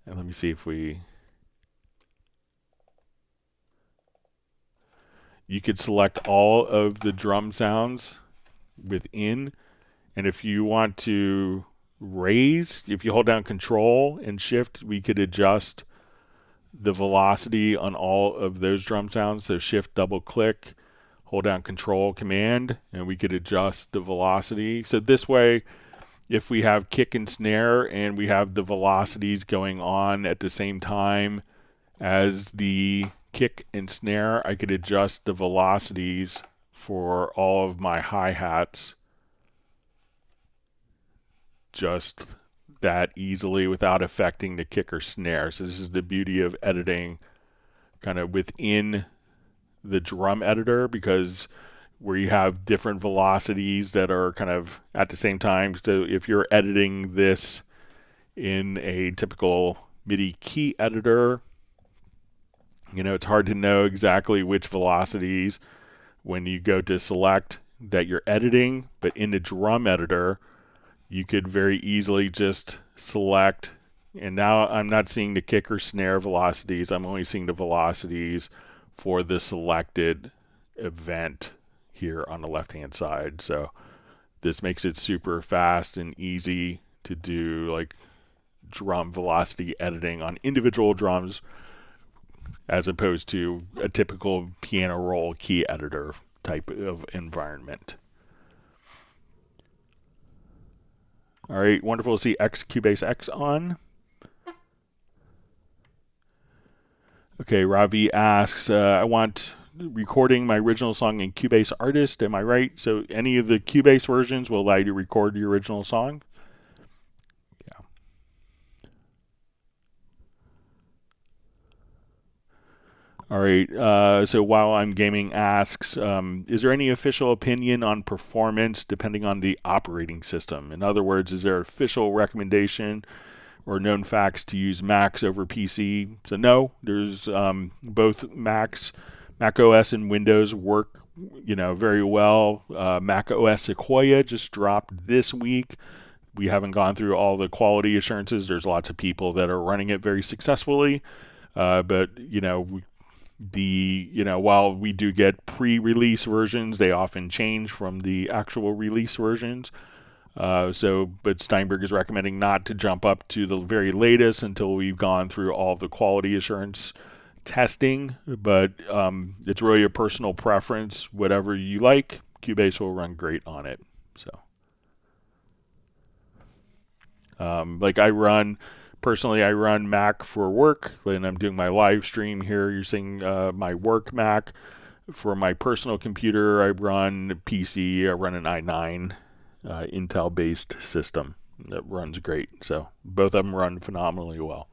S1: and let me see if you could select all of the drum sounds within, and if you want to raise, if you hold down Control and Shift, we could adjust the velocity on all of those drum sounds. So Shift, double click, hold down Control, Command, and we could adjust the velocity. So this way, if we have kick and snare and we have the velocities going on at the same time as the kick and snare, I could adjust the velocities for all of my hi-hats just that easily without affecting the kick or snare. So this is the beauty of editing kind of within the drum editor, because where you have different velocities that are kind of at the same time. So if you're editing this in a typical MIDI key editor, it's hard to know exactly which velocities when you go to select that you're editing, but in the drum editor, you could very easily just select, and now I'm not seeing the kick or snare velocities, I'm only seeing the velocities for the selected event here on the left-hand side. So this makes it super fast and easy to do like drum velocity editing on individual drums, as opposed to a typical piano roll key editor type of environment. All right, wonderful to see Cubase X on. Okay, Ravi asks, I want recording my original song in Cubase Artist, am I right? So any of the Cubase versions will allow you to record your original song? Yeah. All right, so While I'm Gaming asks, is there any official opinion on performance depending on the operating system? In other words, is there an official recommendation or known facts to use Macs over PC? So no, there's both Mac OS and Windows work, very well. Mac OS Sequoia just dropped this week. We haven't gone through all the quality assurances. There's lots of people that are running it very successfully, but while we do get pre-release versions, they often change from the actual release versions. But Steinberg is recommending not to jump up to the very latest until we've gone through all the quality assurance testing, but it's really a personal preference. Whatever you like, Cubase will run great on it. So, like I run Mac for work. When I'm doing my live stream here, you're seeing my work Mac. For my personal computer, I run PC. I run an i9 Intel-based system that runs great. So both of them run phenomenally well.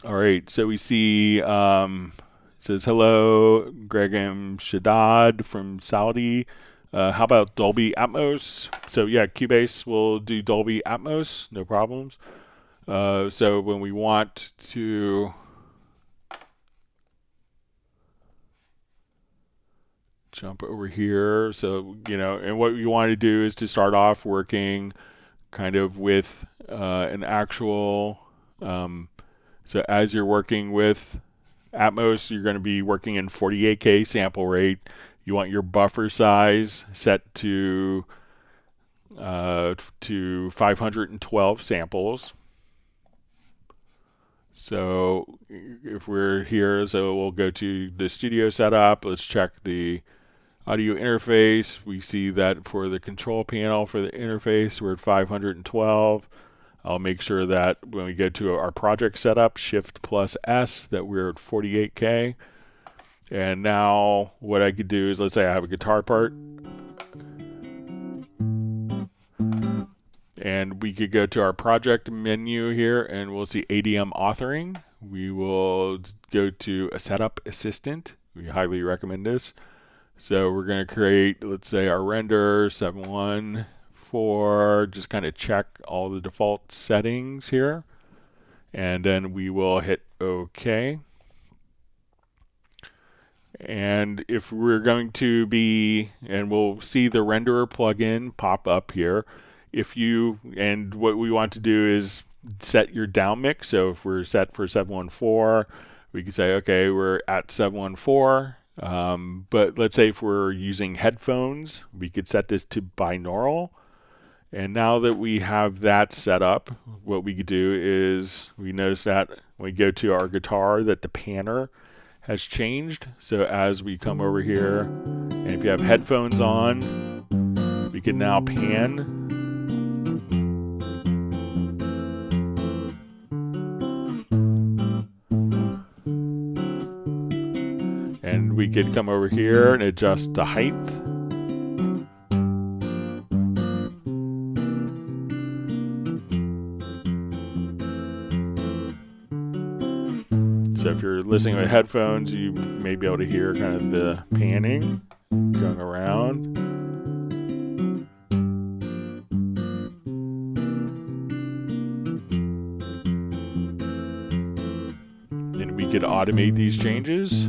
S1: All right, so we see it says hello, Greg M. Shaddad from Saudi. How about Dolby Atmos? So yeah, Cubase will do Dolby Atmos, no problems. So when we want to jump over here, so and what you want to do is to start off working kind of with an actual. So as you're working with Atmos, you're going to be working in 48K sample rate. You want your buffer size set to 512 samples. So if we're here, so we'll go to the studio setup. Let's check the audio interface. We see that for the control panel for the interface, we're at 512. I'll make sure that when we go to our project setup, Shift plus S, that we're at 48K. And now what I could do is, let's say I have a guitar part. And we could go to our project menu here and we'll see ADM authoring. We will go to a setup assistant. We highly recommend this. So we're going to create, let's say, our render 714. Just kind of check all the default settings here. And then we will hit OK. And if we're going to be, and we'll see the renderer plugin pop up here. And what we want to do is set your down mix. So if we're set for 714, we can say, okay, we're at 714. But let's say if we're using headphones, we could set this to binaural. And now that we have that set up, what we could do is we notice that when we go to our guitar that the panner has changed. So as we come over here, and if you have headphones on, we can now pan. And we could come over here and adjust the height. So if you're listening with headphones, you may be able to hear kind of the panning going around. And we could automate these changes.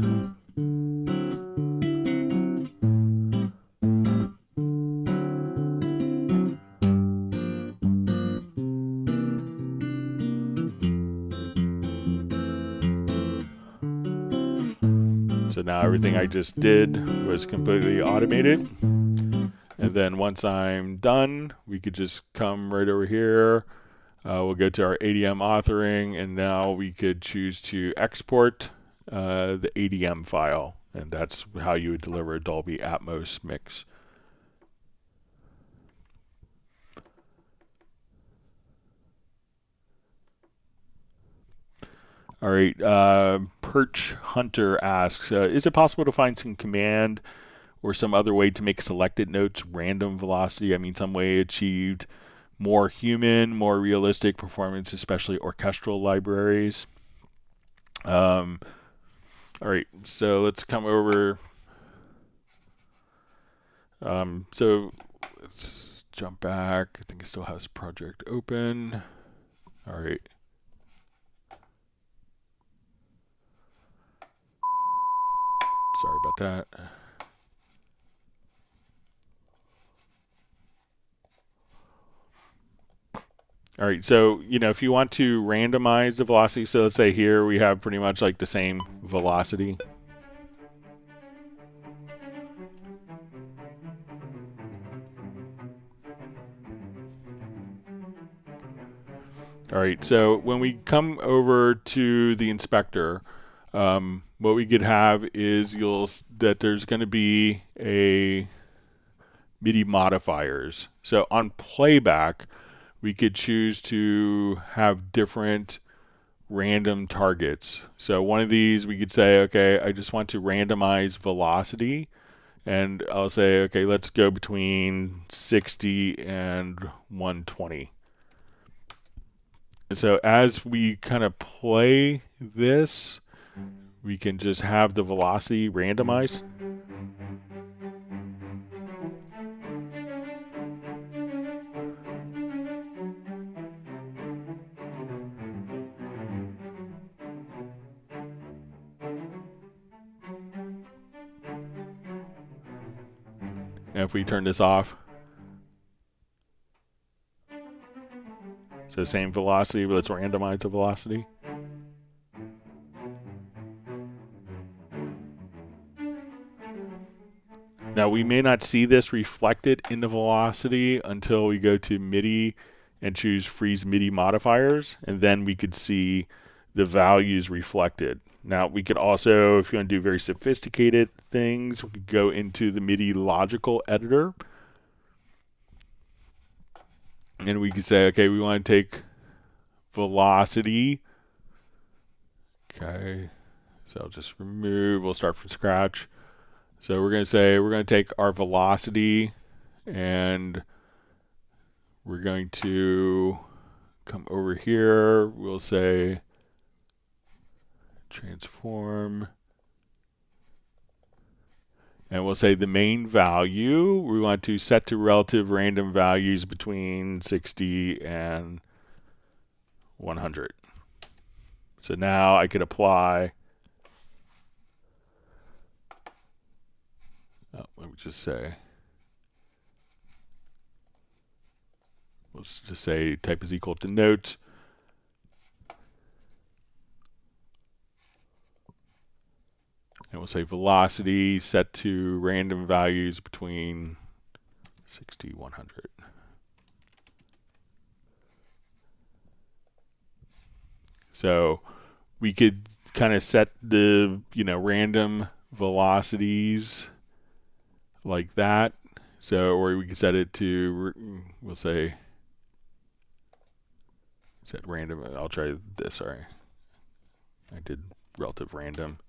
S1: So now everything I just did was completely automated. And then once I'm done, we could just come right over here. We'll go to our ADM authoring, and now we could choose to export the ADM file. And that's how you would deliver a Dolby Atmos mix. All right, Perch Hunter asks, is it possible to find some command or some other way to make selected notes random velocity? I mean, some way achieved more human, more realistic performance, especially orchestral libraries. All right, so let's come over. So let's jump back. I think it still has project open. All right. Sorry about that. All right, so if you want to randomize the velocity, so let's say here we have pretty much like the same velocity. All right, so when we come over to the inspector, what we could have is that there's going to be a MIDI modifiers. So on playback, we could choose to have different random targets. So one of these we could say, okay, I just want to randomize velocity, and I'll say, okay, let's go between 60 and 120. So as we kind of play this, we can just have the velocity randomized. And if we turn this off, so same velocity, but let's randomize the velocity. Now we may not see this reflected in the velocity until we go to MIDI and choose freeze MIDI modifiers, and then we could see the values reflected. Now we could also, if you want to do very sophisticated things, we could go into the MIDI logical editor, and we could say, okay, we want to take velocity. Okay, so I'll just remove, we'll start from scratch. So we're going to say we're going to take our velocity and we're going to come over here. We'll say transform. And we'll say the main value, we want to set to relative random values between 60 and 100. So now I could apply. Let me just say. Let's just say type is equal to note. And we'll say velocity set to random values between 60 and 100. So we could kind of set the random velocities like that. So, or we could set it to, we'll say, set random. I'll try this. Sorry, I did relative random.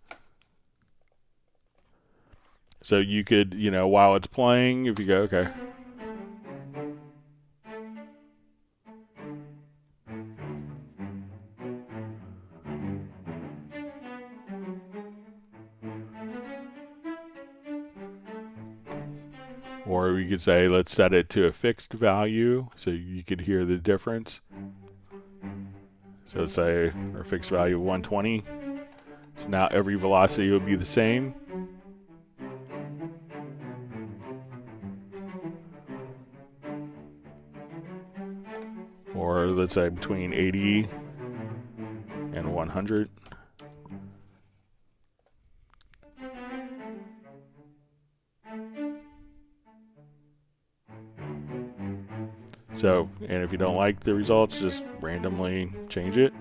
S1: So you could, while it's playing, if you go, okay. Or we could say, let's set it to a fixed value so you could hear the difference. So let's say our fixed value of 120. So now every velocity will be the same. Or let's say between 80 and 100. So, and if you don't like the results, just randomly change it.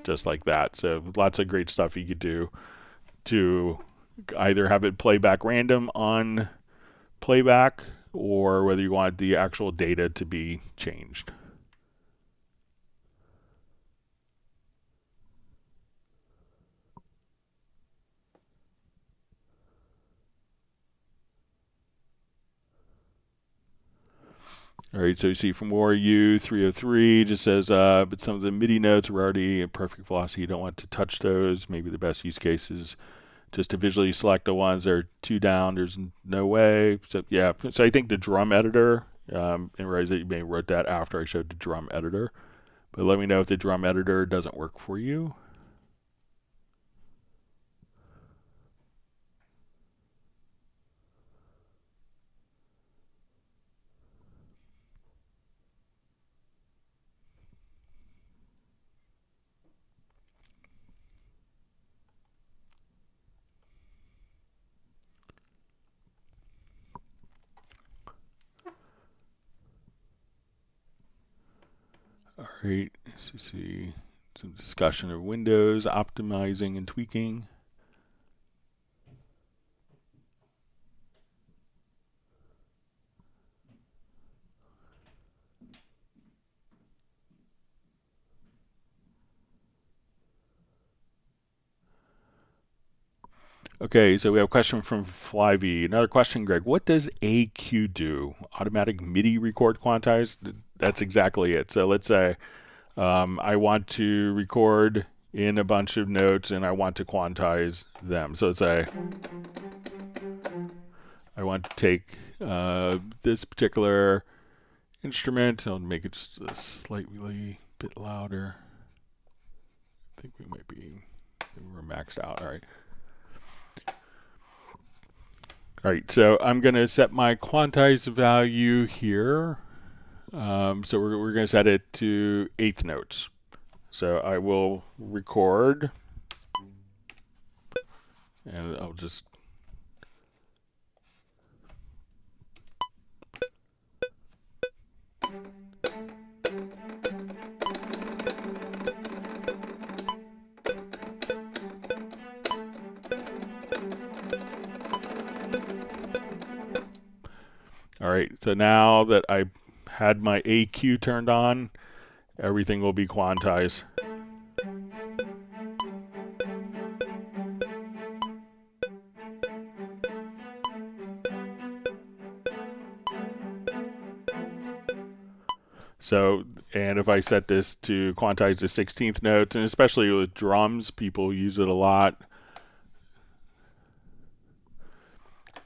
S1: Just like that. So lots of great stuff you could do to either have it play back random on playback, or whether you want the actual data to be changed. All right, so you see from U 303 just says, but some of the MIDI notes are already in perfect velocity. You don't want to touch those. Maybe the best use case is just to visually select the ones that are two down. There's no way. So yeah, so I think the drum editor, and realize that you may have wrote that after I showed the drum editor, but let me know if the drum editor doesn't work for you. All Great. Let's see some discussion of windows, optimizing and tweaking. Okay, so we have a question from Flyvy. Another question, Greg. What does AQ do? Automatic MIDI record quantize? That's exactly it. So let's say I want to record in a bunch of notes and I want to quantize them. So let's say I want to take this particular instrument. I'll make it just a slightly bit louder. I think we might be, we're maxed out. All right. All right, so I'm going to set my quantize value here. So we're going to set it to eighth notes. So I will record, and I'll just all right, so now that I had my AQ turned on, everything will be quantized. So, and if I set this to quantize the 16th notes, and especially with drums, people use it a lot.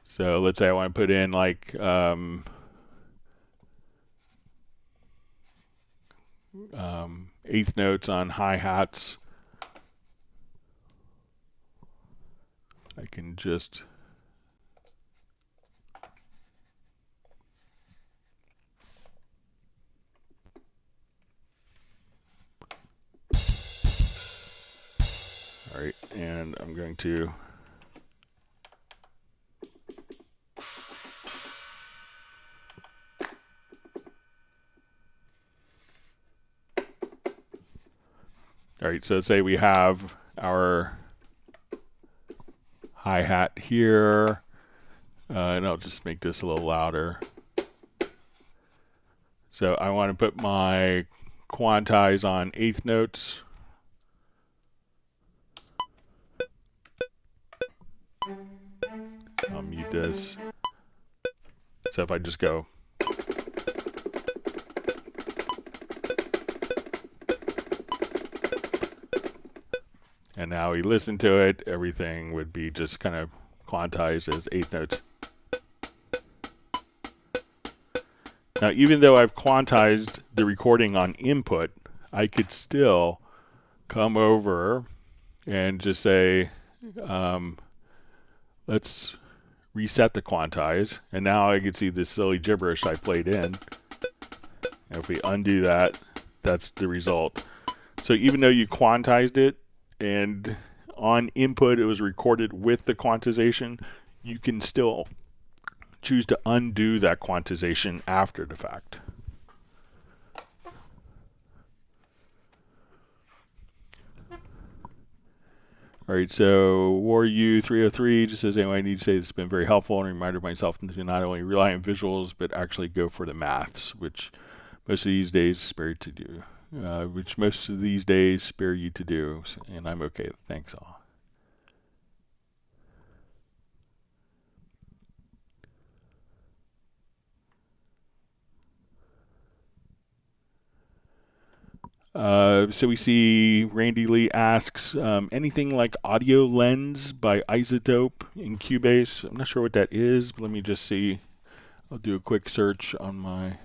S1: So let's say I want to put in like eighth notes on hi-hats. I can just all right, and I'm going to all right, so let's say we have our hi-hat here, and I'll just make this a little louder. So I want to put my quantize on eighth notes. I'll mute this. So if I just go, and now we listen to it, everything would be just kind of quantized as eighth notes. Now, even though I've quantized the recording on input, I could still come over and just say, let's reset the quantize. And now I can see this silly gibberish I played in. And if we undo that, that's the result. So even though you quantized it and on input it was recorded with the quantization, you can still choose to undo that quantization after the fact. All right, so WarU303 just says, anyway, I need to say it's been very helpful and a reminder of myself to not only rely on visuals, but actually go for the maths, which most of these days spare you to do. And I'm okay. Thanks all. So we see Randy Lee asks, anything like Audio Lens by Isotope in Cubase? I'm not sure what that is, but let me just see. I'll do a quick search on my...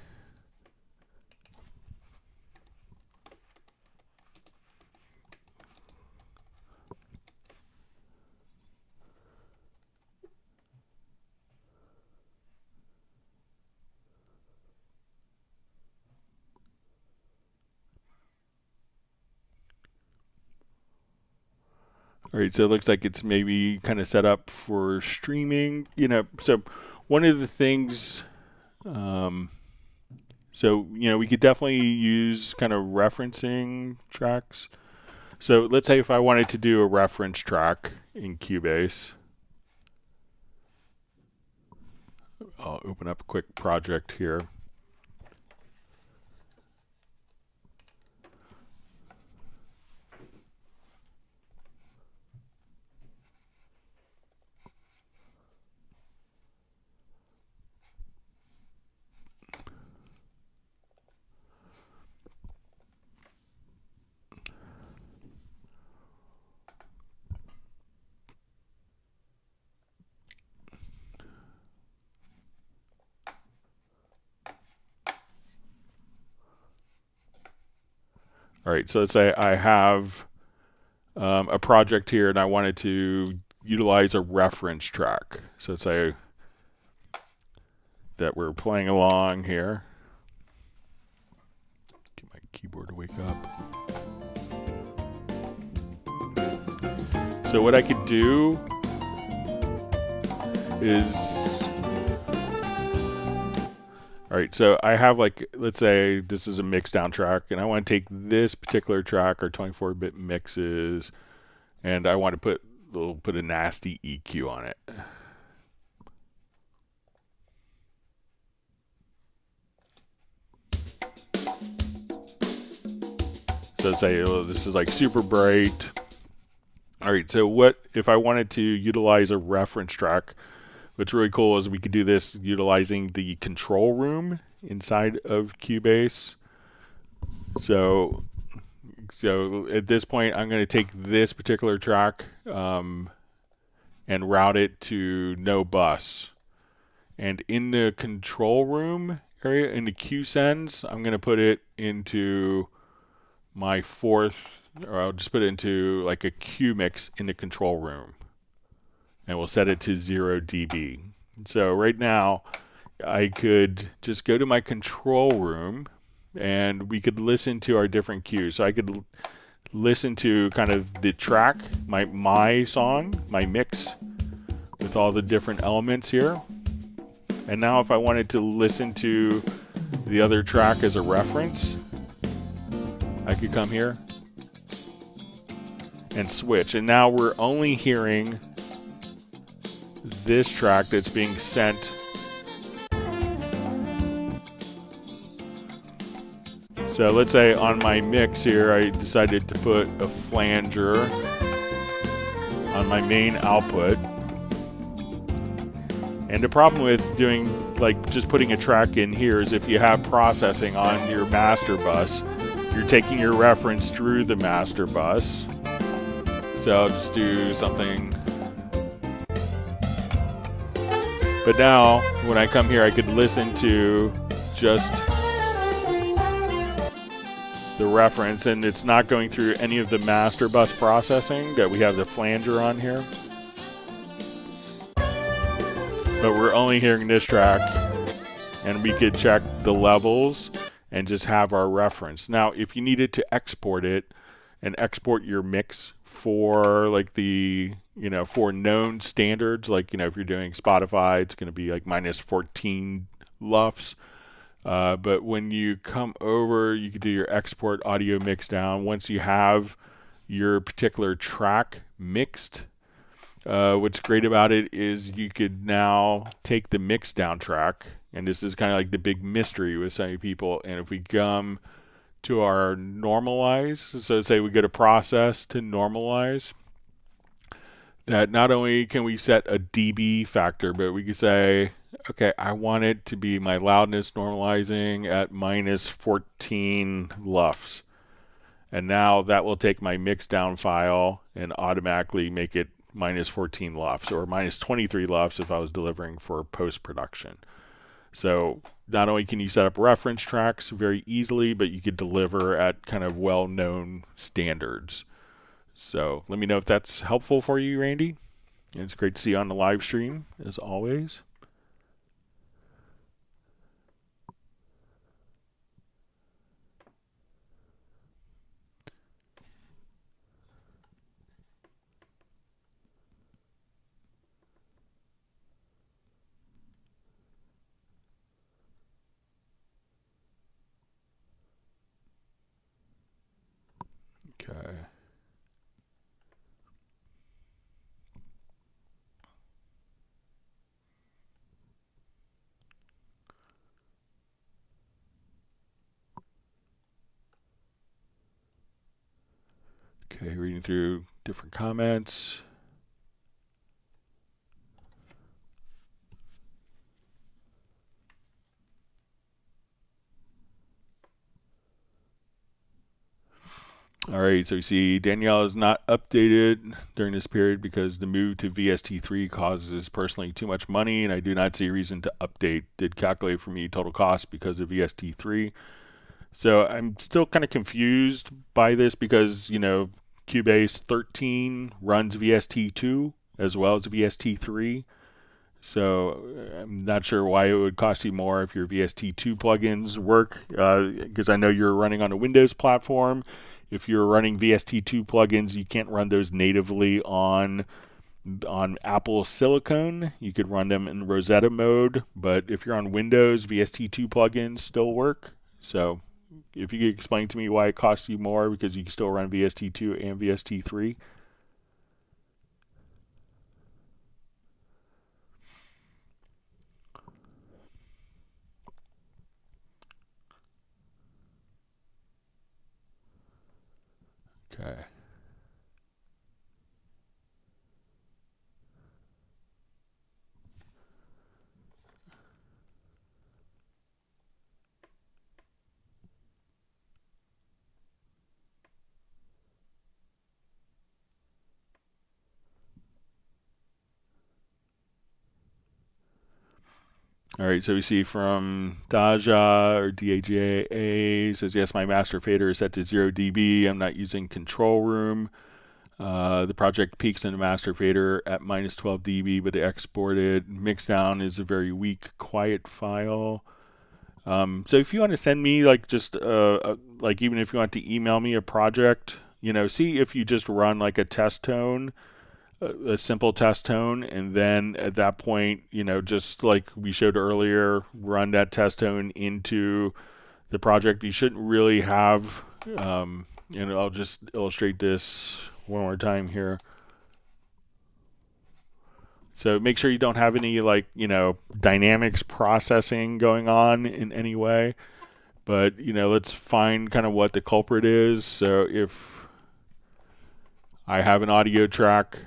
S1: All right, so it looks like it's maybe kind of set up for streaming. So one of the things So, we could definitely use kind of referencing tracks. So let's say if I wanted to do a reference track in Cubase, I'll open up a quick project here. All right, so let's say I have a project here and I wanted to utilize a reference track. So let's say that we're playing along here. Get my keyboard to wake up. So what I could do is, all right, so I have let's say this is a mix down track and I want to take this particular track, or 24-bit mixes, and I want to put a nasty EQ on it. So let's say this is like super bright. All right, so what if I wanted to utilize a reference track? What's really cool is we could do this utilizing the control room inside of Cubase. So at this point, I'm going to take this particular track and route it to no bus. And in the control room area, in the Q sends, I'm going to put it into my fourth, or I'll just put it into like a Q mix in the control room. And we'll set it to 0 dB. So right now, I could just go to my control room and we could listen to our different cues. So I could listen to kind of the track, my song, my mix with all the different elements here. And now if I wanted to listen to the other track as a reference, I could come here and switch. And now we're only hearing this track that's being sent. So let's say on my mix here, I decided to put a flanger on my main output. And the problem with doing, just putting a track in here is if you have processing on your master bus, you're taking your reference through the master bus. So I'll just do something. But now, when I come here, I could listen to just the reference, and it's not going through any of the master bus processing that we have the flanger on here. But we're only hearing this track, and we could check the levels and just have our reference. Now, if you needed to export it and export your mix for for known standards, if you're doing Spotify, it's going to be like minus 14 LUFS. But when you come over, you can do your export audio mix down. Once you have your particular track mixed, what's great about it is you could now take the mix down track, and this is kind of like the big mystery with some people. And if we come to our normalize, so say we go to process to normalize, that not only can we set a dB factor, but we can say, okay, I want it to be my loudness normalizing at minus 14 LUFS. And now that will take my mix down file and automatically make it minus 14 LUFS, or minus 23 LUFS if I was delivering for post-production. So not only can you set up reference tracks very easily, but you could deliver at kind of well-known standards. So let me know if that's helpful for you, Randy. And it's great to see you on the live stream, as always. Okay, reading through different comments. All right, so you see Danielle is not updated during this period because the move to VST3 causes personally too much money, and I do not see a reason to update. Did calculate for me total cost because of VST3. So I'm still kind of confused by this because, Cubase 13 runs VST2 as well as VST3. So I'm not sure why it would cost you more if your VST2 plugins work, because I know you're running on a Windows platform. If you're running VST2 plugins, you can't run those natively on Apple Silicon. You could run them in Rosetta mode, but if you're on Windows, VST2 plugins still work. So if you could explain to me why it costs you more because you can still run VST2 and VST3. Okay. All right, so we see from Daja or DAJA says, yes, my master fader is set to 0 dB. I'm not using control room. The project peaks in the master fader at minus 12 dB, but the exported mixdown is a very weak, quiet file. So if you want to send me like just like even if you want to email me a project, see if you just run like a test tone, a simple test tone, and then at that point, just like we showed earlier, run that test tone into the project. You shouldn't really have, I'll just illustrate this one more time here. So make sure you don't have any dynamics processing going on in any way. But, let's find kind of what the culprit is. So if I have an audio track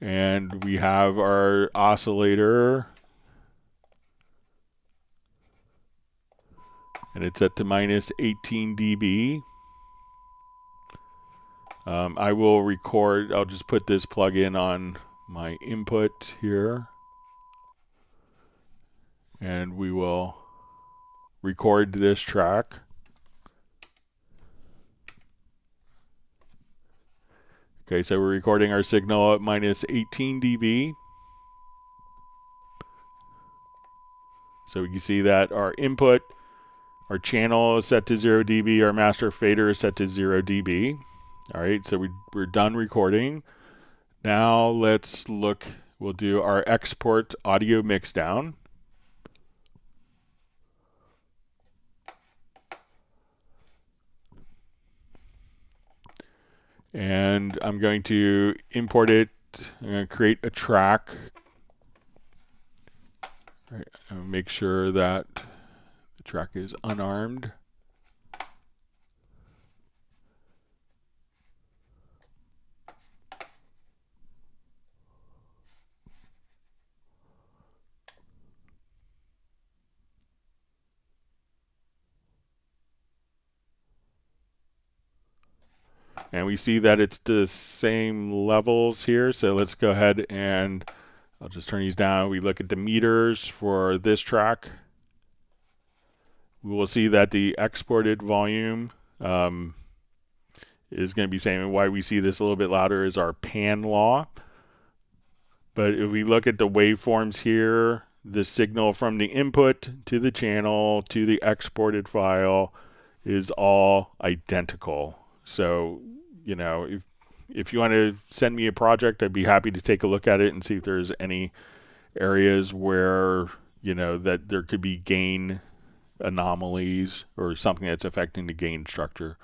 S1: and we have our oscillator and it's set to minus 18 dB, I will record. I'll just put this plugin on my input here and we will record this track. Okay, so we're recording our signal at minus 18 dB. So we can see that our input, our channel is set to 0 dB, our master fader is set to 0 dB. All right, so we're done recording. Now let's look, we'll do our export audio mixdown. And I'm going to import it. I'm going to create a track. All right, make sure that the track is unarmed. And we see that it's the same levels here. So let's go ahead and I'll just turn these down. We look at the meters for this track. We will see that the exported volume is going to be same. And why we see this a little bit louder is our pan law. But if we look at the waveforms here, the signal from the input to the channel to the exported file is all identical. So, if you want to send me a project, I'd be happy to take a look at it and see if there's any areas where, that there could be gain anomalies or something that's affecting the gain structure.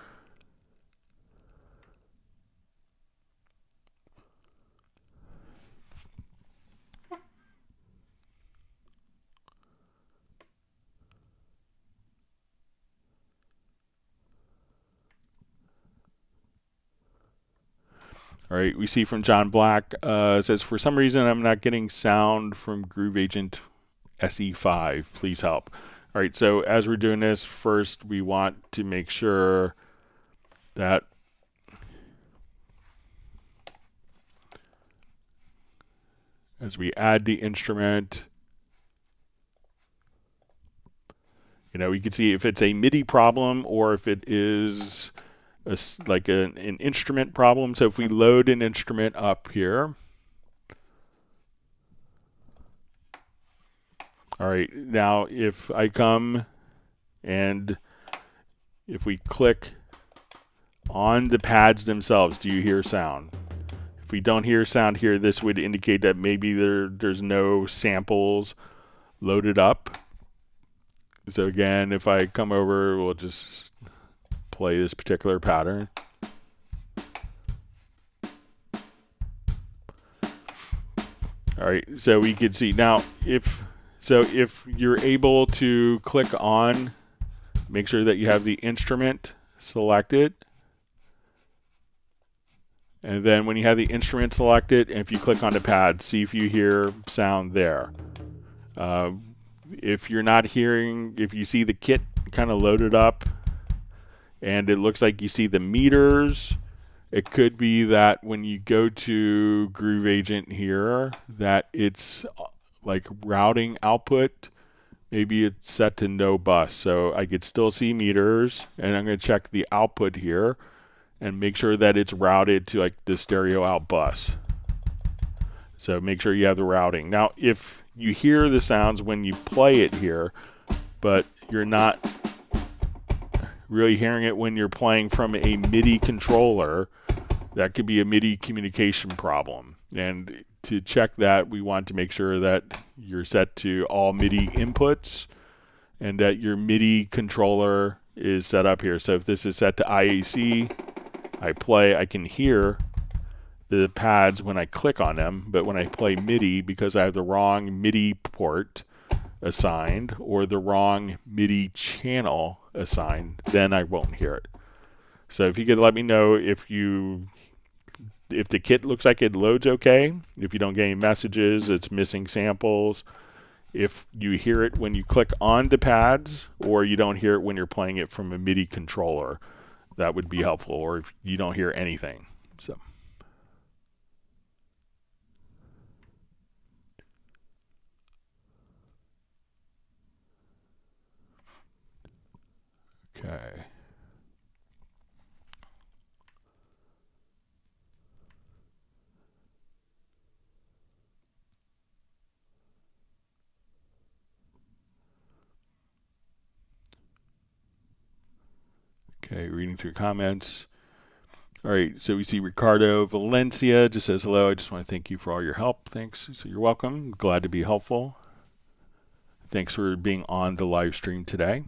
S1: All right, we see from John Black, says, for some reason I'm not getting sound from Groove Agent SE5. Please help. All right, so as we're doing this, first we want to make sure that as we add the instrument, we can see if it's a MIDI problem or if it is like an instrument problem. So if we load an instrument up here, all right, now if I come and if we click on the pads themselves, do you hear sound? If we don't hear sound here, this would indicate that maybe there's no samples loaded up. So again, if I come over, we'll just play this particular pattern. All right, so we can see now if you're able to click on, make sure that you have the instrument selected. And then when you have the instrument selected, and if you click on the pad, see if you hear sound there. If you're not hearing, if you see the kit kind of loaded up and it looks like you see the meters, it could be that when you go to Groove Agent here, that it's like routing output. Maybe it's set to no bus. So I could still see meters, and I'm going to check the output here and make sure that it's routed to like the stereo out bus. So make sure you have the routing. Now, if you hear the sounds when you play it here, but you're not really hearing it when you're playing from a MIDI controller, that could be a MIDI communication problem. And to check that, we want to make sure that you're set to all MIDI inputs and that your MIDI controller is set up here. So if this is set to IAC, I play, I can hear the pads when I click on them, but when I play MIDI, because I have the wrong MIDI port assigned or the wrong MIDI channel assigned, then I won't hear it. So if you could let me know if the kit looks like it loads okay, if you don't get any messages, it's missing samples, if you hear it when you click on the pads or you don't hear it when you're playing it from a MIDI controller, that would be helpful, or if you don't hear anything. So. Okay. Okay, reading through comments. All right, so we see Ricardo Valencia just says hello. I just want to thank you for all your help. Thanks. So you're welcome. Glad to be helpful. Thanks for being on the live stream today.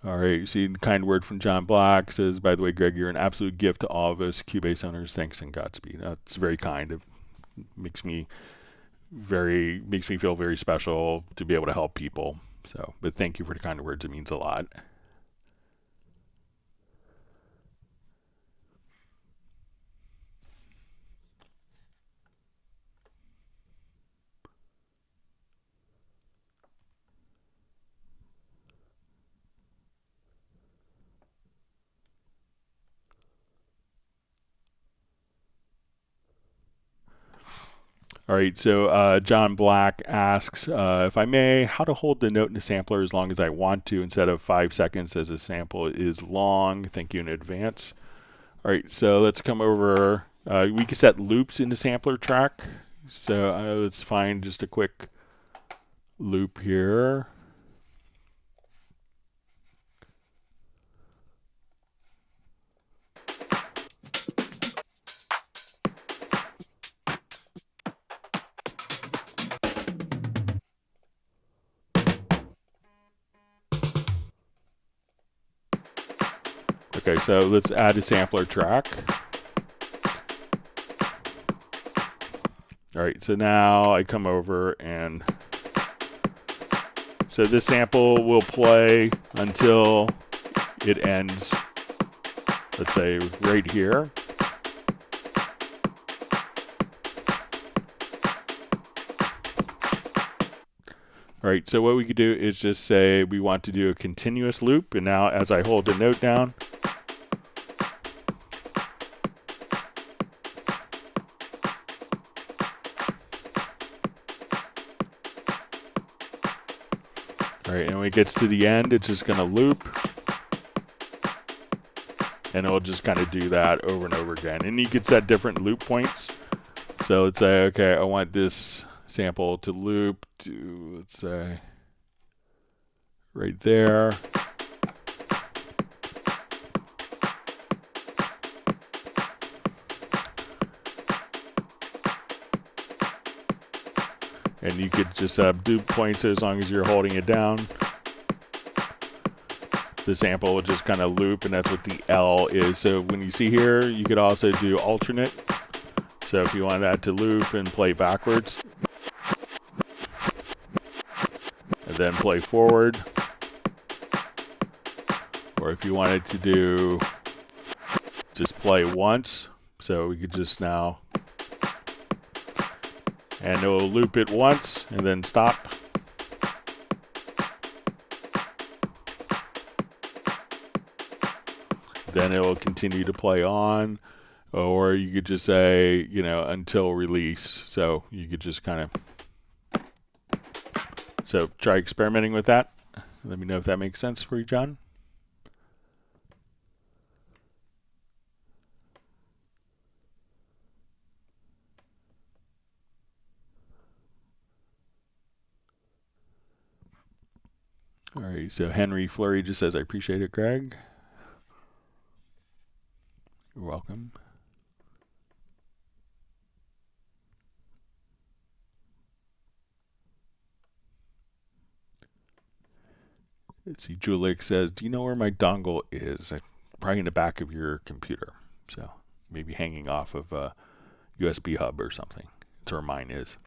S1: All right, you see a kind word from John Black. Says, by the way, Greg, you're an absolute gift to all of us Cubase owners. Thanks and Godspeed. That's very kind. It makes me feel very special to be able to help people. So, but thank you for the kind words. It means a lot. All right, so John Black asks, if I may, how to hold the note in the sampler as long as I want to instead of 5 seconds as a sample is long. Thank you in advance. All right, so let's come over. We can set loops in the sampler track. So let's find just a quick loop here. Okay, so let's add a sampler track. All right, so now I come over and so this sample will play until it ends, let's say right here. All right, so what we could do is just say we want to do a continuous loop, and now as I hold the note down, all right, and when it gets to the end, it's just going to loop, and it'll just kind of do that over and over again. And you could set different loop points. So let's say, okay, I want this sample to loop to, let's say, right there. And you could just set up loop points as long as you're holding it down. The sample will just kind of loop, and that's what the L is. So when you see here, you could also do alternate. So if you want that to loop and play backwards, and then play forward, or if you wanted to do just play once, so we could just now, and it will loop it once and then stop. Then it will continue to play on, or you could just say, you know, until release. So you could just kind of, so try experimenting with that. Let me know if that makes sense for you, John. All right, so Henry Flurry just says, I appreciate it, Greg. You're welcome. Let's see, Julik says, do you know where my dongle is? Probably in the back of your computer. So maybe hanging off of a USB hub or something. That's where mine is.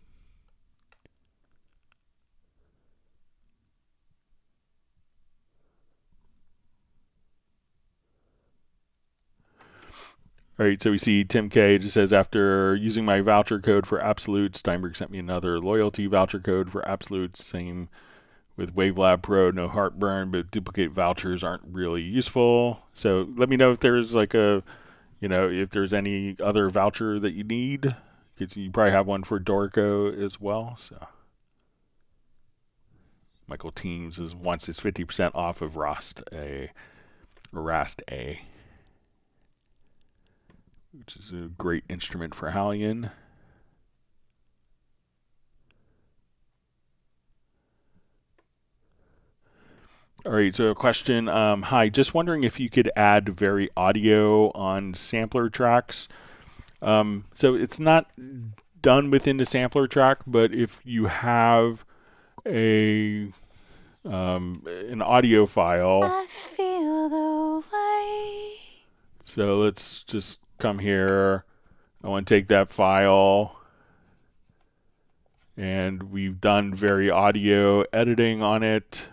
S1: All right, so we see Tim K just says, after using my voucher code for Absolute, Steinberg sent me another loyalty voucher code for Absolute. Same with Wavelab Pro, no heartburn, but duplicate vouchers aren't really useful. So let me know if there's like a, you know, if there's any other voucher that you need, because you probably have one for Dorico as well. So Michael Teams wants his 50% off of Rast A, which is a great instrument for Hallian. All right, so a question. Hi, just wondering if you could add Vari audio on sampler tracks. So it's not done within the sampler track, but if you have an audio file.
S2: I feel the way.
S1: So let's just come here. I want to take that file, and we've done Vari audio editing on it.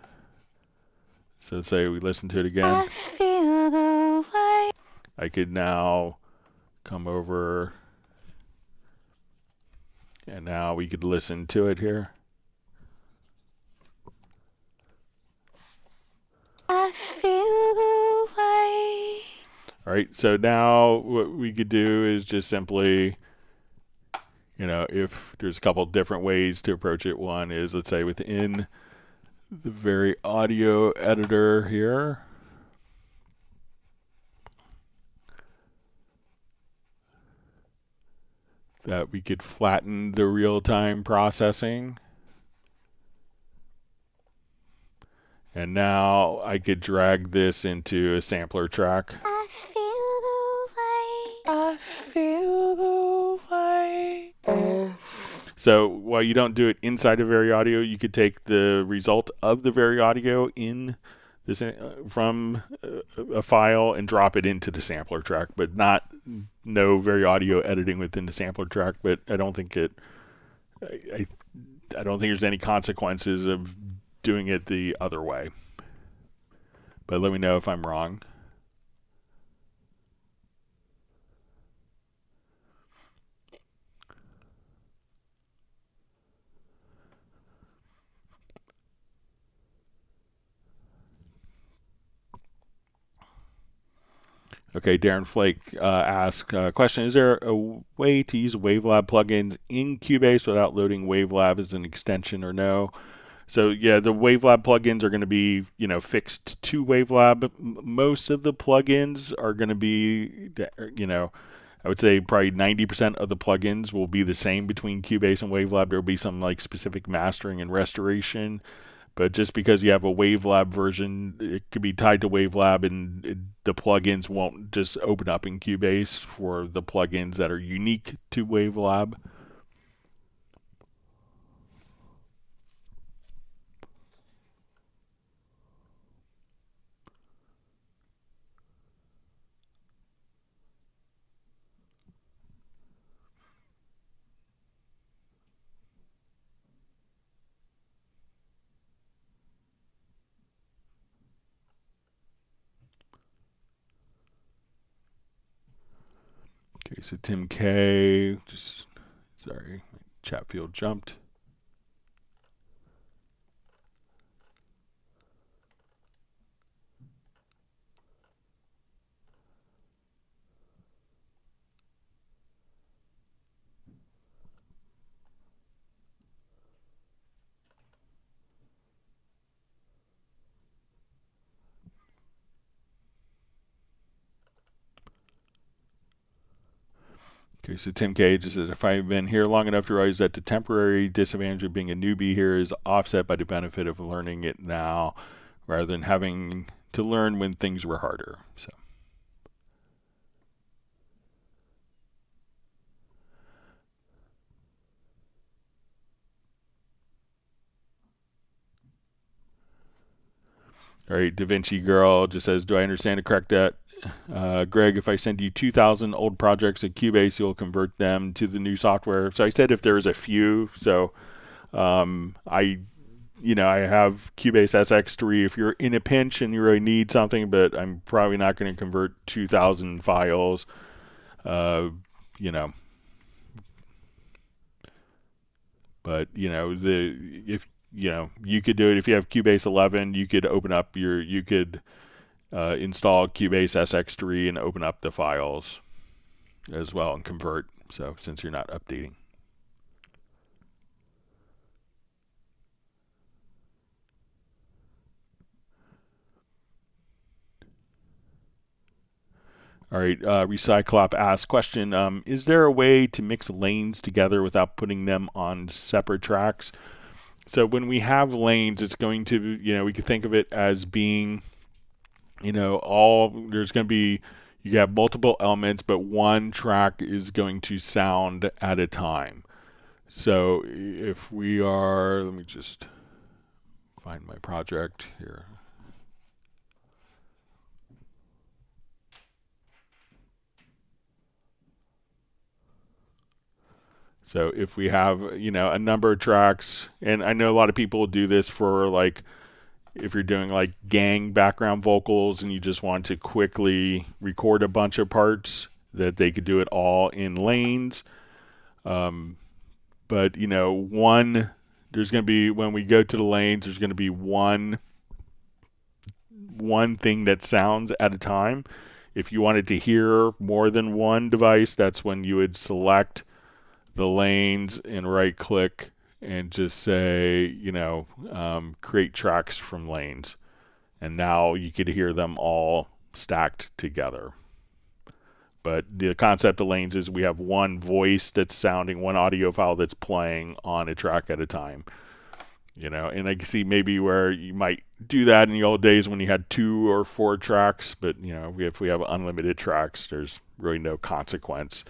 S1: So say we listen to it again.
S2: I feel the way.
S1: I could now come over, and now we could listen to it here.
S2: I feel the way.
S1: All right, so now what we could do is just simply, you know, if there's a couple different ways to approach it. One is, let's say, within the Vari audio editor here. That we could flatten the real-time processing. And now I could drag this into a sampler track.
S2: I feel the way. I feel the way.
S1: So while you don't do it inside of Vari Audio, you could take the result of the Vari Audio in this from a file and drop it into the sampler track, but no Vari Audio editing within the sampler track. But I don't think it I, I don't think there's any consequences of doing it the other way. But let me know if I'm wrong. Okay, Darren Flake asks, question, is there a way to use Wavelab plugins in Cubase without loading Wavelab as an extension or no? So yeah, the Wavelab plugins are going to be, fixed to Wavelab. Most of the plugins are going to be, I would say probably 90% of the plugins will be the same between Cubase and Wavelab. There will be some like specific mastering and restoration, but just because you have a Wavelab version, it could be tied to Wavelab, and the plugins won't just open up in Cubase for the plugins that are unique to Wavelab. Okay, so Tim K, sorry, chat field jumped. Okay, so Tim K just says, if I've been here long enough to realize that the temporary disadvantage of being a newbie here is offset by the benefit of learning it now rather than having to learn when things were harder. So. All right, Da Vinci Girl just says, do I understand it correct that, Greg, if I send you 2,000 old projects at Cubase, you'll convert them to the new software? So I said if there's a few. So I have Cubase SX3 if you're in a pinch and you really need something, but I'm probably not going to convert 2,000 files. But if you could do it if you have Cubase 11, you could install Cubase SX3 and open up the files as well and convert. So since you're not updating. All right, Recyclop asks, question, is there a way to mix lanes together without putting them on separate tracks? So when we have lanes, it's going to, we could think of it as being, there's going to be, you have multiple elements, but one track is going to sound at a time. So if we are, let me just find my project here. So if we have, a number of tracks, and I know a lot of people do this for like, if you're doing like gang background vocals and you just want to quickly record a bunch of parts, that they could do it all in lanes. But there's going to be, when we go to the lanes, there's going to be one thing that sounds at a time. If you wanted to hear more than one device, that's when you would select the lanes and right click and just say, create tracks from lanes. And now you could hear them all stacked together. But the concept of lanes is we have one voice that's sounding, one audio file that's playing on a track at a time. And I can see maybe where you might do that in the old days when you had 2 or 4 tracks. But, if we have unlimited tracks, there's really no consequence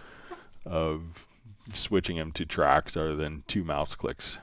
S1: of switching them to tracks other than 2 mouse clicks.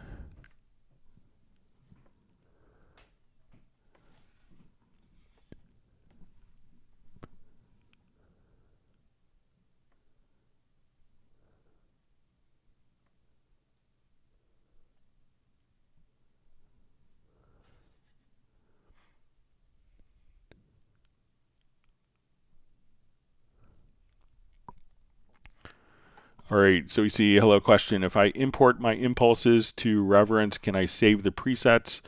S1: All right, so we see hello question. If I import my impulses to Reverence, can I save the presets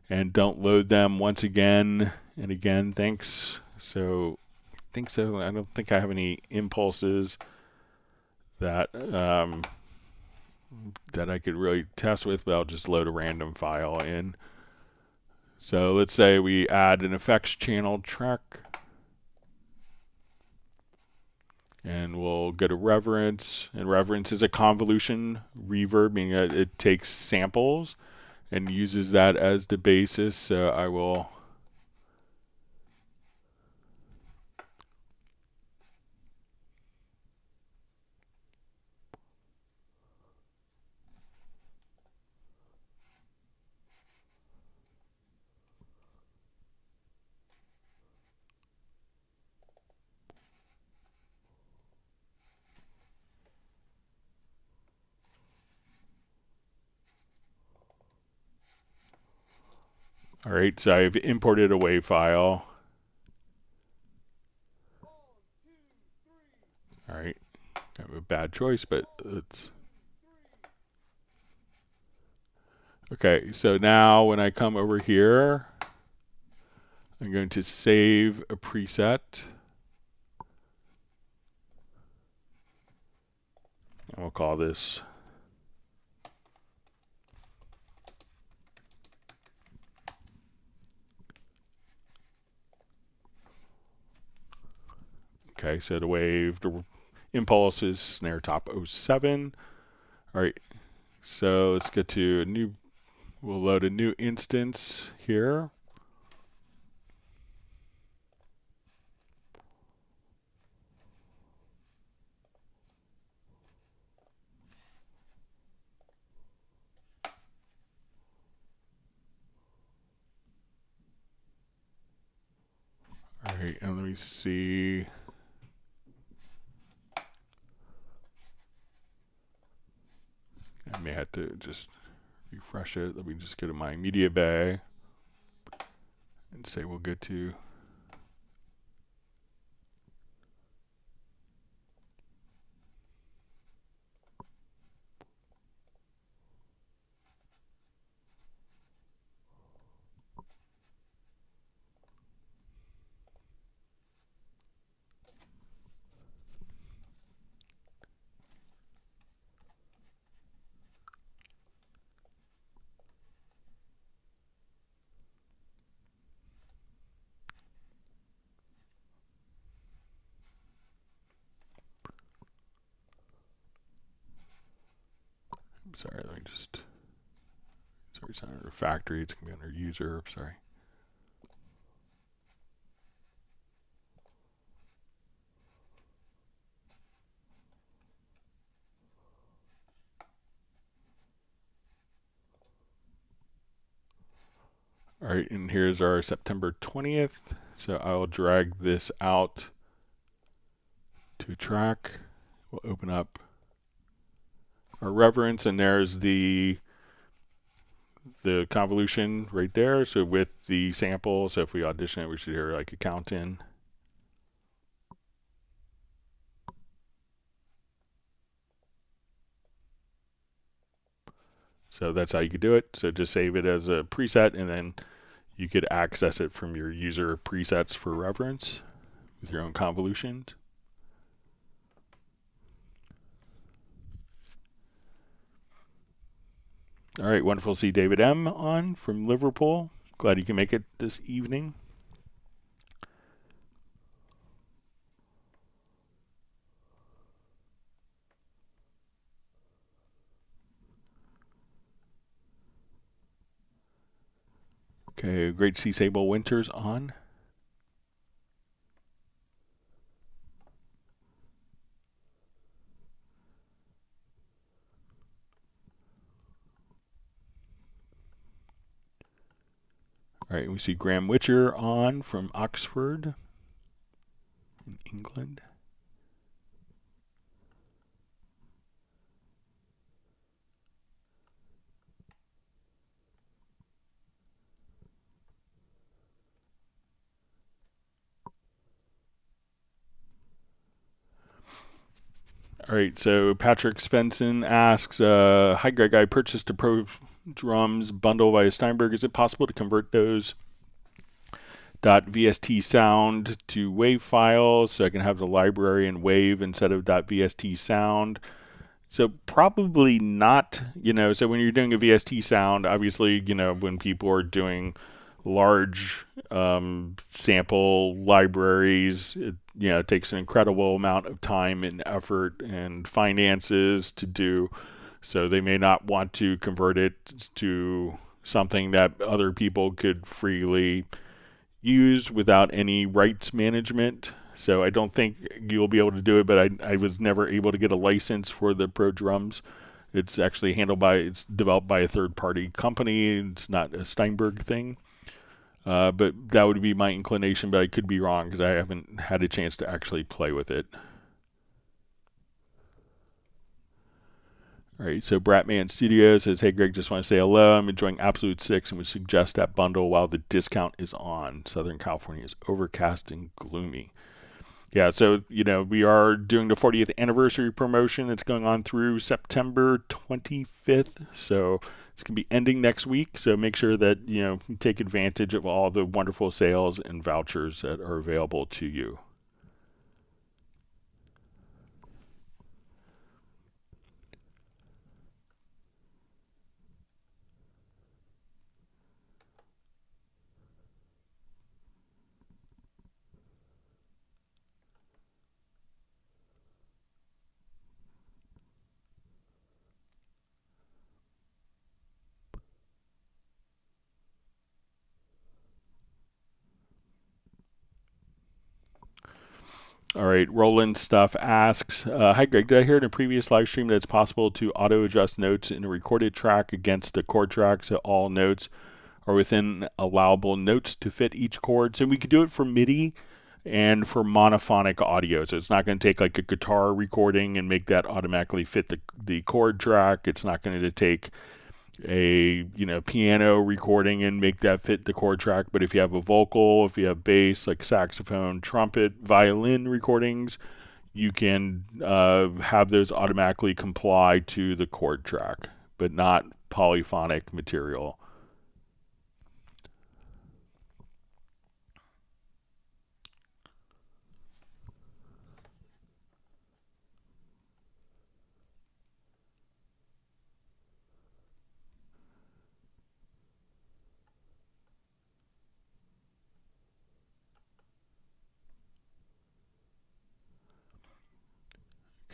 S1: and don't load them once again and again? Thanks. So I think so. I don't think I have any impulses that that I could really test with, but I'll just load a random file in. So let's say we add an effects channel track, and we'll go to Reverence, and Reverence is a convolution reverb, meaning that it takes samples and uses that as the basis. So I will all right, so I've imported a WAV file. All right, I have a bad choice, but it's okay. So now when I come over here, I'm going to save a preset. And we'll call this okay. So the wave, the impulse is snare top 07. All right, so let's get to a new, we'll load a new instance here. All right, and let me see. I may have to just refresh it. Let me just go to my Mediabay and say we'll get to sorry, let me just, sorry, it's not under factory, it's going to be under user, sorry. All right, and here's our September 20th. So I'll drag this out to a track. We'll open up our Reverence, and there's the convolution right there. So with the sample, so if we audition it, we should hear like a count in. So that's how you could do it. So just save it as a preset, and then you could access it from your user presets for Reverence with your own convolution. All right, wonderful to see David M. on from Liverpool. Glad you can make it this evening. Okay, great to see Sable Winters on. All right, we see Graham Witcher on from Oxford in England. All right, so Patrick Svensson asks, hi Greg, I purchased a Pro Drums bundle via Steinberg. Is it possible to convert those .vst sound to WAV files so I can have the library in WAV instead of .vst sound? So probably not, so when you're doing a VST sound, obviously, when people are doing large sample libraries, it takes an incredible amount of time and effort and finances to do. So they may not want to convert it to something that other people could freely use without any rights management. So I don't think you'll be able to do it, but I was never able to get a license for the Pro Drums. It's actually it's developed by a third-party company. It's not a Steinberg thing. But that would be my inclination, but I could be wrong because I haven't had a chance to actually play with it. All right, so Bratman Studio says, hey Greg, just want to say hello. I'm enjoying Absolute 6 and would suggest that bundle while the discount is on. Southern California is overcast and gloomy. Yeah, so, we are doing the 40th anniversary promotion. It's going on through September 25th. So it's going to be ending next week. So make sure that, you take advantage of all the wonderful sales and vouchers that are available to you. All right, Roland Stuff asks, hi Greg, did I hear in a previous live stream that it's possible to auto-adjust notes in a recorded track against the chord track so all notes are within allowable notes to fit each chord? So we could do it for MIDI and for monophonic audio. So it's not going to take like a guitar recording and make that automatically fit the chord track. It's not going to take a piano recording and make that fit the chord track. But if you have a vocal, if you have bass like saxophone, trumpet, violin recordings, you can have those automatically comply to the chord track, but not polyphonic material.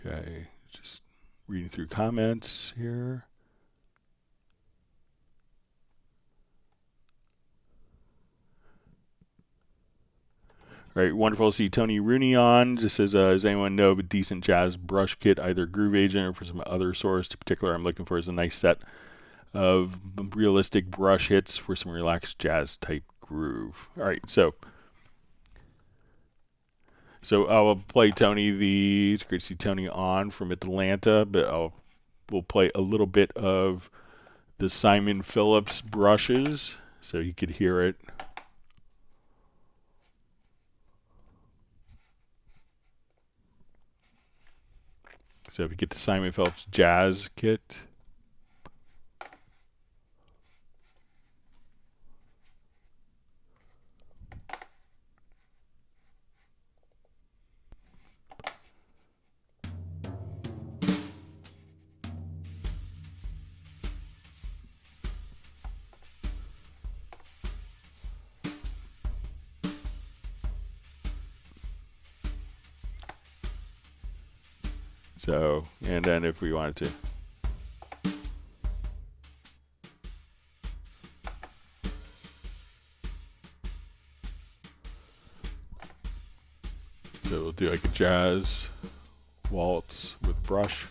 S1: Okay, just reading through comments here. All right, wonderful to see Tony Rooney on. Just says, does anyone know of a decent jazz brush kit, either Groove Agent or for some other source? In particular, I'm looking for is a nice set of realistic brush hits for some relaxed jazz type groove. All right, so I'll play Tony. It's great to see Tony on from Atlanta, but we'll play a little bit of the Simon Phillips brushes so you could hear it. So if you get the Simon Phillips Jazz Kit. So, and then if we wanted to. So we'll do like a jazz waltz with brush.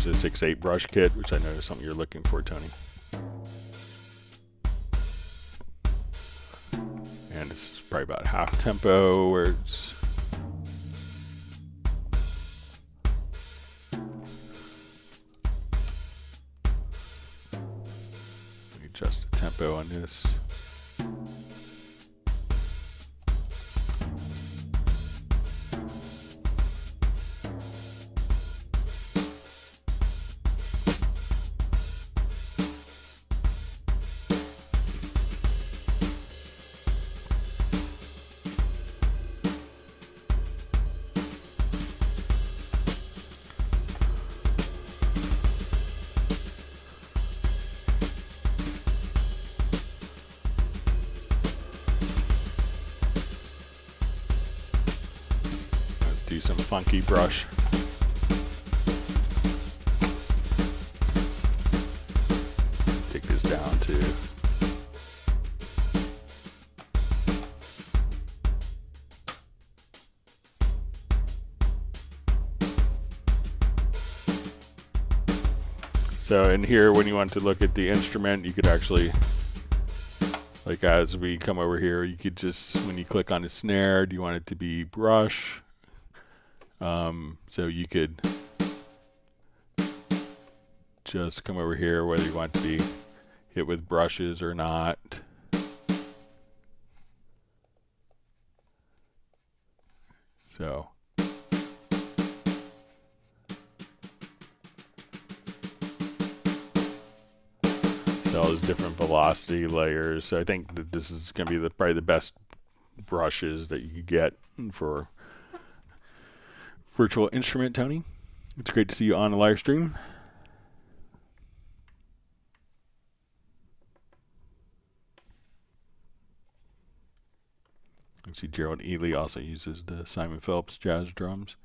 S1: the 6/8 brush kit, which I know is something you're looking for, Tony. And this is probably about half tempo, where it's adjust the tempo on this. Do some funky brush. Take this down to so in here, when you want to look at the instrument, you could actually, like as we come over here, you could just, when you click on the snare, do you want it to be brush? So you could just come over here, whether you want to be hit with brushes or not. So all those different velocity layers. So I think that this is going to be probably the best brushes that you could get for virtual instrument, Tony. It's great to see you on the live stream. I see Gerald Ely also uses the Simon Phillips jazz drums.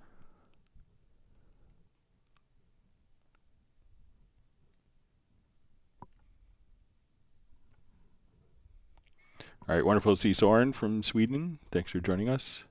S1: All right, wonderful to see Soren from Sweden. Thanks for joining us.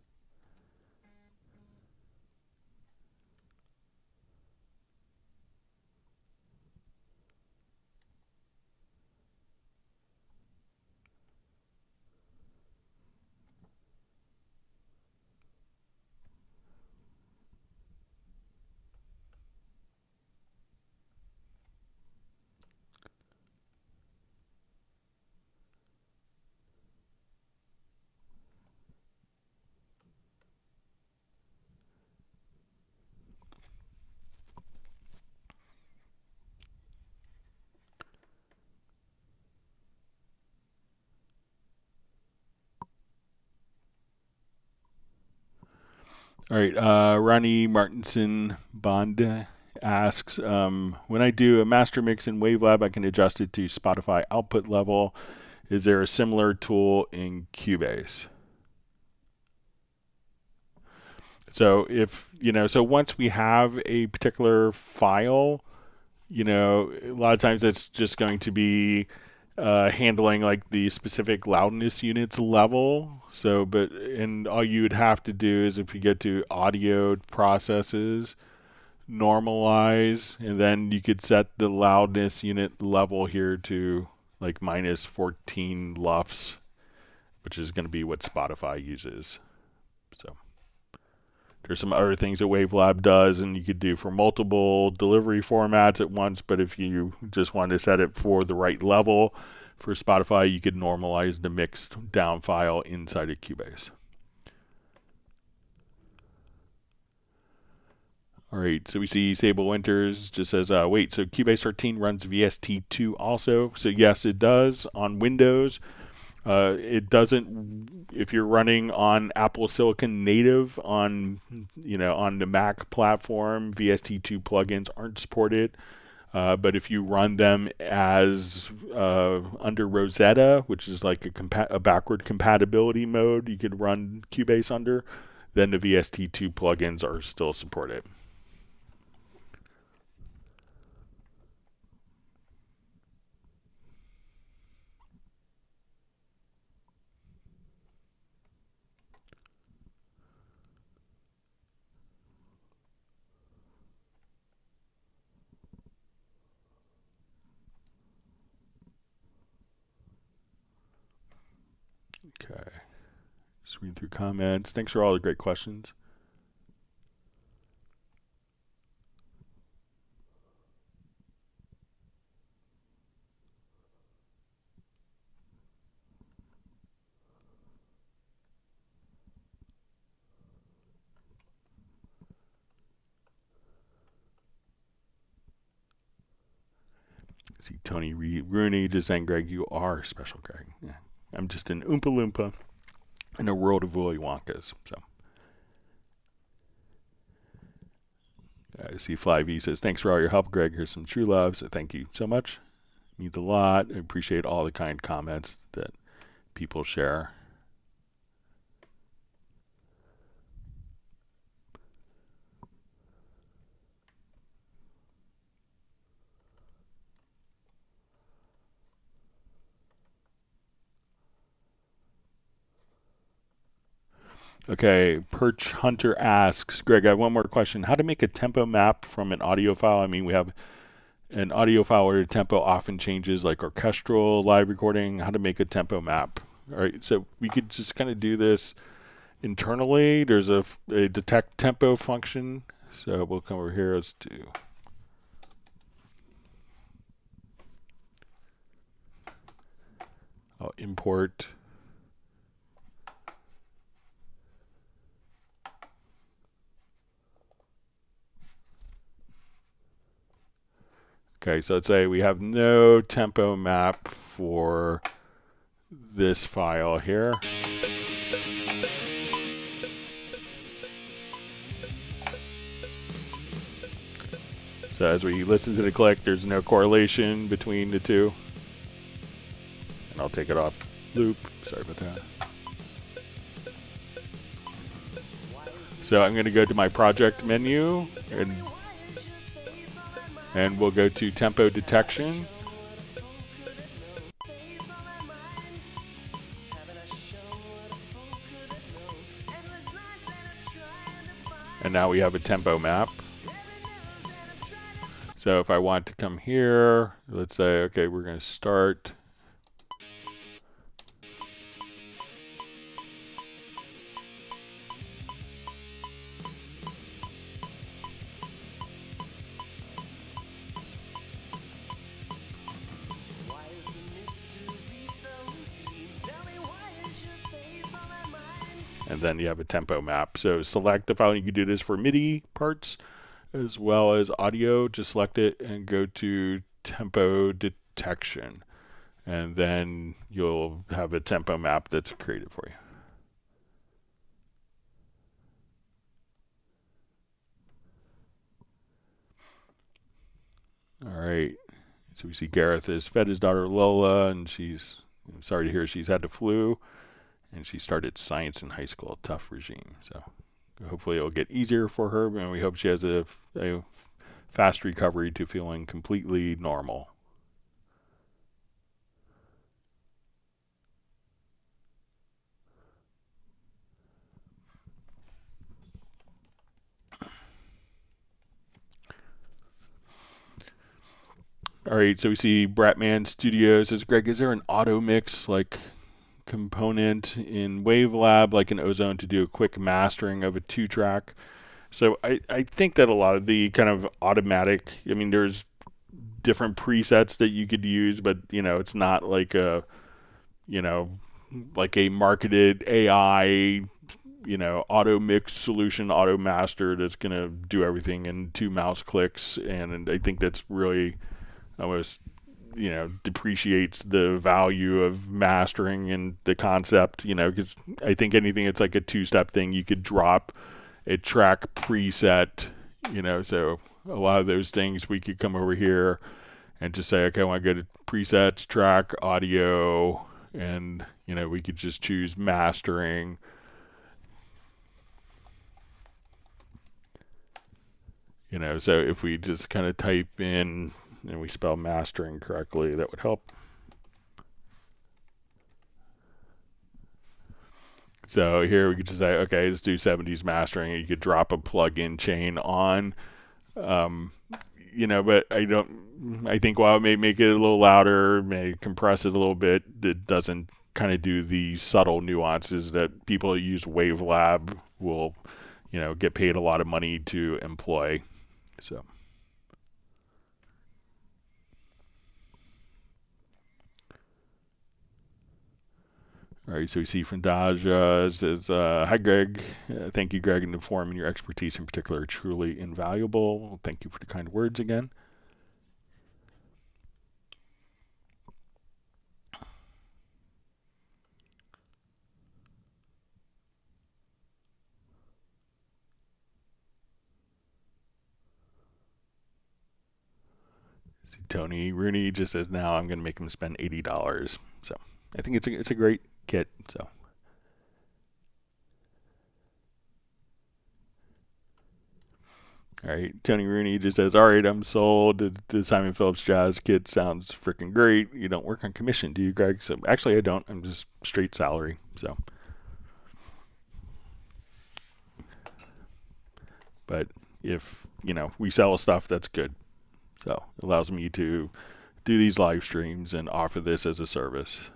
S1: All right, Ronnie Martinson Bond asks, when I do a master mix in Wavelab, I can adjust it to Spotify output level. Is there a similar tool in Cubase? So so once we have a particular file, a lot of times it's just going to be handling like the specific loudness units level. So, and all you would have to do is, if you get to audio processes, normalize, and then you could set the loudness unit level here to like minus 14 LUFS, which is going to be what Spotify uses. So there's some other things that Wavelab does, and you could do for multiple delivery formats at once, but if you just want to set it for the right level for Spotify, you could normalize the mixed down file inside of Cubase. All right, so we see Sable Winters just says, wait, so Cubase 13 runs VST2 also? So yes, it does on Windows. It doesn't if you're running on Apple Silicon native on the Mac platform. VST2 plugins aren't supported, but if you run them as under Rosetta, which is like a backward compatibility mode, you could run Cubase under, then the VST2 plugins are still supported. Okay. Just read through comments. Thanks for all the great questions. See Tony Rooney just saying, Greg, you are special, Greg. Yeah. I'm just an Oompa Loompa in a world of Willy Wonkas. So I see Fly V says, thanks for all your help, Greg. Here's some true love. So thank you so much. It means a lot. I appreciate all the kind comments that people share. Okay, Perch Hunter asks, Greg, I have one more question. How to make a tempo map from an audio file? I mean, we have an audio file where the tempo often changes, like orchestral, live recording. How to make a tempo map? All right, so we could just kind of do this internally. There's a detect tempo function. So we'll come over here. Let's do. I'll import. Okay, so let's say we have no tempo map for this file here. So as we listen to the click, there's no correlation between the two. And I'll take it off loop. Sorry about that. So I'm going to go to my project menu and we'll go to tempo detection. And now we have a tempo map. So if I want to come here, let's say, okay, we're going to start. And then you have a tempo map. So select the file. You can do this for MIDI parts as well as audio. Just select it and go to tempo detection. And then you'll have a tempo map that's created for you. All right. So we see Gareth has fed his daughter Lola, and she's sorry to hear she's had the flu. And she started science in high school, a tough regime. So hopefully it'll get easier for her, and we hope she has a fast recovery to feeling completely normal. All right, so we see Bratman Studios says, Greg, is there an auto mix like component in WaveLab like an Ozone to do a quick mastering of a 2-track? So I think that a lot of the kind of automatic, I mean, there's different presets that you could use, but, you know, it's not like a, you know, like a marketed AI, you know, auto mix solution, auto master that's going to do everything in 2 mouse clicks. And I think that's really almost, you know, depreciates the value of mastering and the concept, you know, because I think anything that's like a 2-step thing, you could drop a track preset, you know, so a lot of those things we could come over here and just say, okay, I want to go to presets, track, audio, and, you know, we could just choose mastering. You know, so if we just kind of type in and we spell mastering correctly, that would help. So here we could just say, okay, let's do 70s mastering. You could drop a plug-in chain on, you know, but I think while it may make it a little louder, may compress it a little bit, it doesn't kind of do the subtle nuances that people who use Wavelab will, get paid a lot of money to employ. So. All right, so we see from Daja says, "Hi, Greg. Thank you, Greg, and the forum and your expertise in particular are truly invaluable. Thank you for the kind words again." See, Tony Rooney just says, "Now I'm going to make him spend $80." So I think it's a great kit. So. All right, Tony Rooney just says, "All right, I'm sold. The Simon Phillips Jazz kit sounds freaking great. You don't work on commission, do you, Greg?" So actually, I don't. I'm just straight salary. So, but if we sell stuff, that's good. So it allows me to do these live streams and offer this as a service.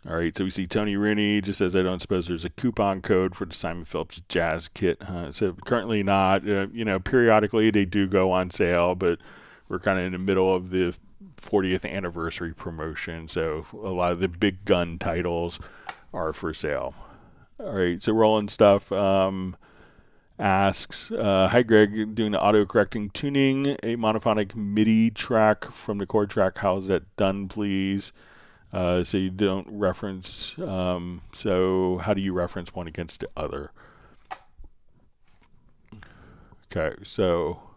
S1: All right, so we see Tony Rooney just says, "I don't suppose there's a coupon code for the Simon Phillips Jazz kit." So currently not. Periodically they do go on sale, but we're kind of in the middle of the 40th anniversary promotion, so a lot of the big gun titles are for sale. All right, so Roland Stuff asks, "Hi Greg, doing the auto-correcting tuning, a monophonic MIDI track from the chord track. How's that done, please? So you don't reference, so how do you reference one against the other?" Okay, so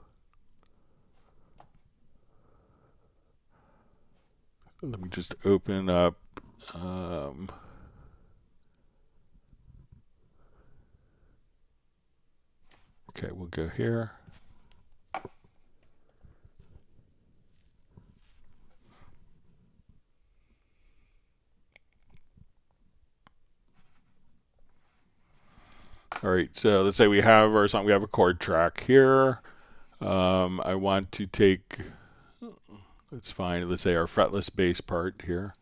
S1: let me just open up, okay, we'll go here. All right, so let's say we have our song, we have a chord track here. I want to take, let's find, let's say our fretless bass part here.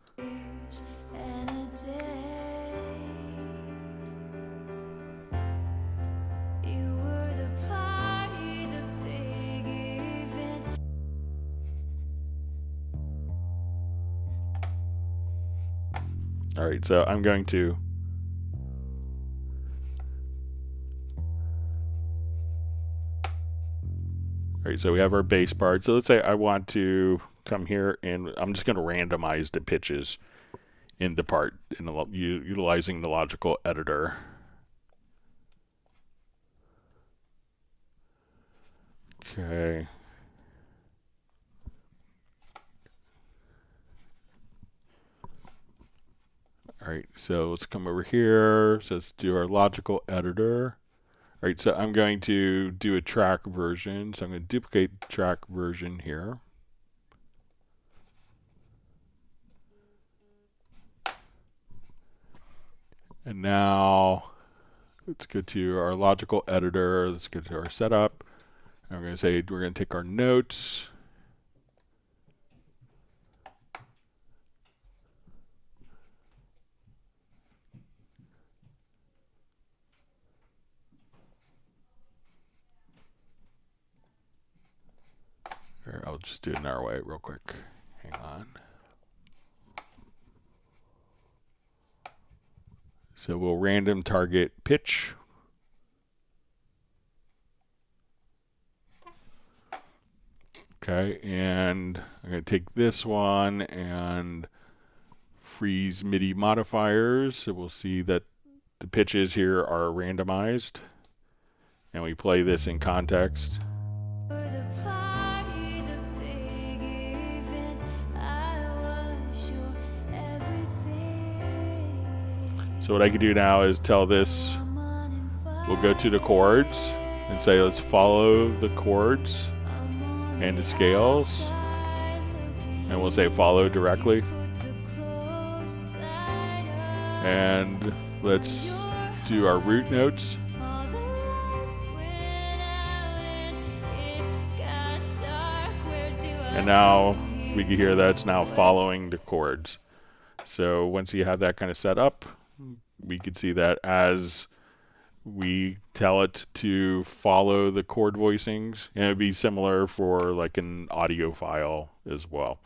S1: All right, so I'm going to all right, so we have our bass part. So let's say I want to come here and I'm just going to randomize the pitches in the part utilizing the logical editor. Okay. All right, so let's come over here. So let's do our logical editor. All right, so I'm going to do a track version. So I'm going to duplicate the track version here. And now let's go to our logical editor. Let's go to our setup. And we're going to say we're going to take our notes. Here, I'll just do it in our way real quick. Hang on. So we'll random target pitch. Okay, and I'm going to take this one and freeze MIDI modifiers. So we'll see that the pitches here are randomized. And we play this in context. So what I can do now is tell this, we'll go to the chords and say, let's follow the chords and the scales. And we'll say follow directly. And let's do our root notes. And now we can hear that it's now following the chords. So once you have that kind of set up, we could see that as we tell it to follow the chord voicings, and it'd be similar for like an audio file as well.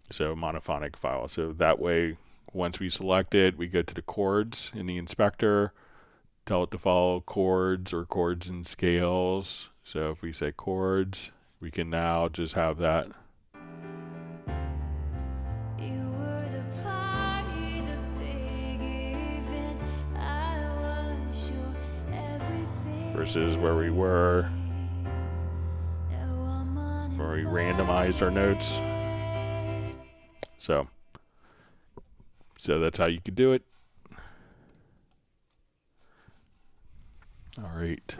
S1: So monophonic file. So that way, once we select it, we go to the chords in the inspector, tell it to follow chords or chords and scales. So if we say chords, we can now just have that. Versus where we were, where we randomized our notes. So that's how you could do it. All right.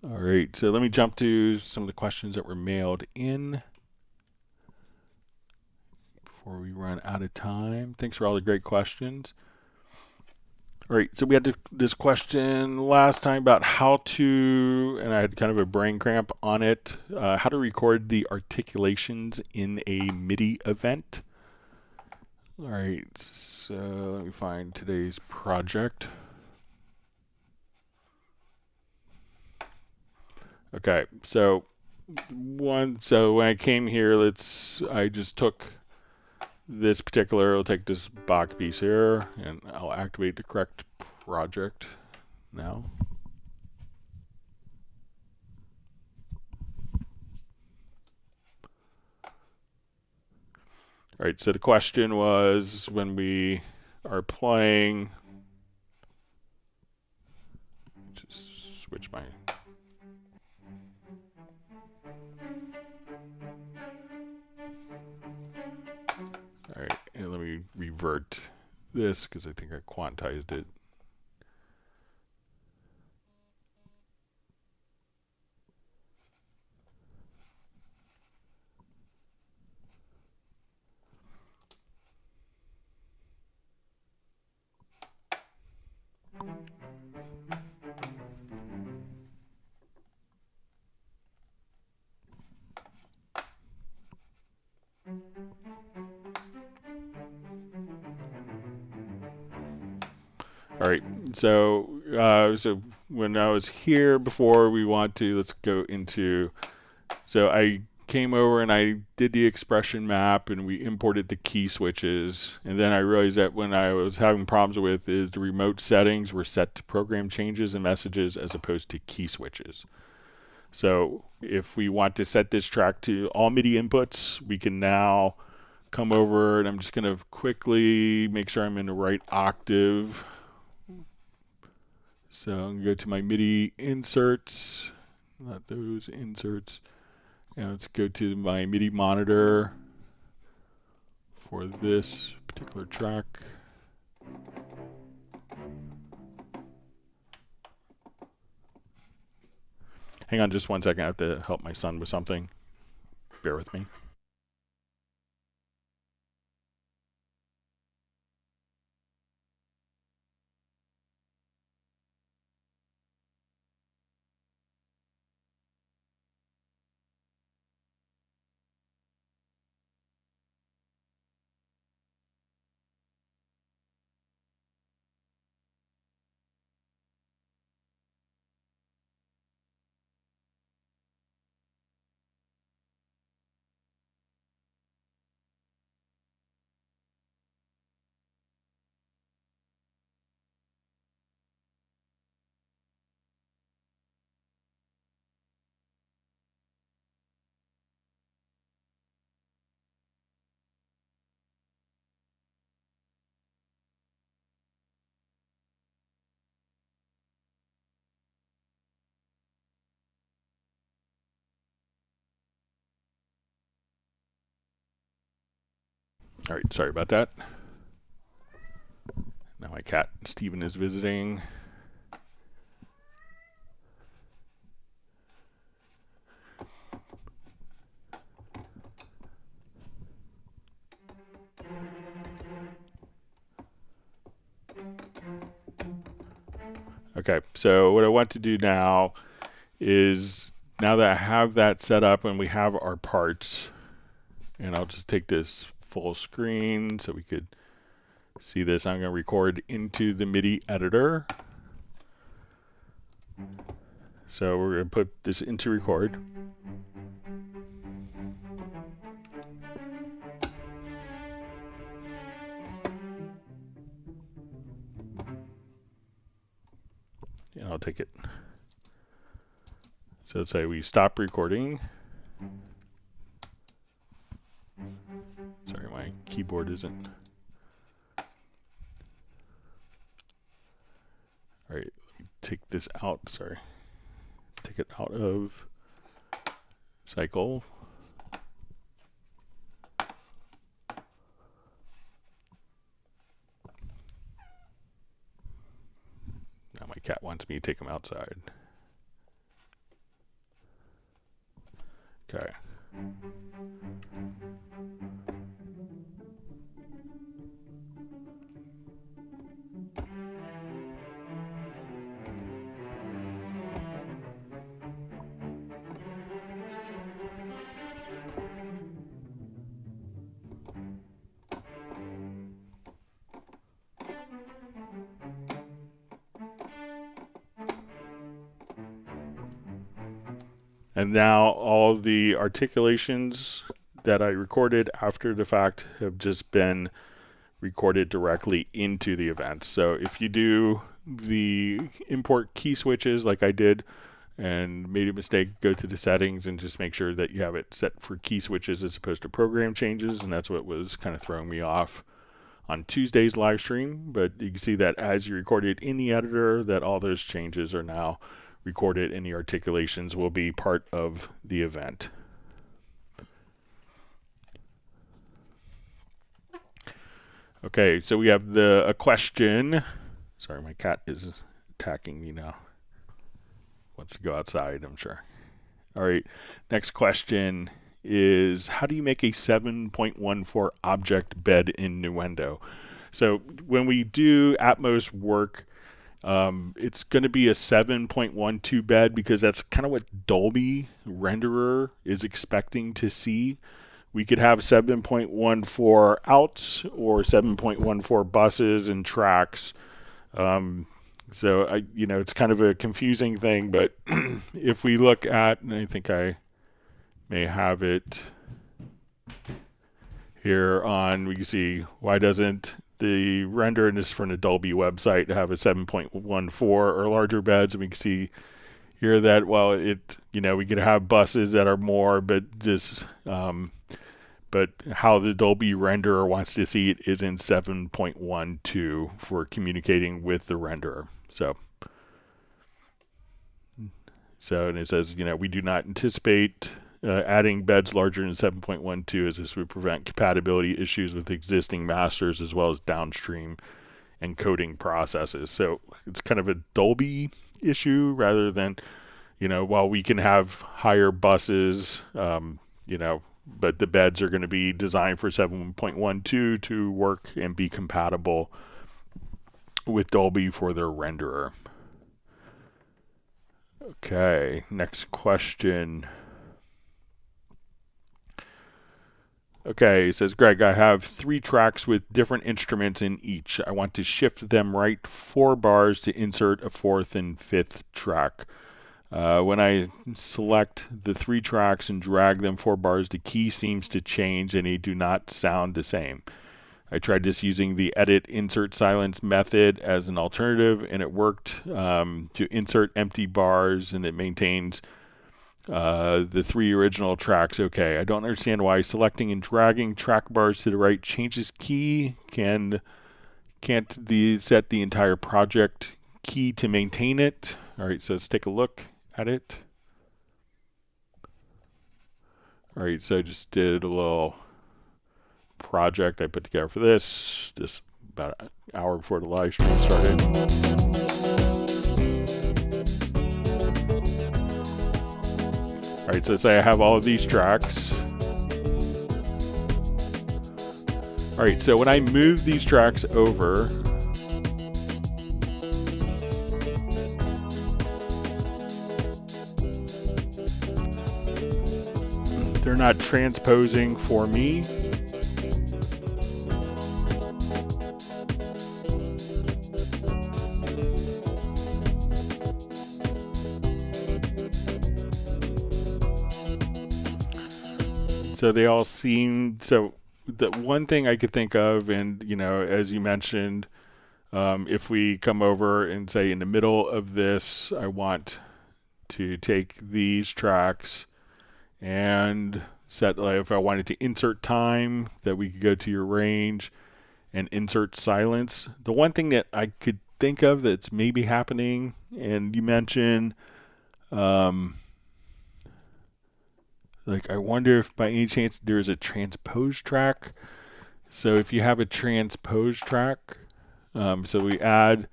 S1: All right, so let me jump to some of the questions that were mailed in before we run out of time. Thanks for all the great questions. All right, so we had this question last time about how to, and I had kind of a brain cramp on it, how to record the articulations in a MIDI event. All right, so let me find today's project. Okay, so when I came here, I just took this particular, I'll take this Bach piece here, and I'll activate the correct project now. All right, so the question was when we are playing, just switch my. All right, and let me revert this because I think I quantized it. All right, so when I was here before, let's go into, so I came over and I did the expression map and we imported the key switches, and then I realized that when I was having problems with is the remote settings were set to program changes and messages as opposed to key switches. So if we want to set this track to all MIDI inputs, we can now come over, and I'm just going to quickly make sure I'm in the right octave. So I'm going to go to my MIDI inserts, not those inserts, and let's go to my MIDI monitor for this particular track. Hang on just one second, I have to help my son with something. Bear with me. All right, sorry about that. Now my cat Steven is visiting. Okay, so what I want to do now is, now that I have that set up and we have our parts, and I'll just take this full screen so we could see this. I'm going to record into the MIDI editor. So we're going to put this into record. And I'll take it. So let's say we stop recording. Sorry, my keyboard isn't. All right, let me take this out. Sorry. Take it out of cycle. Now my cat wants me to take him outside. Okay. And now all the articulations that I recorded after the fact have just been recorded directly into the event. So if you do the import key switches like I did and made a mistake, go to the settings and just make sure that you have it set for key switches as opposed to program changes. And that's what was kind of throwing me off on Tuesday's live stream. But you can see that as you record it in the editor, that all those changes are now recorded and the articulations will be part of the event. Okay, so we have a question. Sorry, my cat is attacking me now. Wants to go outside, I'm sure. All right, next question is, how do you make a 7.14 object bed in Nuendo? So when we do Atmos work, it's going to be a 7.12 bed because that's kind of what Dolby renderer is expecting to see. We could have 7.14 outs or 7.14 buses and tracks. So it's kind of a confusing thing, but if we look at, and I think I may have it here on, we can see why doesn't the render, and this is from the Dolby website, have a 7.14 or larger beds, and we can see here that, well, we could have buses that are more, but but how the Dolby renderer wants to see it is in 7.12 for communicating with the renderer. So and it says, we do not anticipate adding beds larger than 7.12 as this would prevent compatibility issues with existing masters as well as downstream encoding processes. So it's kind of a Dolby issue rather than, while we can have higher buses, but the beds are going to be designed for 7.12 to work and be compatible with Dolby for their renderer. Okay, next question. Okay, it says, Greg, I have 3 tracks with different instruments in each. I want to shift them right 4 bars to insert a 4th and 5th track. When I select the 3 tracks and drag them 4 bars, the key seems to change and they do not sound the same. I tried this using the edit insert silence method as an alternative, and it worked to insert empty bars, and it maintains the 3 original tracks. Okay, I don't understand why selecting and dragging track bars to the right changes key. Can't set the entire project key to maintain it? All right, so let's take a look at it. All right, so I just did a little project I put together for this, just about an hour before the live stream started. All right, so say I have all of these tracks. All right, so when I move these tracks over, they're not transposing for me. So they all seem, so the one thing I could think of, and as you mentioned, if we come over and say in the middle of this, I want to take these tracks and set, like if I wanted to insert time, that we could go to your range and insert silence. The one thing that I could think of that's maybe happening, and you mentioned, like I wonder if by any chance there's a transpose track. So if you have a transpose track, so we add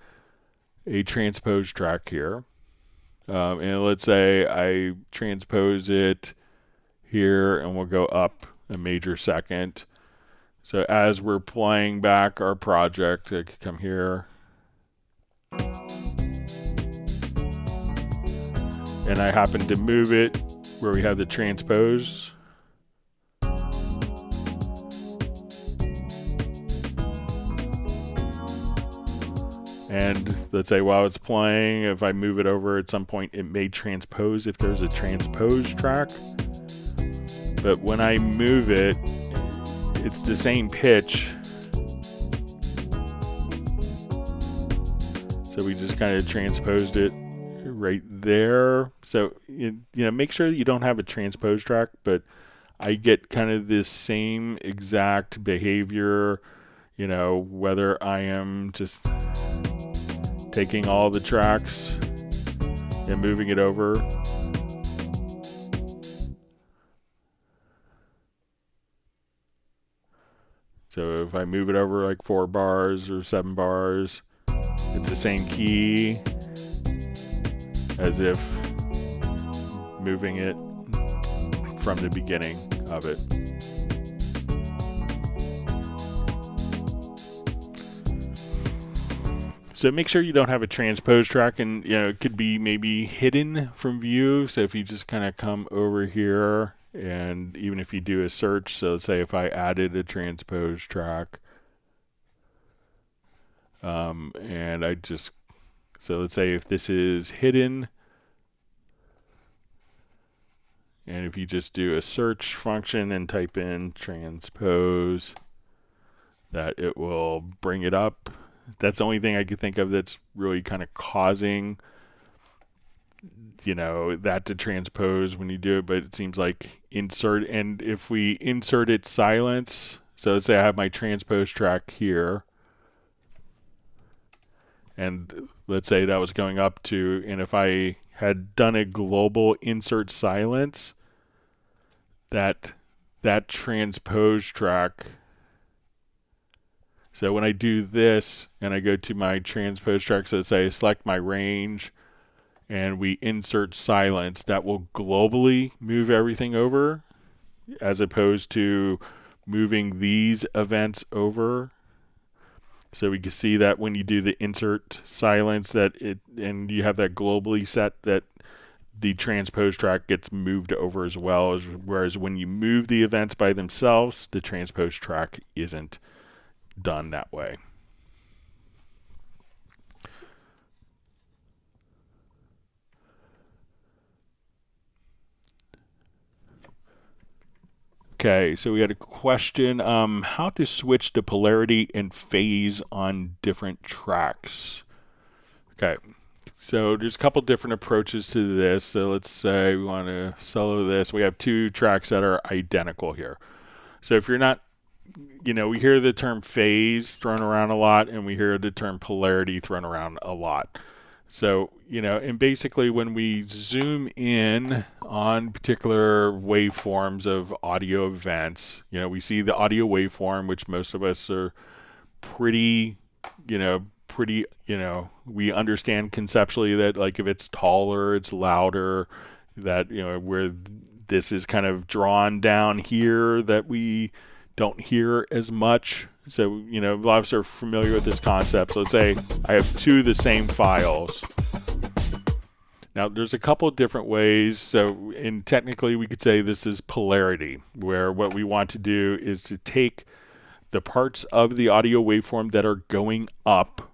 S1: a transpose track here, and let's say I transpose it here, and we'll go up a major second. So as we're playing back our project, I could come here, and I happen to move it where we have the transpose. And let's say while it's playing, if I move it over at some point, it may transpose if there's a transpose track. But when I move it, it's the same pitch. So we just kind of transposed it right there. So, make sure that you don't have a transpose track, but I get kind of this same exact behavior, whether I am just taking all the tracks and moving it over. So if I move it over like 4 bars or 7 bars, it's the same key as if moving it from the beginning of it. So make sure you don't have a transpose track, and it could be maybe hidden from view. So if you just kind of come over here, and even if you do a search, so let's say if I added a transpose track, and so let's say if this is hidden, and if you just do a search function and type in transpose, that it will bring it up. That's the only thing I could think of that's really kind of causing, that to transpose when you do it. But it seems like insert, and if we inserted silence, so let's say I have my transpose track here, and let's say that was going up to, and if I had done a global insert silence, that transpose track, so when I do this and I go to my transpose track, so let's say I select my range and we insert silence, that will globally move everything over, as opposed to moving these events over. So we can see that when you do the insert silence, and you have that globally set, that the transpose track gets moved over as well, whereas when you move the events by themselves, the transpose track isn't done that way. Okay, so we had a question, how to switch to polarity and phase on different tracks. Okay, so there's a couple different approaches to this. So let's say we want to solo this. We have 2 tracks that are identical here. So if you're not, we hear the term phase thrown around a lot, and we hear the term polarity thrown around a lot. So, and basically when we zoom in on particular waveforms of audio events, we see the audio waveform, which most of us are pretty, we understand conceptually that like if it's taller, it's louder, that, where this is kind of drawn down here that we don't hear as much. So, a lot of us are familiar with this concept. So let's say I have two of the same files. Now, there's a couple of different ways. So, technically, we could say this is polarity, where what we want to do is to take the parts of the audio waveform that are going up,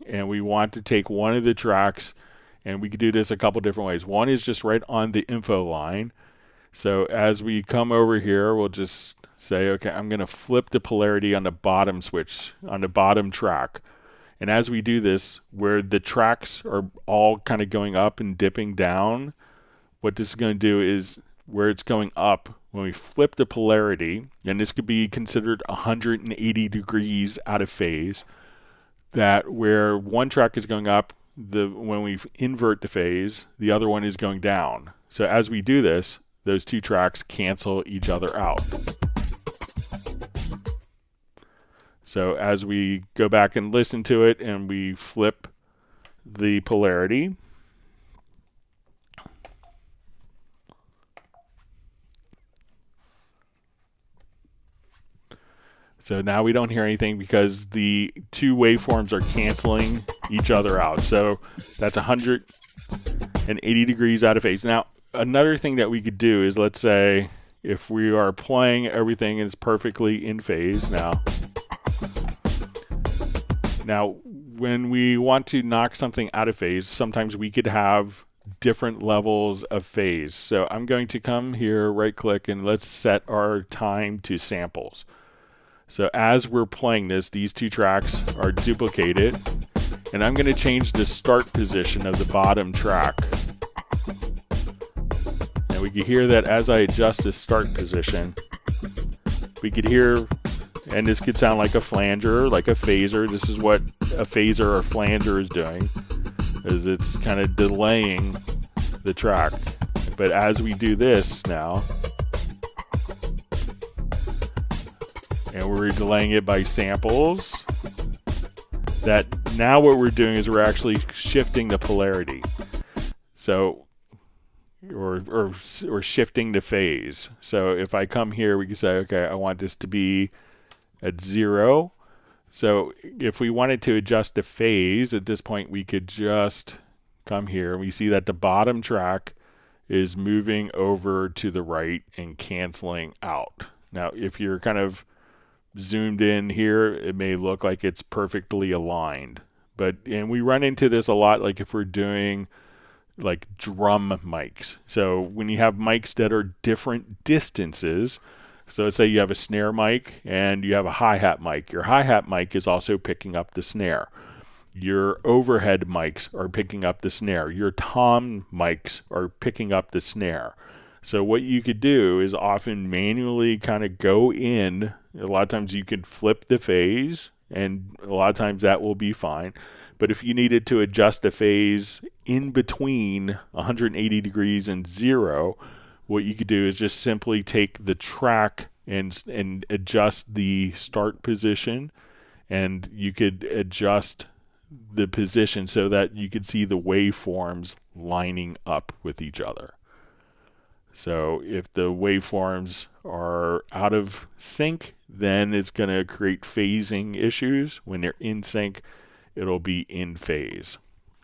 S1: and we want to take one of the tracks, and we could do this a couple different ways. One is just right on the info line. So as we come over here, we'll just say, okay, I'm going to flip the polarity on the bottom switch, on the bottom track. And as we do this, where the tracks are all kind of going up and dipping down, what this is going to do is where it's going up, when we flip the polarity, and this could be considered 180 degrees out of phase, that where one track is going up, when we invert the phase, the other one is going down. So as we do this, those two tracks cancel each other out. So as we go back and listen to it and we flip the polarity, so now we don't hear anything because the two waveforms are canceling each other out. So that's 180 degrees out of phase. Now, another thing that we could do is, let's say if we are playing everything is perfectly in phase now when we want to knock something out of phase, sometimes we could have different levels of phase. So I'm going to come here, right click, and let's set our time to samples. So as we're playing this, these two tracks are duplicated, and I'm going to change the start position of the bottom track. And we can hear that as I adjust the start position, we could hear, and this could sound like a flanger, like a phaser. This is what a phaser or flanger is doing, is it's kind of delaying the track. But as we do this now, and we're delaying it by samples, that now what we're doing is we're actually shifting the polarity. So or shifting the phase. So if I come here, we can say, okay, I want this to be at 0. So if we wanted to adjust the phase at this point, we could just come here and we see that the bottom track is moving over to the right and canceling out. Now, if you're kind of zoomed in here, it may look like it's perfectly aligned. And we run into this a lot, like if we're doing like drum mics. So when you have mics that are different distances, so let's say you have a snare mic and you have a hi-hat mic. Your hi-hat mic is also picking up the snare. Your overhead mics are picking up the snare. Your tom mics are picking up the snare. So what you could do is often manually kind of go in. A lot of times you could flip the phase, and a lot of times that will be fine. But if you needed to adjust a phase in between 180 degrees and 0, what you could do is just simply take the track and adjust the start position, and you could adjust the position so that you could see the waveforms lining up with each other. So if the waveforms are out of sync, then it's going to create phasing issues. When they're in sync, it'll be in phase.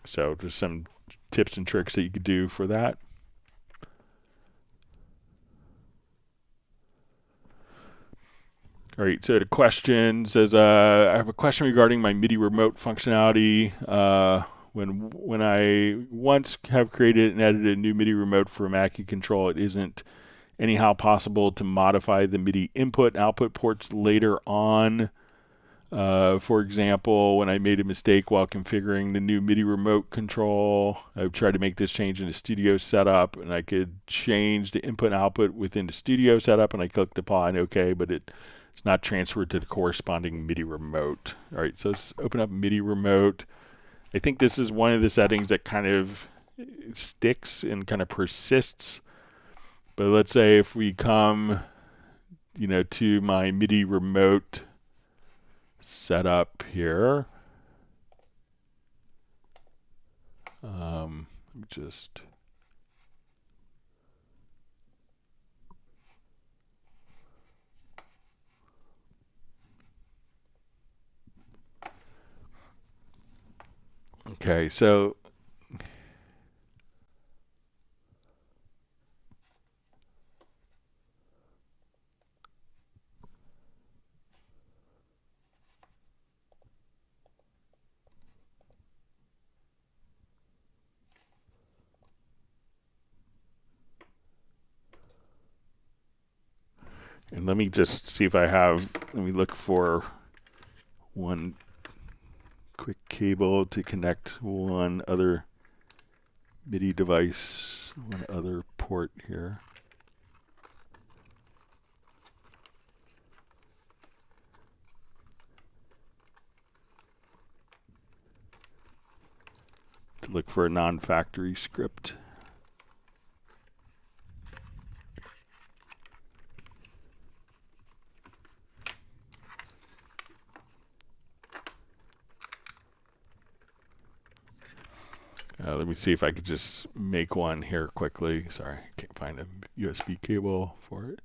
S1: So there's some tips and tricks that you could do for that. All right, so the question says, I have a question regarding my MIDI remote functionality. When I once have created and edited a new MIDI remote for Mac Control, it isn't anyhow possible to modify the MIDI input and output ports later on. For example, when I made a mistake while configuring the new MIDI remote control, I tried to make this change in the studio setup, and I could change the input and output within the studio setup, and I clicked apply and OK, but it's not transferred to the corresponding MIDI remote. All right, so let's open up MIDI remote. I think this is one of the settings that kind of sticks and kind of persists. But let's say if we come, to my MIDI remote setup here. Let me just... Okay, so and let me just see if I have, let me look for one quick cable to connect one other MIDI device, one other port here. To look for a non-factory script. Let me see if I could just make one here quickly. Sorry, I can't find a USB cable for it.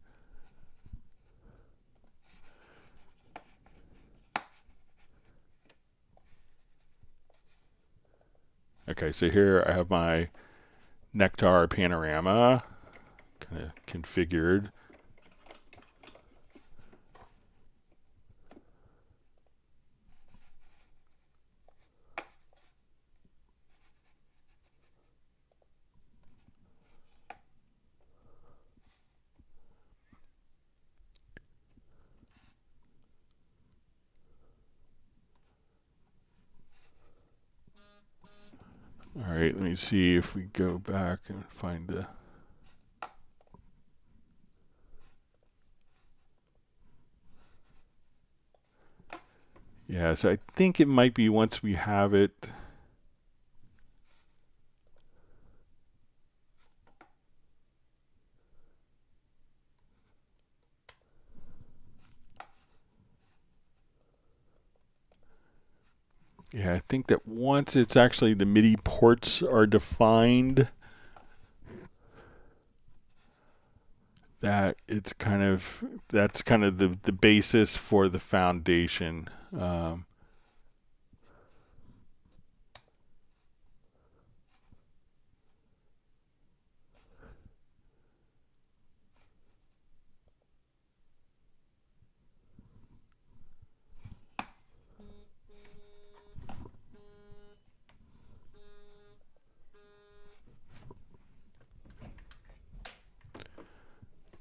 S1: Okay, so here I have my Nectar panorama kind of configured. All right, let me see if we go back and find the... Yeah, so I think it might be once we have it. Yeah, I think that once it's actually the MIDI ports are defined, that it's kind of, that's kind of the basis for the foundation.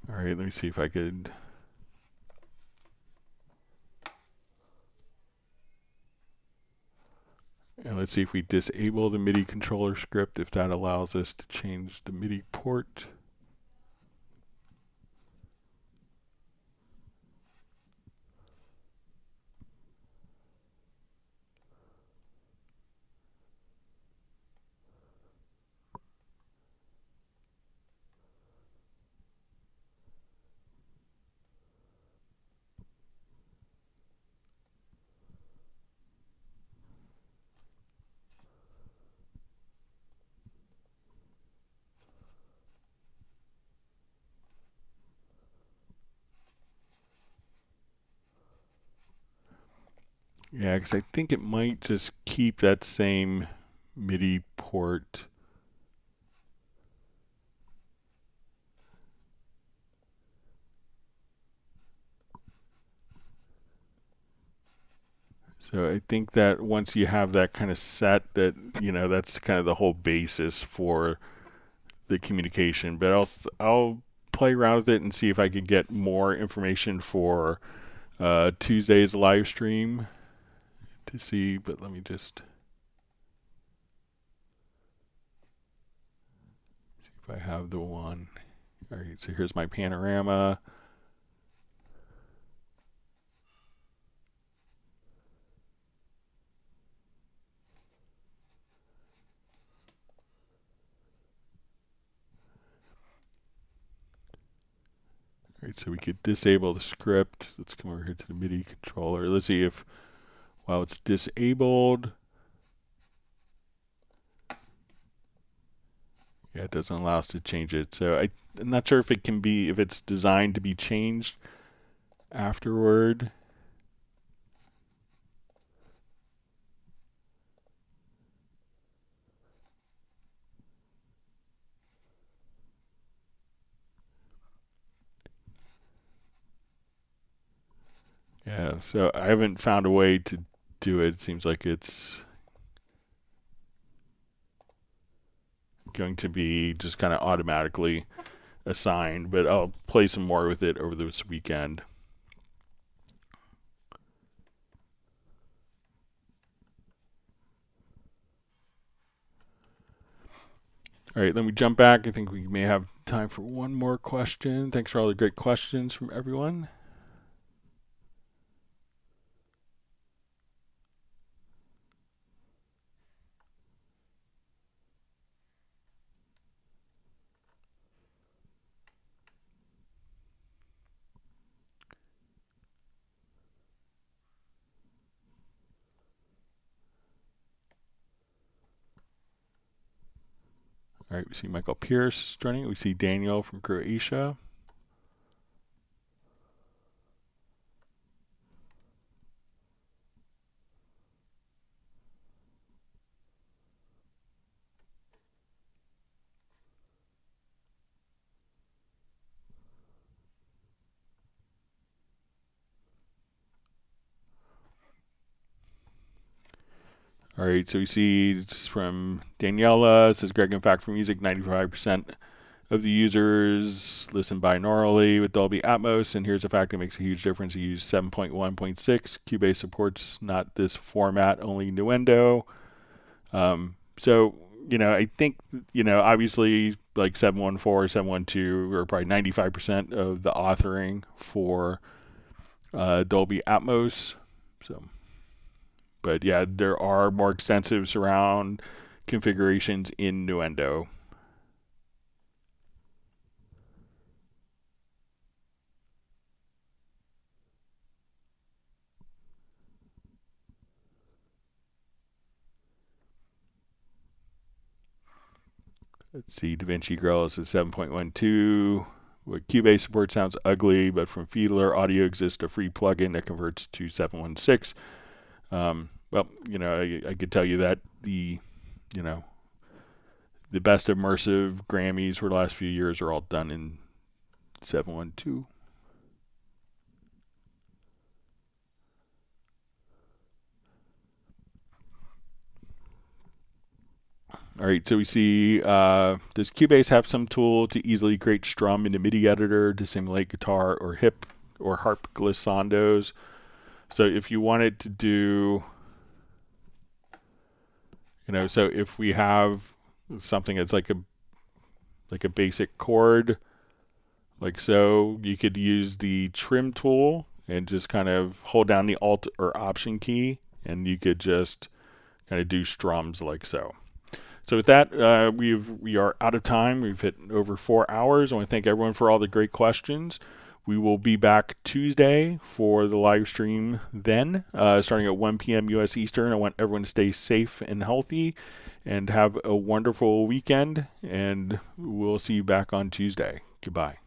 S1: All right, let me see if I could... And let's see if we disable the MIDI controller script, if that allows us to change the MIDI port. Yeah, because I think it might just keep that same MIDI port. So I think that once you have that kind of set, that, that's kind of the whole basis for the communication. But I'll play around with it and see if I could get more information for Tuesday's live stream to see. But let me just see if I have the one. All right, so here's my panorama. right, so we could disable the script. Let's come over here to the MIDI controller. Let's see if while it's disabled, yeah, it doesn't allow us to change it. So I'm not sure if it can be, if it's designed to be changed afterward. Yeah, so I haven't found a way to do it. It seems like it's going to be just kind of automatically assigned, but I'll play some more with it over this weekend. All right, let me jump back. I think we may have time for one more question. Thanks for all the great questions from everyone. All right, we see Michael Pierce joining. We see Daniel from Croatia. All right, so we see just from Daniela, it says Greg, in fact, for music, 95% of the users listen binaurally with Dolby Atmos, and here's a fact that makes a huge difference. You use 7.1.6. Cubase supports not this format, only Nuendo. So, I think, obviously like 714, 712 are probably 95% of the authoring for Dolby Atmos. So, but yeah, there are more extensive surround configurations in Nuendo. Let's see, DaVinci Grill is at 7.12. What Cubase support sounds ugly, but from Fiedler Audio exists a free plugin that converts to 716. Well, I could tell you that the best immersive Grammys for the last few years are all done in 712. All right, so we see, does Cubase have some tool to easily create strum in the MIDI editor to simulate guitar or hip or harp glissandos? So if you wanted to do, so if we have something that's like a basic chord, like so, you could use the trim tool and just kind of hold down the Alt or Option key, and you could just kind of do strums like so. So with that, we are out of time. We've hit over 4 hours. I want to thank everyone for all the great questions. We will be back Tuesday for the live stream then, starting at 1 p.m. U.S. Eastern. I want everyone to stay safe and healthy and have a wonderful weekend, and we'll see you back on Tuesday. Goodbye.